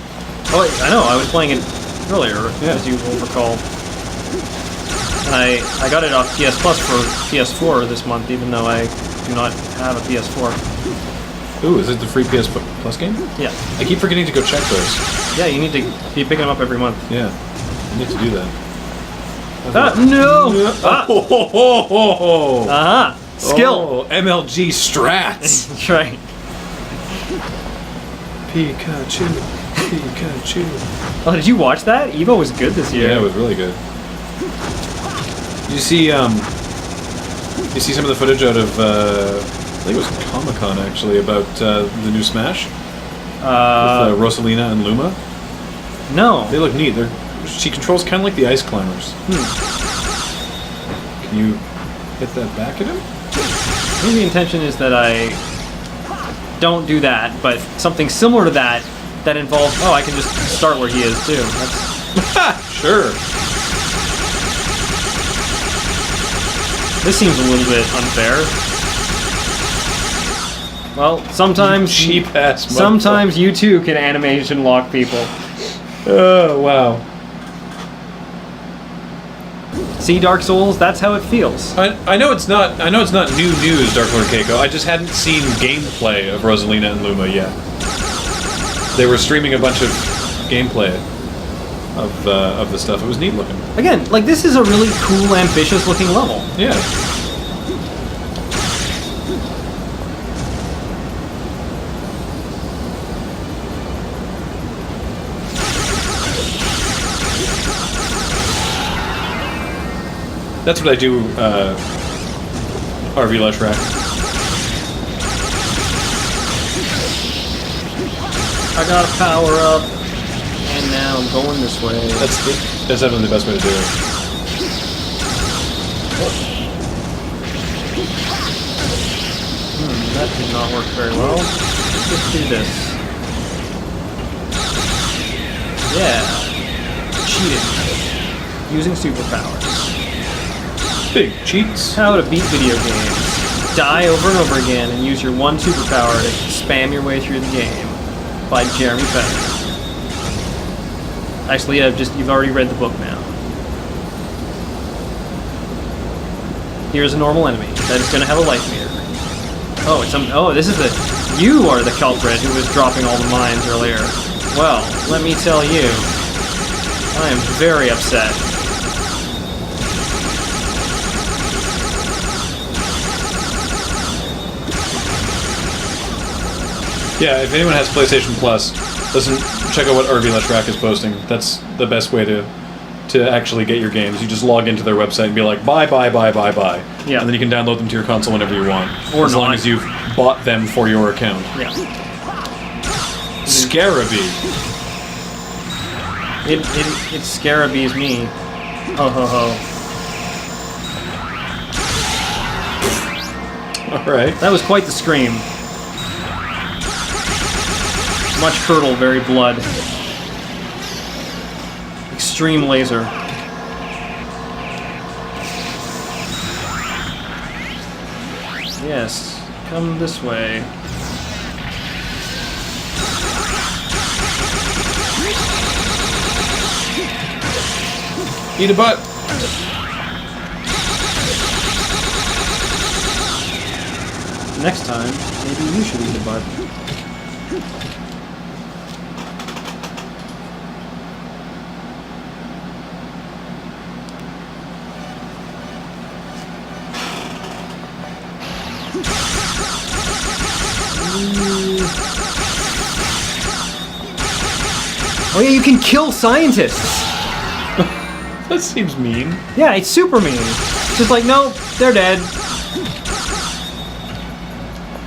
Oh, I know. I was playing it earlier, Yeah. as you will recall. And I got it off PS Plus for PS4 this month, even though I do not have a PS4. Ooh, is it the free PS Plus game? Yeah. I keep forgetting to go check those. Yeah, you need to be picking them up every month. Yeah. I need to do that. No! Ah. Oh, ho, ho, ho, ho. Uh-huh. Skill! Oh, MLG strats. That's right. Pikachu. Pikachu. Oh, did you watch that? Evo was good this year. Yeah, it was really good. You see some of the footage out of, I think it was Comic-Con actually, about the new Smash? With Rosalina and Luma? No. They look neat. She controls kind of like the Ice Climbers. Can you hit that back at him? Maybe the intention is that I don't do that, but something similar to that involves, oh, I can just start where he is too. That's... Sure. This seems a little bit unfair. Well, sometimes Cheap-ass sometimes you too can animation lock people. Oh, wow. See, Dark Souls, that's how it feels. I know it's not new news, Dark Lord Keiko. I just hadn't seen gameplay of Rosalina and Luma yet. They were streaming a bunch of gameplay of the stuff. It was neat looking. Again, like, this is a really cool, ambitious looking level. Yeah. That's what I do, RV Leshrac. I got a power up, and now I'm going this way. That's definitely the best way to do it. That did not work very well. Let's do this. Yeah. Cheating. Using superpowers. Big cheats. How to beat video games. Die over and over again and use your one superpower to spam your way through the game. By Jeremy Fenner. Actually, you've already read the book now. Here's a normal enemy that is going to have a life meter. Oh, this is you are the culprit who was dropping all the mines earlier. Well, let me tell you, I am very upset. Yeah, if anyone has PlayStation Plus, listen, check out what RV Leshrac is posting. That's the best way to actually get your games. You just log into their website and be like, buy. Yeah. And then you can download them to your console whenever you want. Or as long not. as you've bought them for your account. Yeah. Scarabee. It Scarabees me. Ho ho ho. Alright. That was quite the scream. Much curdle, very blood. Extreme laser. Yes, come this way. Eat a butt. Next time, maybe you should eat a butt. Oh yeah, you can kill scientists! That seems mean. Yeah, it's super mean. Just like, nope, they're dead.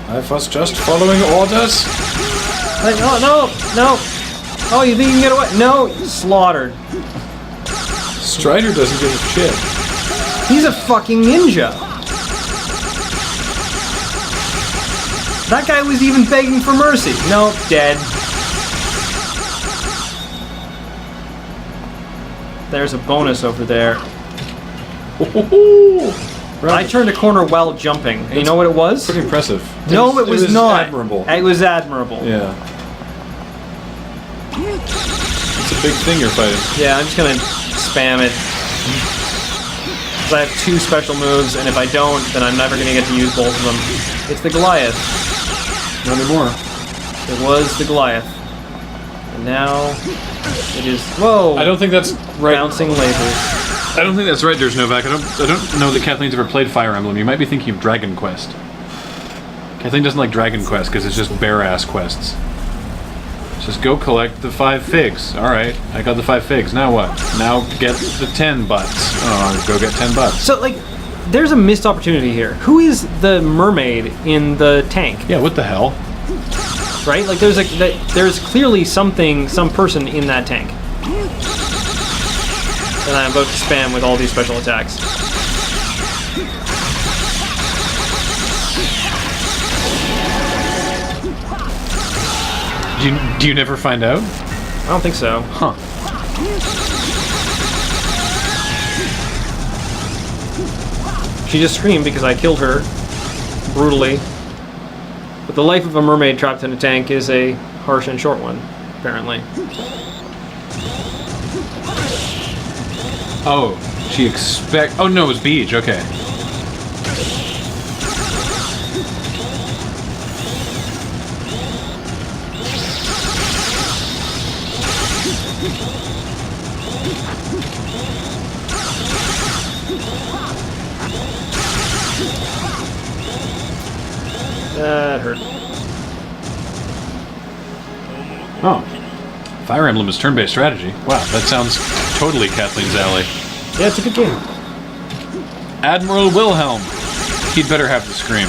I was just following orders. Like, oh, no. Oh, you think you can get away? No, slaughtered. Strider doesn't give a shit. He's a fucking ninja. That guy was even begging for mercy. Nope, dead. there's a bonus over there. Right. I turned a corner while jumping. And you know what it was? Pretty impressive. No, it was not. Admirable. It was admirable. Yeah. It's a big thing you're fighting. Yeah, I'm just gonna spam it. 'Cause I have 2 special moves, and if I don't, then I'm never gonna get to use both of them. It's the Goliath. Not anymore. It was the Goliath. And now it is. Whoa! I don't think that's right. Bouncing lasers. I don't think that's right, There's Novak. I don't know that Kathleen's ever played Fire Emblem. You might be thinking of Dragon Quest. Kathleen doesn't like Dragon Quest because it's just bare-ass quests. Just go collect the 5 figs. Alright, I got the 5 figs. Now what? Now get the 10 butts. Oh, go get 10 butts. So, like, there's a missed opportunity here. Who is the mermaid in the tank? Yeah, what the hell? Right? Like, there's clearly some person in that tank. And I'm about to spam with all these special attacks. Do you never find out? I don't think so. Huh. She just screamed because I killed her brutally. But the life of a mermaid trapped in a tank is a harsh and short one, apparently. Oh, oh no, it was Beej, okay. That hurt. Oh. Fire Emblem is turn-based strategy. Wow, that sounds totally Kathleen's alley. Yeah, it's a good game. Admiral Wilhelm. He'd better have the scream.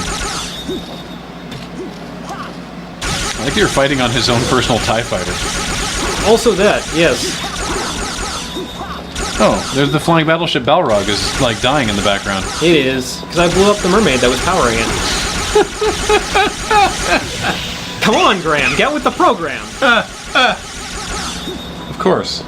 I like you're fighting on his own personal TIE fighter. Also that, yes. Oh, there's the flying battleship Balrog is, like, dying in the background. It is, because I blew up the mermaid that was powering it. Come on, Graham, get with the program. Of course.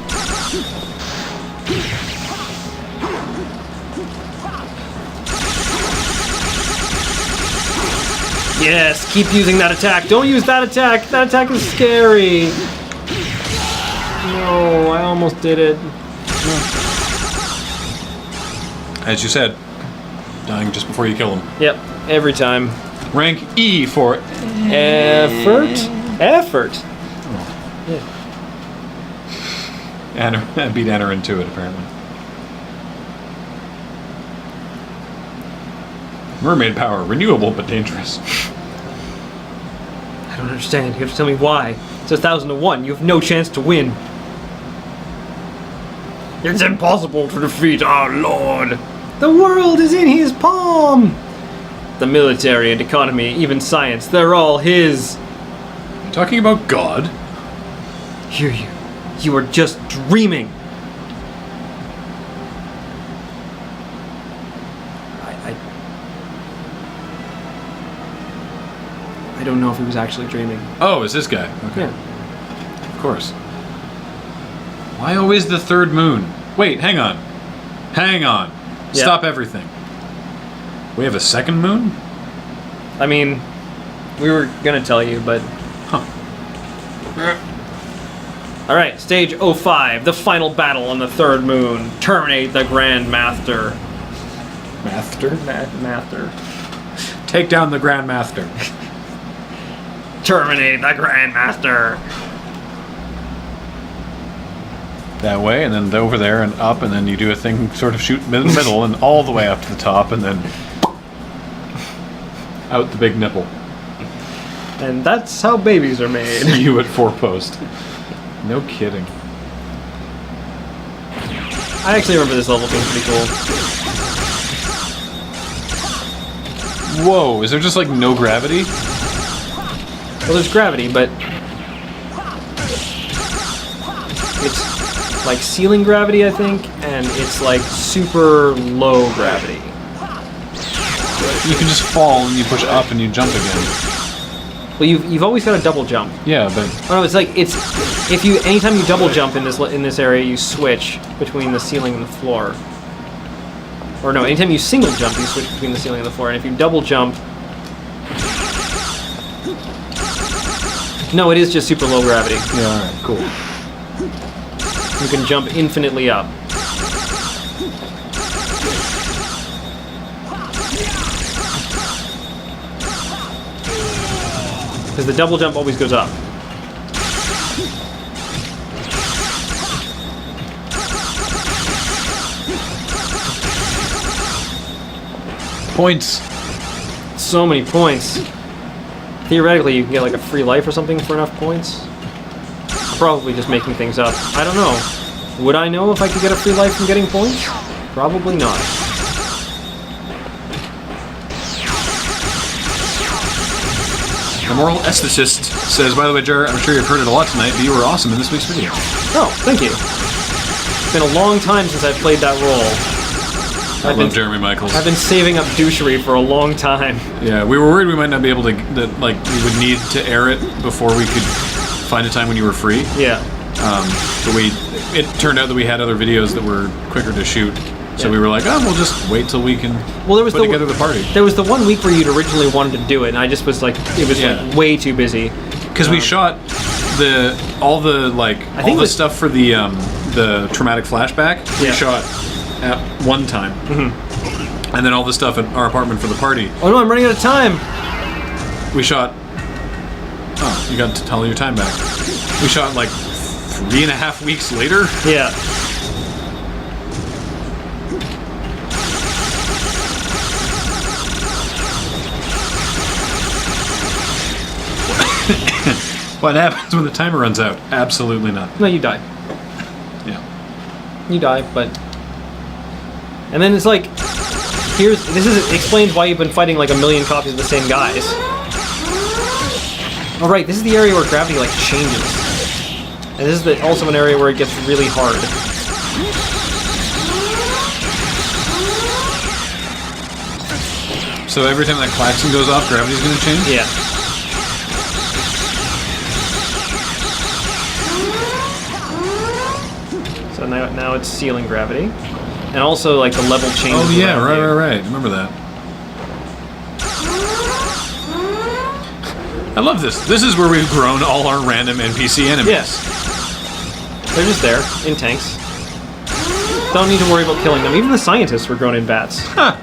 Yes, keep using that attack. Don't use that attack. That attack is scary. No, I almost did it. As you said, dying just before you kill him. Yep, every time. Rank E for Effort? Effort. Anna beat Anna into it, apparently. Mermaid power, renewable but dangerous. I don't understand. You have to tell me why. It's 1,000 to 1. You have no chance to win. It's impossible to defeat our Lord. The world is in his palm. The military and economy, even science, they're all his. Talking about God? Hear you. You are just dreaming. I don't know if he was actually dreaming. Oh, it's this guy. Okay. Yeah. Of course. Why always the third moon? Wait, hang on. Hang on. Yeah. Stop everything. We have a second moon? I mean, we were gonna tell you, but... Huh. Alright, stage 05, the final battle on the third moon. Terminate the Grand Master. Master? Master. Take down the Grand Master. Terminate the Grand Master. That way, and then over there and up, and then you do a thing, sort of shoot middle, and all the way up to the top, and then out the big nipple. And that's how babies are made. You at 4-post. No kidding. I actually remember this level being pretty cool. Whoa, is there just like no gravity? Well, there's gravity, but it's like ceiling gravity, I think, and it's like super low gravity. You can just fall and you push up and you jump again. Well, you've always got a double jump. Yeah, but Oh no, it's like it's anytime you double jump in this area, you switch between the ceiling and the floor. Or no, anytime you single jump, you switch between the ceiling and the floor. And if you double jump, no, it is just super low gravity. Yeah, all right, cool. You can jump infinitely up. Because the double jump always goes up. Points. So many points. Theoretically, you can get like a free life or something for enough points. Probably just making things up. I don't know. Would I know if I could get a free life from getting points? Probably not. The moral esthetist says, by the way, Jer, I'm sure you've heard it a lot tonight, but you were awesome in this week's video. Oh, thank you. It's been a long time since I've played that role. I love Jeremy Michaels. I've been saving up douchery for a long time. Yeah, we were worried we might not be able to, that like we would need to air it before we could find a time when you were free. Yeah. But it turned out that we had other videos that were quicker to shoot. So we were like, oh, we'll just wait till we can put together the party. There was the 1 week where you'd originally wanted to do it, and I just was like, it was like way too busy. Because we shot all the stuff for the traumatic flashback. We shot at one time, and then all the stuff at our apartment for the party. Oh no, I'm running out of time. We shot. Oh, you got to tell your time back. We shot like 3.5 weeks later. Yeah. What happens when the timer runs out? Absolutely nothing. No, you die. Yeah. You die, but... And then it's like... This explains why you've been fighting like 1 million copies of the same guys. Oh right, this is the area where gravity like changes. And this is also an area where it gets really hard. So every time that klaxon goes off, gravity's gonna change? Yeah. So now it's ceiling gravity. And also like the level changes. Oh yeah, right. Remember that. I love this. This is where we've grown all our random NPC enemies. Yes. They're just there, in tanks. Don't need to worry about killing them. Even the scientists were grown in bats. Huh.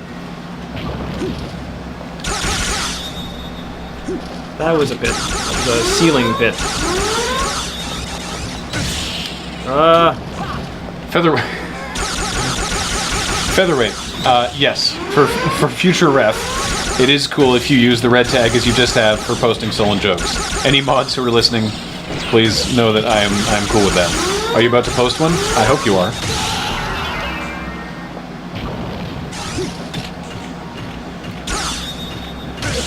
That was a bit. The ceiling bit. Featherweight. Yes. For future ref, it is cool if you use the red tag as you just have for posting stolen jokes. Any mods who are listening, please know that I'm cool with that. Are you about to post one? I hope you are.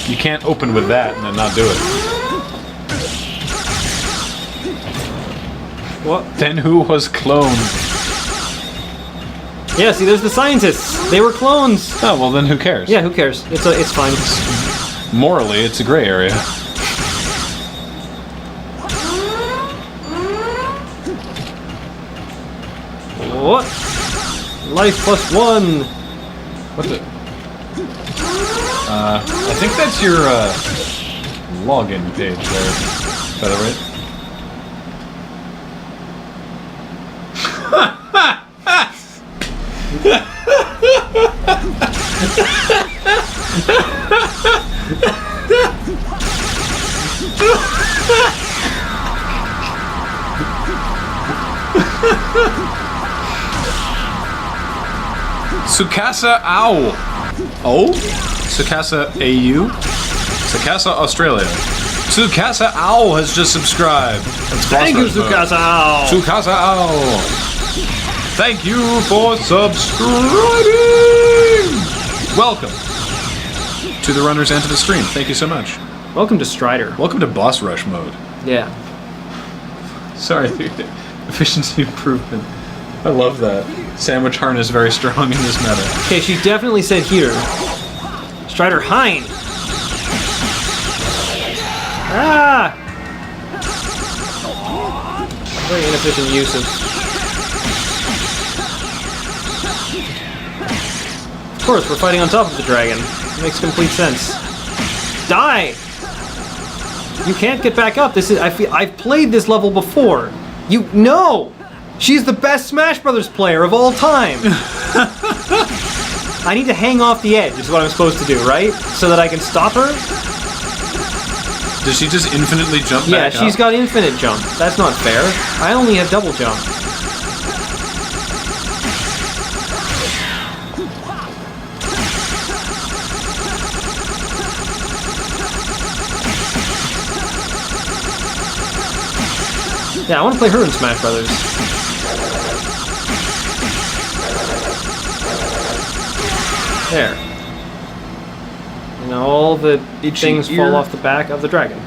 You can't open with that and then not do it. What? Then who was cloned? Yeah, see, there's the scientists. They were clones. Oh, well then who cares? Yeah, who cares? It's fine. Morally, it's a gray area. What? Life plus 1. What the? I think that's your login page there, Featherweight. Sukasa Ow. Oh? Sukasa AU? Sukasa Australia. Sukasa Ow has just subscribed. Thank you, Sukasa Ow. Sukasa Ow. Thank you for subscribing. Welcome to the runners and to the stream. Thank you so much. Welcome to Strider. Welcome to boss rush mode. Yeah. Sorry, efficiency improvement. I love that. Sandwich harness very strong in this meta. Okay, she definitely said here. Strider Hein. Ah! Very inefficient use of... Of course, we're fighting on top of the dragon. It makes complete sense. Die! You can't get back up. I've played this level before. No! She's the best Smash Brothers player of all time. I need to hang off the edge is what I'm supposed to do, right? So that I can stop her? Does she just infinitely jump back Yeah, she's got infinite jump. That's not fair. I only have double jump. Yeah, I want to play her in Smash Brothers. There. And now all the things fall off the back of the dragon.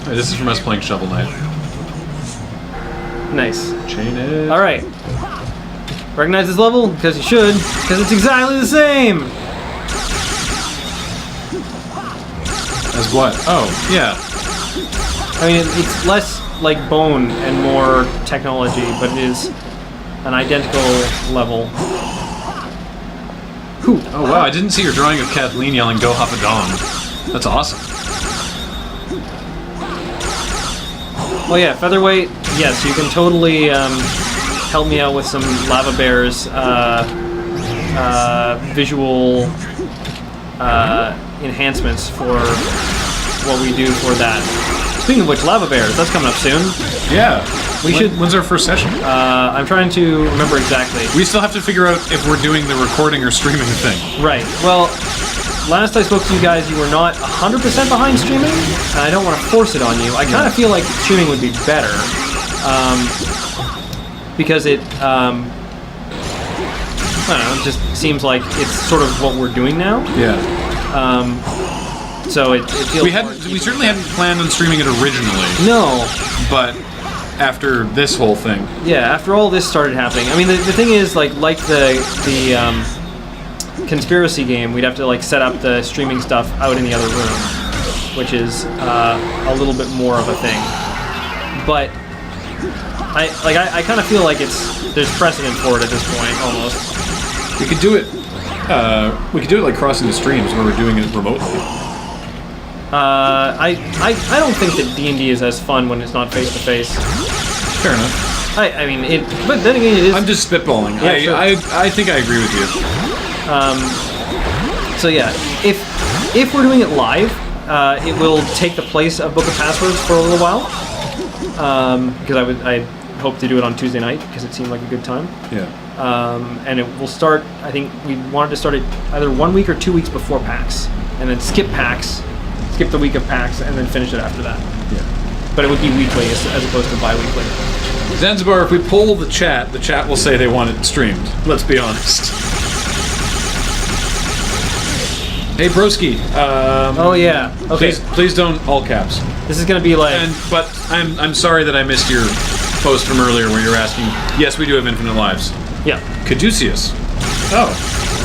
This is from us playing Shovel Knight. Nice. Chain it. Alright. Recognize this level? Because you should. Because it's exactly the same! As what? Oh, yeah. I mean, it's less like bone and more technology, but it is an identical level. Whew. Oh wow, I didn't see your drawing of Kathleen yelling "Go Hoppadong." That's awesome. Oh yeah, Featherweight, yes, you can totally help me out with some Lava Bears visual enhancements for what we do for that. Speaking of which, Lava Bears, that's coming up soon. Yeah. When's our first session? I'm trying to remember exactly. We still have to figure out if we're doing the recording or streaming thing. Right. Well, last I spoke to you guys, you were not 100% behind streaming, and I don't want to force it on you. I kind of feel like streaming would be better, because it, I don't know, it just seems like it's sort of what we're doing now. Yeah. So it feels we certainly hadn't planned on streaming it originally. No. But after this whole thing. Yeah, after all this started happening. I mean, the thing is, like the conspiracy game, we'd have to like set up the streaming stuff out in the other room, which is a little bit more of a thing. But I kind of feel like there's precedent for it at this point almost. We could do it. We could do it like crossing the streams where we're doing it remotely. I don't think that D&D is as fun when it's not face to face. Fair enough. I mean it, but then again, it is. I'm just spitballing. Yeah, sure. I think I agree with you. So yeah, if we're doing it live, it will take the place of Book of Passwords for a little while. Because I hope to do it on Tuesday night because it seemed like a good time. Yeah. And it will start. I think we wanted to start it either 1 week or 2 weeks before PAX, and then skip PAX, skip the week of PAX, and then finish it after that. Yeah. But it would be weekly as opposed to bi-weekly. Zanzibar, if we poll the chat will say they want it streamed. Let's be honest. Hey, broski. Oh yeah. Okay. Please don't all caps. This is gonna be like. But I'm sorry that I missed your post from earlier where you're asking. Yes, we do have infinite lives. Yeah. Caduceus. Oh.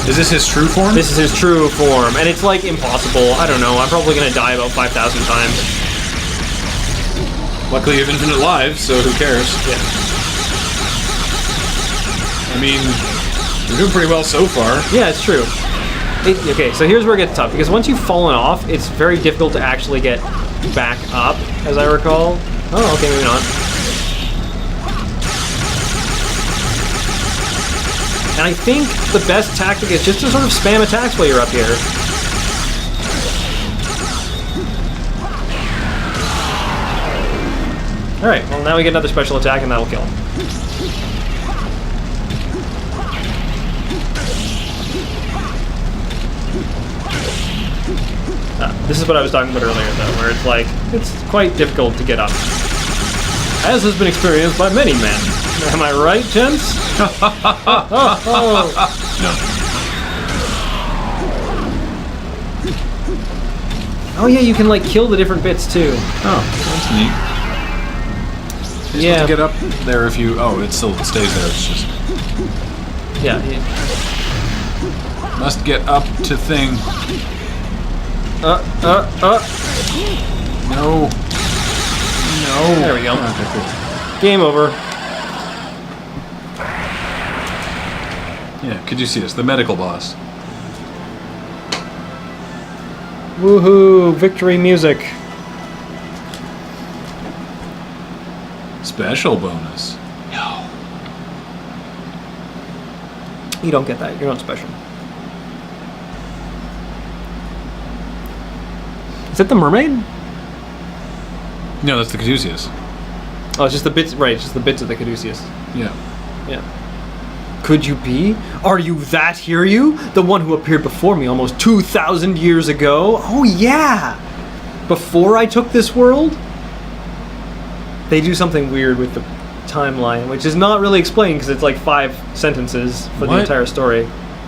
Is this his true form? This is his true form, and it's like impossible. I don't know. I'm probably gonna die about 5,000 times. Luckily, you have infinite lives, so who cares? Yeah. I mean, you're doing pretty well so far. Yeah, it's true. Okay, so here's where it gets tough, because once you've fallen off, it's very difficult to actually get back up, as I recall. Oh, okay, maybe not. And I think the best tactic is just to sort of spam attacks while you're up here. Alright, well now we get another special attack and that'll kill him. This is what I was talking about earlier though, where it's like, it's quite difficult to get up. As has been experienced by many men. Am I right, gents? No. Oh yeah, you can like kill the different bits too. Oh, that's neat. You're supposed to get up there if you... Oh, it still stays there, it's just... Yeah. Must get up to thing. No. No. There we go. Okay, cool. Game over. Yeah, Caduceus, the medical boss. Woohoo! Victory music. Special bonus. No. You don't get that. You're not special. Is that the mermaid? No, that's the Caduceus. Oh, it's just the bits. Right, it's just the bits of the Caduceus. Yeah. Yeah. Could you be? Are you that Hiryu? The one who appeared before me almost 2,000 years ago? Oh, yeah! Before I took this world? They do something weird with the timeline, which is not really explained because it's like 5 sentences for the entire story.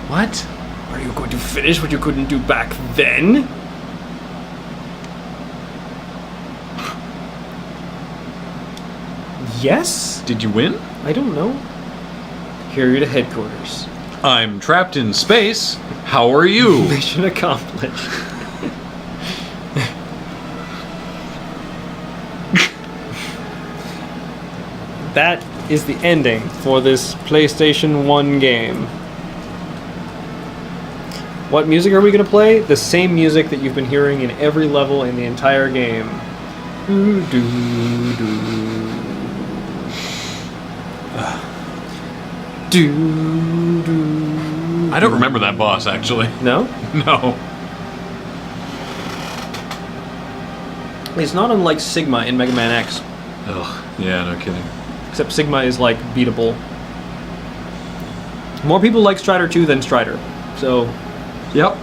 What? Are you going to finish what you couldn't do back then? Yes? Did you win? I don't know. Hiryu to headquarters. I'm trapped in space. How are you? Mission accomplished. That is the ending for this PlayStation 1 game. What music are we going to play? The same music that you've been hearing in every level in the entire game. I don't remember that boss, actually. No? No. It's not unlike Sigma in Mega Man X. Ugh. Yeah, no kidding. Except Sigma is like beatable. More people like Strider 2 than Strider. So Yep.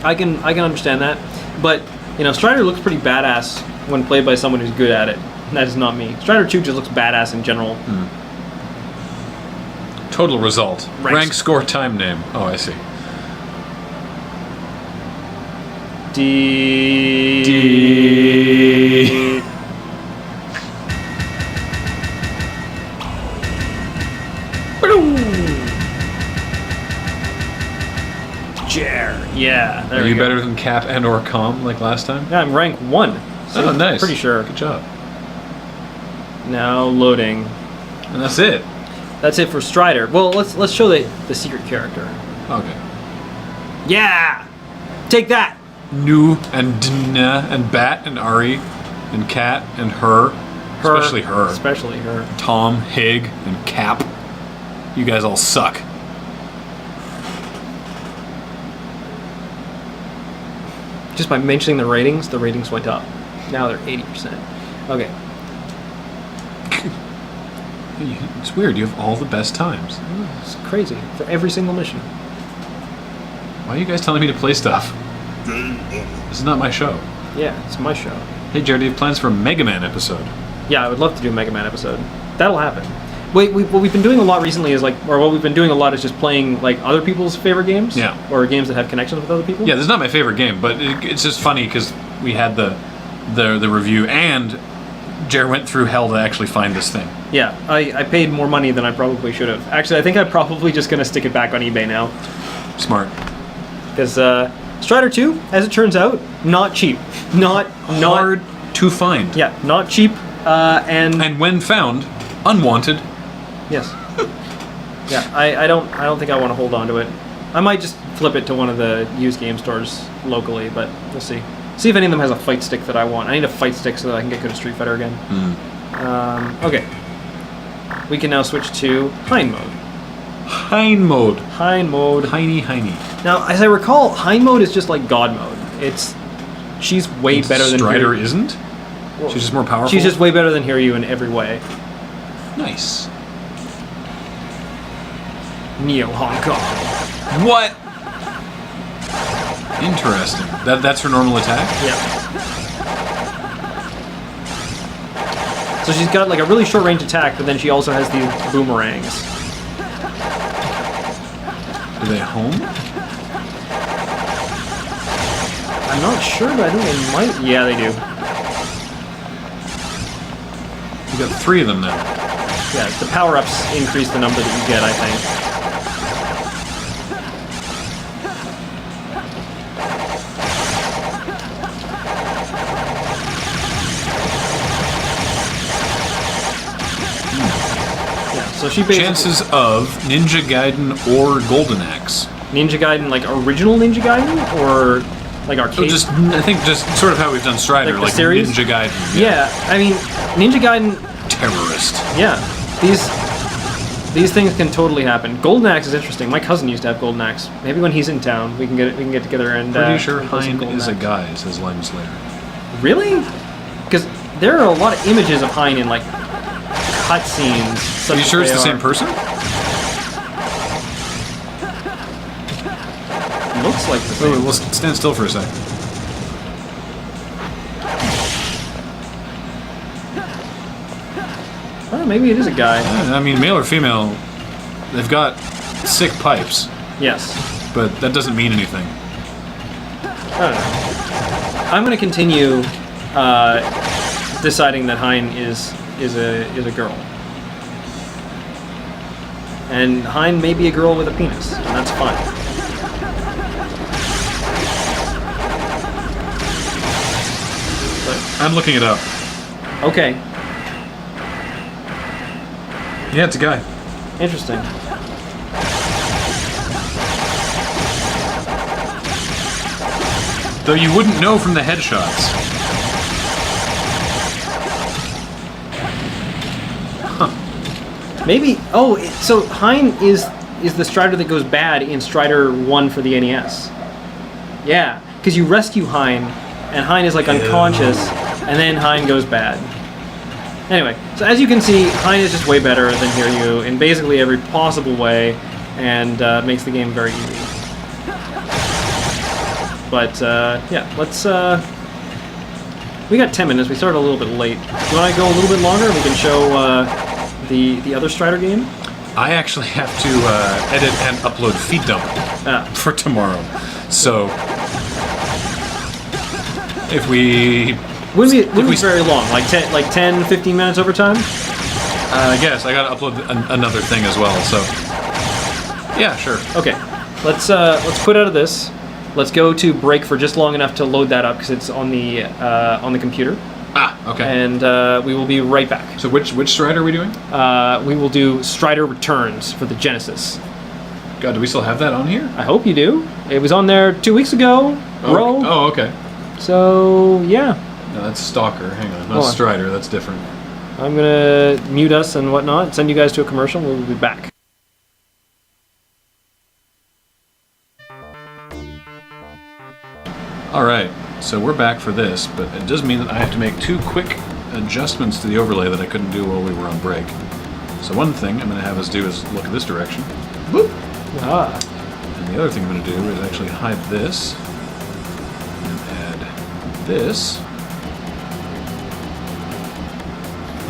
I can understand that. But, you know, Strider looks pretty badass when played by someone who's good at it. That is not me. Strider 2 just looks badass in general. Total result. Rank Rank score time name. Oh, I see. D. Jer. Yeah. There Are we you go. better than Cap and or Com like last time? Yeah, I'm rank 1. So Oh, nice. Pretty sure. Good job. Now loading. And that's it. That's it for Strider. Well, let's show the secret character. Okay. Yeah! Take that! Nu and Dna and Bat and Ari and Cat and her. Especially her. Especially her. Tom, Hig, and Cap. You guys all suck. Just by mentioning the ratings went up. Now they're 80%. Okay. It's weird. You have all the best times. It's crazy. For every single mission. Why are you guys telling me to play stuff? This is not my show. Yeah, it's my show. Hey, Jared, do you have plans for a Mega Man episode? Yeah, I would love to do a Mega Man episode. That'll happen. Wait, what we've been doing a lot recently is what we've been doing a lot is just playing like other people's favorite games. Yeah. Or games that have connections with other people. Yeah, this is not my favorite game, but it's just funny because we had the review and Jared went through hell to actually find this thing. Yeah, I paid more money than I probably should have. Actually, I think I'm probably just going to stick it back on eBay now. Smart. Because Strider 2, as it turns out, not cheap. Not Hard to find. Yeah, not cheap. And when found, unwanted. Yes. Yeah, I don't think I want to hold on to it. I might just flip it to one of the used game stores locally, but we'll see. See if any of them has a fight stick that I want. I need a fight stick so that I can get good at Street Fighter again. Okay. We can now switch to Hein mode. Hein mode. Hein mode. Heiny. Now, as I recall, Hein mode is just like God mode. She's way better than Strider Hiryu. isn't? Well, She's just more powerful? She's just way better than Hiryu in every way. Nice. Neo Hong Kong. What? Interesting. That's her normal attack? Yeah. So she's got like a really short range attack, but then she also has these boomerangs. Do they home? I'm not sure, but I think they might. Yeah, they do. You got 3 of them now. Yeah, the power-ups increase the number that you get, I think. So she basically Chances of Ninja Gaiden or Golden Axe. Ninja Gaiden, like original Ninja Gaiden, or like arcade. I think just sort of how we've done Strider, Like the like series? Ninja Gaiden. Yeah, I mean, Ninja Gaiden. Terrorist. Yeah, these things can totally happen. Golden Axe is interesting. My cousin used to have Golden Axe. Maybe when he's in town, we can get together and. Pretty sure and play some Hein Golden is a Axe. guy, says Lime Slayer. Really? Because there are a lot of images of Hein in like cutscenes. Are you sure it's the same person? Looks like the Wait, same. we'll stand still for a sec. Oh, maybe it is a guy. I mean, male or female, they've got sick pipes, Yes. but that doesn't mean anything. I don't know. I'm going to continue deciding that Hein is a girl. And Hein may be a girl with a penis, and that's fine. I'm looking it up. Okay, Yeah, it's a guy. interesting. Though you wouldn't know from the headshots. Maybe. Oh, so Hein is the Strider that goes bad in Strider 1 for the NES. Yeah, because you rescue Hein, and Hein is like unconscious, and then Hein goes bad. Anyway, so as you can see, Hein is just way better than Hiryu in basically every possible way, and makes the game very easy. But yeah, let's. We got 10 minutes. We started a little bit late. Do you want to go a little bit longer? We can show the other Strider game. I actually have to edit and upload Feed Dump for tomorrow. So, if we... Wouldn't be very long, like 10, 15 minutes over time? I guess I gotta upload another thing as well, so... Yeah, sure. Okay, let's quit out of this. Let's go to break for just long enough to load that up because it's on the computer. Ah, okay. And we will be right back. So which Strider are we doing? We will do Strider Returns for the Genesis. God, do we still have that on here? I hope you do. It was on there 2 weeks ago, bro. Oh, okay. So, yeah. No, that's Stalker. Hang on. Not Hold on. Strider. That's different. I'm going to mute us and whatnot, send you guys to a commercial. We'll be back. Alright, so we're back for this, but it does mean that I have to make 2 quick adjustments to the overlay that I couldn't do while we were on break. So one thing I'm going to have us do is look at this direction. Boop! Ah. And the other thing I'm going to do is actually hide this. And add this.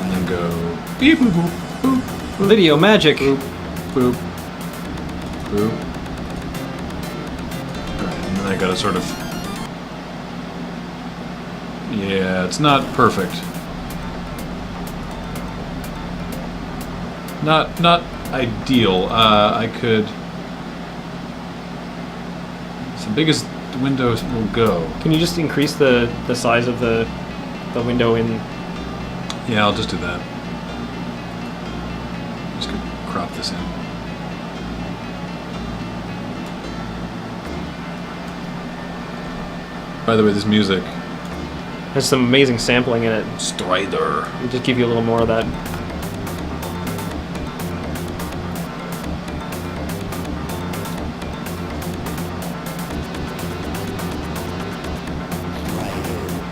And then go beep boop boop boop boop. Video magic. Boop boop boop. Alright, and then I gotta sort of... Yeah, it's not perfect. Not ideal. I could... It's the biggest the window will go. Can you just increase the size of the window in... Yeah, I'll just do that. Just gonna crop this in. By the way, this music... There's some amazing sampling in it. Strider. We'll just give you a little more of that.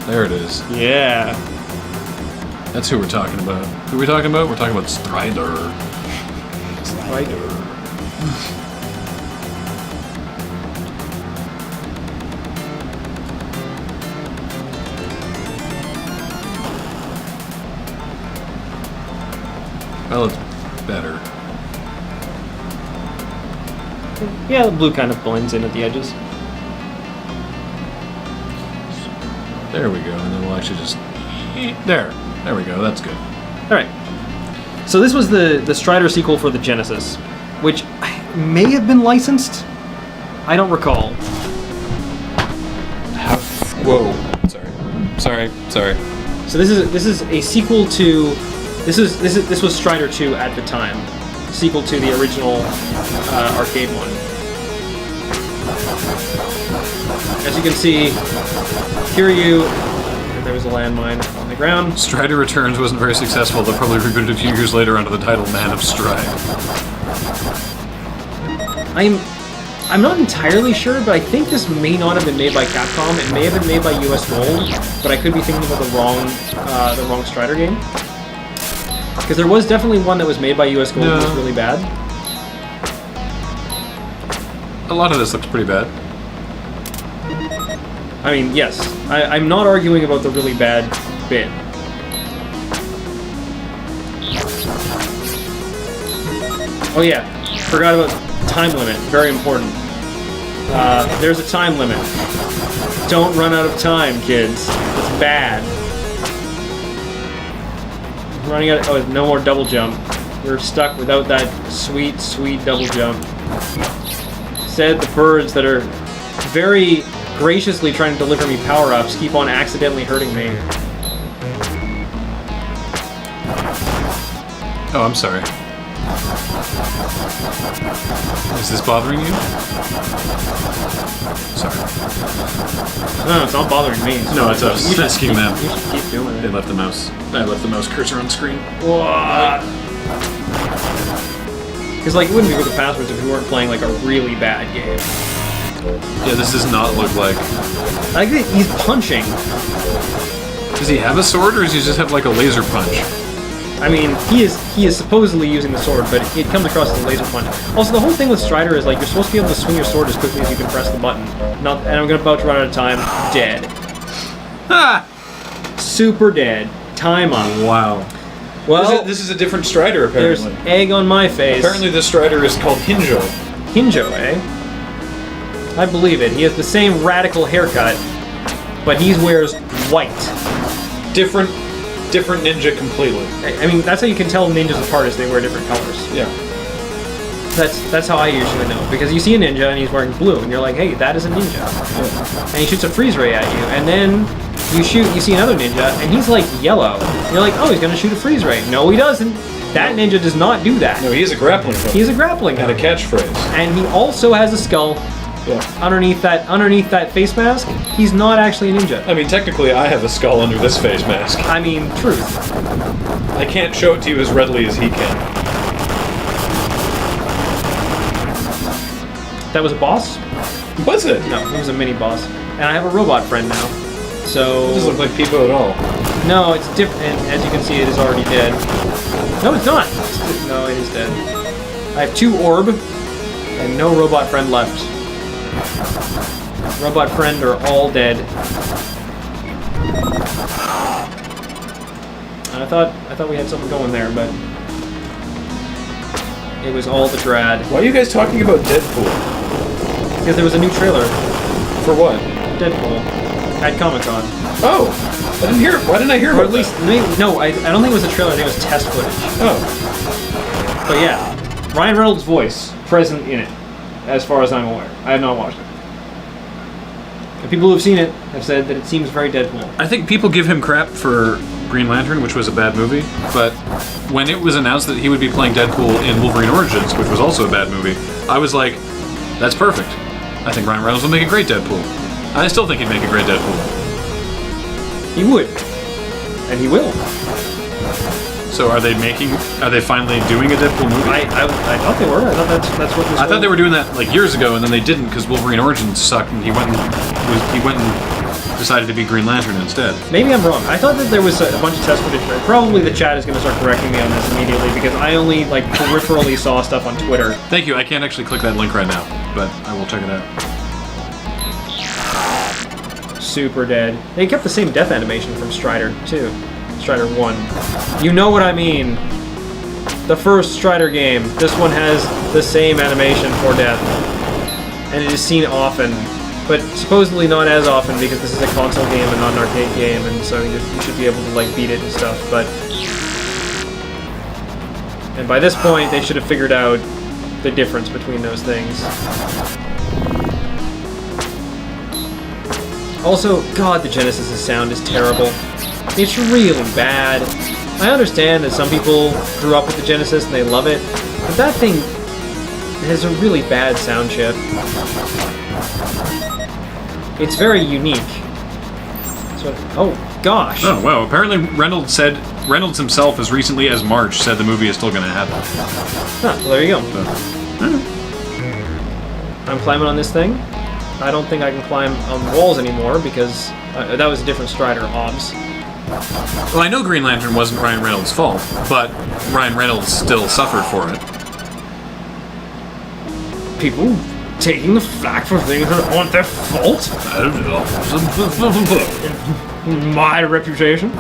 There it is. Yeah. That's who we're talking about. Who are we talking about? We're talking about Strider. Strider. Well, it's better. Yeah, the blue kind of blends in at the edges. There we go, and then we'll actually just... There we go, that's good. Alright. So this was the Strider sequel for the Genesis, which may have been licensed. I don't recall. Whoa. Sorry. So this is a sequel to... This was Strider 2 at the time. sequel to the original arcade one. As you can see, Kiryu, there was a landmine on the ground. Strider Returns wasn't very successful. They'll probably rebooted a few years later under the title Man of Stride. I'm not entirely sure, but I think this may not have been made by Capcom. It may have been made by US Gold, but I could be thinking about the wrong Strider game. Because there was definitely one that was made by US Gold that was really bad. A lot of this looks pretty bad. I mean, yes, I'm not arguing about the really bad bit. Oh yeah, forgot about time limit. Very important. There's a time limit. Don't run out of time, kids. It's bad. Running out. Oh, no more double jump. We're stuck without that sweet, sweet double jump. Said the birds that are very graciously trying to deliver me power-ups keep on accidentally hurting me. Oh, I'm sorry. Is this bothering you? Sorry. No, it's not bothering me. No, it's us. Asking them. You should keep doing They it. left the mouse. I left the mouse cursor on screen. Because, like, it wouldn't be with the passwords if we weren't playing, like, a really bad game. Yeah, this does not look like... I like that he's punching. Does he have a sword, or does he just have, like, a laser punch? I mean, he is supposedly using the sword, but it comes across as a laser punch. Also, the whole thing with Strider is, like, you're supposed to be able to swing your sword as quickly as you can press the button. And I'm about to run out of time. Dead. Ha! Super dead. Time up. Wow. Well, This is a different Strider, there's apparently. egg on my face. Apparently this Strider is called Hinjo. Hinjo, eh? I believe it. He has the same radical haircut, but he wears white. Different ninja completely. I mean, that's how you can tell ninjas apart, is they wear different colors. Yeah. That's how I usually know, because you see a ninja and he's wearing blue, and you're like, hey, that is a ninja. Yeah. And he shoots a freeze ray at you, and then you see another ninja, and he's like yellow. You're like, oh, he's gonna shoot a freeze ray. No, he doesn't. That ninja does not do that. No, he is a grappling hook. He's a grappling And a hook. catchphrase. And he also has a skull Yeah. underneath that face mask. He's not actually a ninja. I mean, technically, I have a skull under this face mask. I mean, truth. I can't show it to you as readily as he can. That was a boss? Was it? No, it was a mini boss. And I have a robot friend now. So It doesn't look like Peepo at all. no, it's different. And as you can see, it is already dead. No, it's not. No, it is dead. I have 2 orb and no robot friend left. Robot friend are all dead. And I thought we had something going there, but it was all the dread. Why are you guys talking about Deadpool? Because there was a new trailer, For what? Deadpool, at Comic-Con. Oh! I didn't hear. Why didn't I hear Or about at least, no, I don't think it was a trailer, I think it was test footage. that? Oh. But yeah, Ryan Reynolds' voice present in it, as far as I'm aware. I have not watched it. And people who have seen it have said that it seems very Deadpool. I think people give him crap for Green Lantern, which was a bad movie, but when it was announced that he would be playing Deadpool in Wolverine Origins, which was also a bad movie, I was like, that's perfect. I think Ryan Reynolds will make a great Deadpool. I still think he'd make a great Deadpool. He would. And he will. So are they finally doing a Deadpool movie? I thought they were. I thought that's what this I thought they were doing that like years ago, and then they didn't because Wolverine Origins sucked, and he went and decided to be Green Lantern instead. Maybe I'm wrong. I thought that there was a bunch of test footage. Probably the chat is going to start correcting me on this immediately because I only like peripherally saw stuff on Twitter. Thank you. I can't actually click that link right now, but I will check it out. Super dead. They kept the same death animation from Strider too. Strider 1. You know what I mean. The first Strider game. This one has the same animation for death. And it is seen often. But supposedly not as often because this is a console game and not an arcade game, and so you should be able to like beat it and stuff, but... And by this point, they should have figured out the difference between those things. Also, God, the Genesis' sound is terrible. It's really bad. I understand that some people grew up with the Genesis and they love it, but that thing has a really bad sound chip. It's very unique. So, oh gosh. Oh wow! Apparently Reynolds himself, as recently as March, said the movie is still going to happen. Huh, well, there you go. I'm climbing on this thing. I don't think I can climb on the walls anymore because that was a different Strider, Hobbs. Well, I know Green Lantern wasn't Ryan Reynolds' fault, but Ryan Reynolds still suffered for it. People taking the flak for things that aren't their fault? I don't know. My reputation?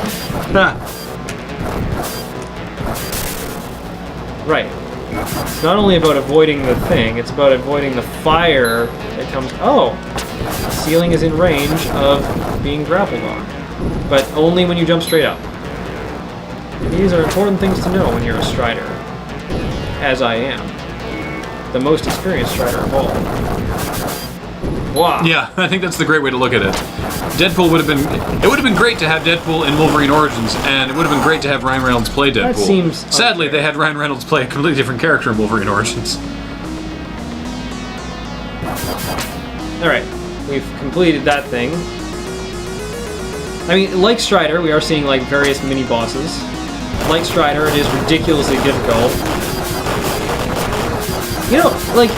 Right. It's not only about avoiding the thing, it's about avoiding the fire that comes... Oh! The ceiling is in range of being grappled on. But only when you jump straight up. These are important things to know when you're a Strider. As I am. The most experienced Strider of all. Wow. Yeah, I think that's the great way to look at it. Deadpool would have been... It would have been great to have Deadpool in Wolverine Origins, and it would have been great to have Ryan Reynolds play Deadpool. That seems Sadly, unfair. they had Ryan Reynolds play a completely different character in Wolverine Origins. Alright, we've completed that thing. I mean, like Strider, we are seeing like various mini-bosses. Like Strider, it is ridiculously difficult. You know, like,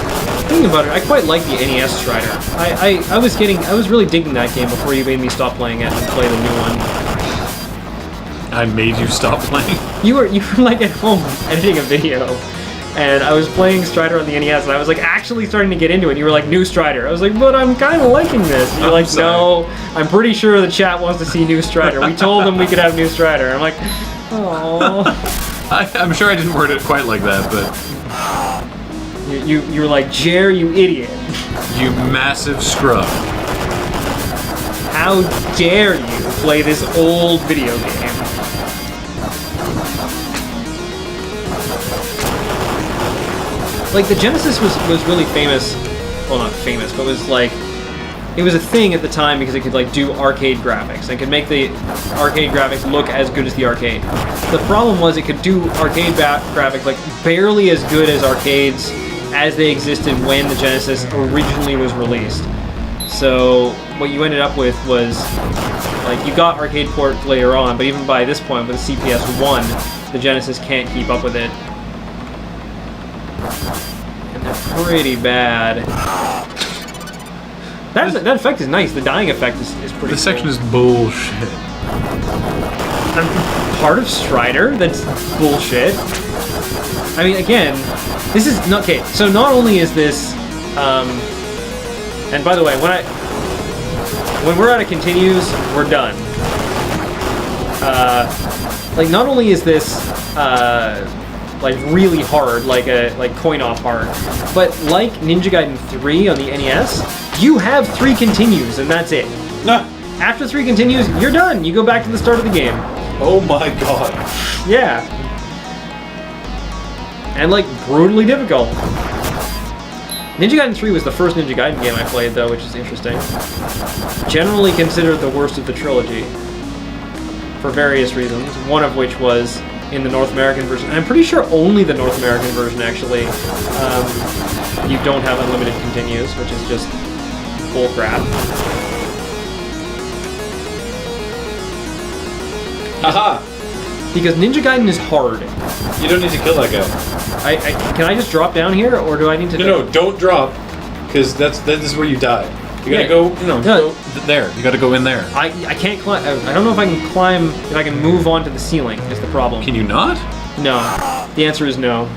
thinking about it, I quite like the NES Strider. I was really digging that game before you made me stop playing it and play the new one. I made you stop playing. You were like at home editing a video, and I was playing Strider on the NES, and I was like actually starting to get into it. And you were like, new Strider. I was like, but I'm kind of liking this. And you're like, no, I'm pretty sure the chat wants to see new Strider. We told them we could have new Strider. I'm like, oh. I'm sure I didn't word it quite like that, but... You were like, Jer, you idiot. You massive scrub. How dare you play this old video game? Like, the Genesis was really famous, well, not famous, but was like, it was a thing at the time because it could like do arcade graphics and could make the arcade graphics look as good as the arcade. The problem was it could do arcade graphics like barely as good as arcades as they existed when the Genesis originally was released. So what you ended up with was, like, you got arcade ports later on, but even by this point with the CPS 1, the Genesis can't keep up with it. And they're pretty bad. That effect is nice. The dying effect is pretty cool. This section is bullshit. Part of Strider that's bullshit. I mean, again, this is not okay. So not only is this, and by the way, when we're out of continues, we're done. Like, not only is this like really hard, like coin-op hard, but like Ninja Gaiden 3 on the NES, you have 3 continues and that's it. After 3 continues, you're done. You go back to the start of the game. Oh my god. Yeah. And like brutally difficult. Ninja Gaiden 3 was the first Ninja Gaiden game I played though, which is interesting. Generally considered the worst of the trilogy. For various reasons, one of which was in the North American version. I'm pretty sure only the North American version actually. You don't have unlimited continues, which is just bull crap. Haha! Because Ninja Gaiden is hard. You don't need to kill that guy. Can I just drop down here, or do I need to... No, don't drop, because this is where you die. You gotta go, go there. You gotta go in there. I can't climb. I don't know if I can climb, if I can move onto the ceiling, is the problem. Can you not? No. The answer is no.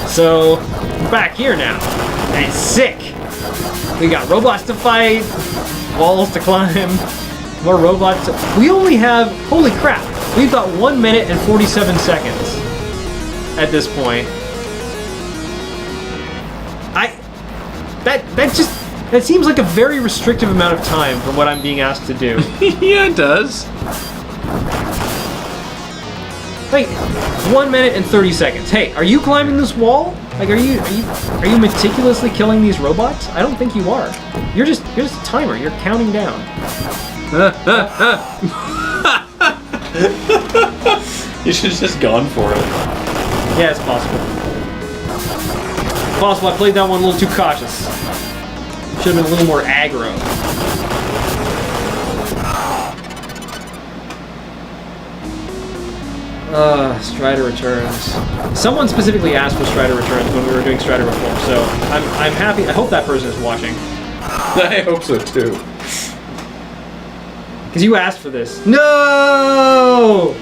So, we're back here now. And it's sick. We got robots to fight, walls to climb, more robots to... We only have... Holy crap. We've got 1 minute and 47 seconds at this point. That seems like a very restrictive amount of time for what I'm being asked to do. Yeah, it does. Like, 1 minute and 30 seconds. Hey, are you climbing this wall? Like, are you meticulously killing these robots? I don't think you are. You're just a timer. You're counting down. You should have just gone for it. Yeah, it's possible. Possible I played that one a little too cautious. Should have been a little more aggro. Strider Returns. Someone specifically asked for Strider Returns when we were doing Strider before, so I'm happy. I hope that person is watching. I hope so too. Because you asked for this. No!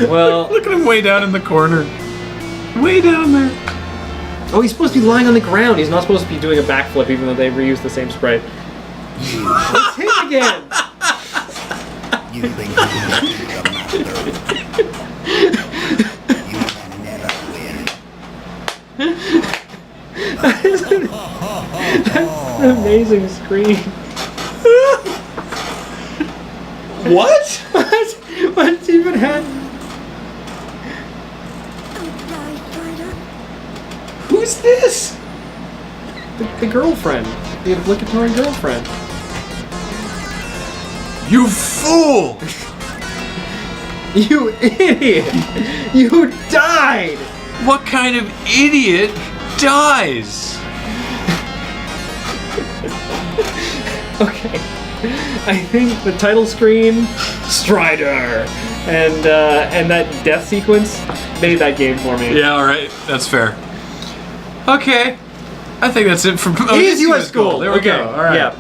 Well... Look at him way down in the corner. Way down there. Oh, he's supposed to be lying on the ground. He's not supposed to be doing a backflip, even though they reused the same sprite. It's him again! You think you can beat the master? You can never win. That's an amazing screen. What? What's even happening? Who's this? The girlfriend. The obligatory girlfriend. You fool! You idiot! You died! What kind of idiot dies? Okay. I think the title screen, Strider, and that death sequence made that game for me. Yeah, alright. That's fair. Okay. I think that's it for... It is US School. There we Okay. go. Alright. Yeah.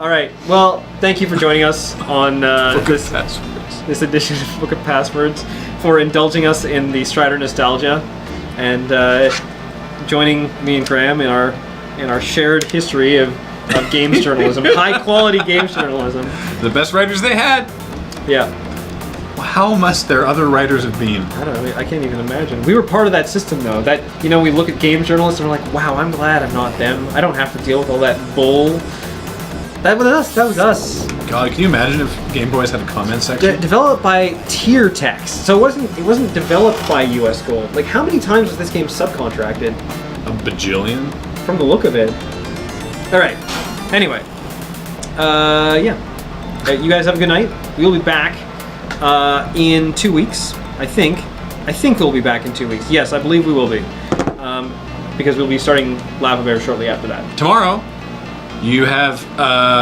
All right. Well, thank you for joining us on this edition of Book of Passwords, for indulging us in the Strider nostalgia, and joining me and Graham in our shared history of games journalism, high quality games journalism. The best writers they had. Yeah. How must their other writers have been? I don't know. I can't even imagine. We were part of that system, though. That, you know, we look at game journalists and we're like, wow, I'm glad I'm not them. I don't have to deal with all that bull. That was us. That was us. God, can you imagine if Game Boys had a comment section? Developed by Tier Text, so it wasn't developed by US Gold. Like, how many times was this game subcontracted? A bajillion? From the look of it. All right. Anyway, yeah. You guys have a good night. We'll be back in 2 weeks. I think we'll be back in 2 weeks. Yes, I believe we will be, because we'll be starting Lava Bear shortly after that. Tomorrow, you have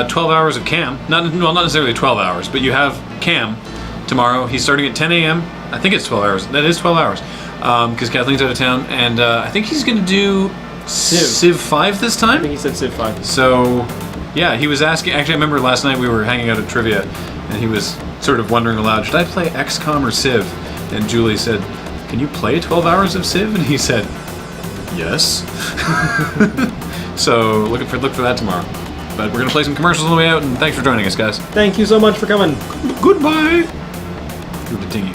12 hours of Cam. Not necessarily 12 hours, but you have Cam tomorrow. He's starting at 10 a.m. I think it's 12 hours. That is 12 hours. Because Kathleen's out of town, and I think he's going to do Civ 5 this I time. think he said Civ 5. So, yeah, he was asking. Actually, I remember last night we were hanging out at trivia, and he was sort of wondering aloud, should I play XCOM or Civ? And Julie said, can you play 12 hours of Civ? And he said, yes. So look for that tomorrow. But we're going to play some commercials on the way out, and thanks for joining us, guys. Thank you so much for coming. Goodbye. Through the dinghy.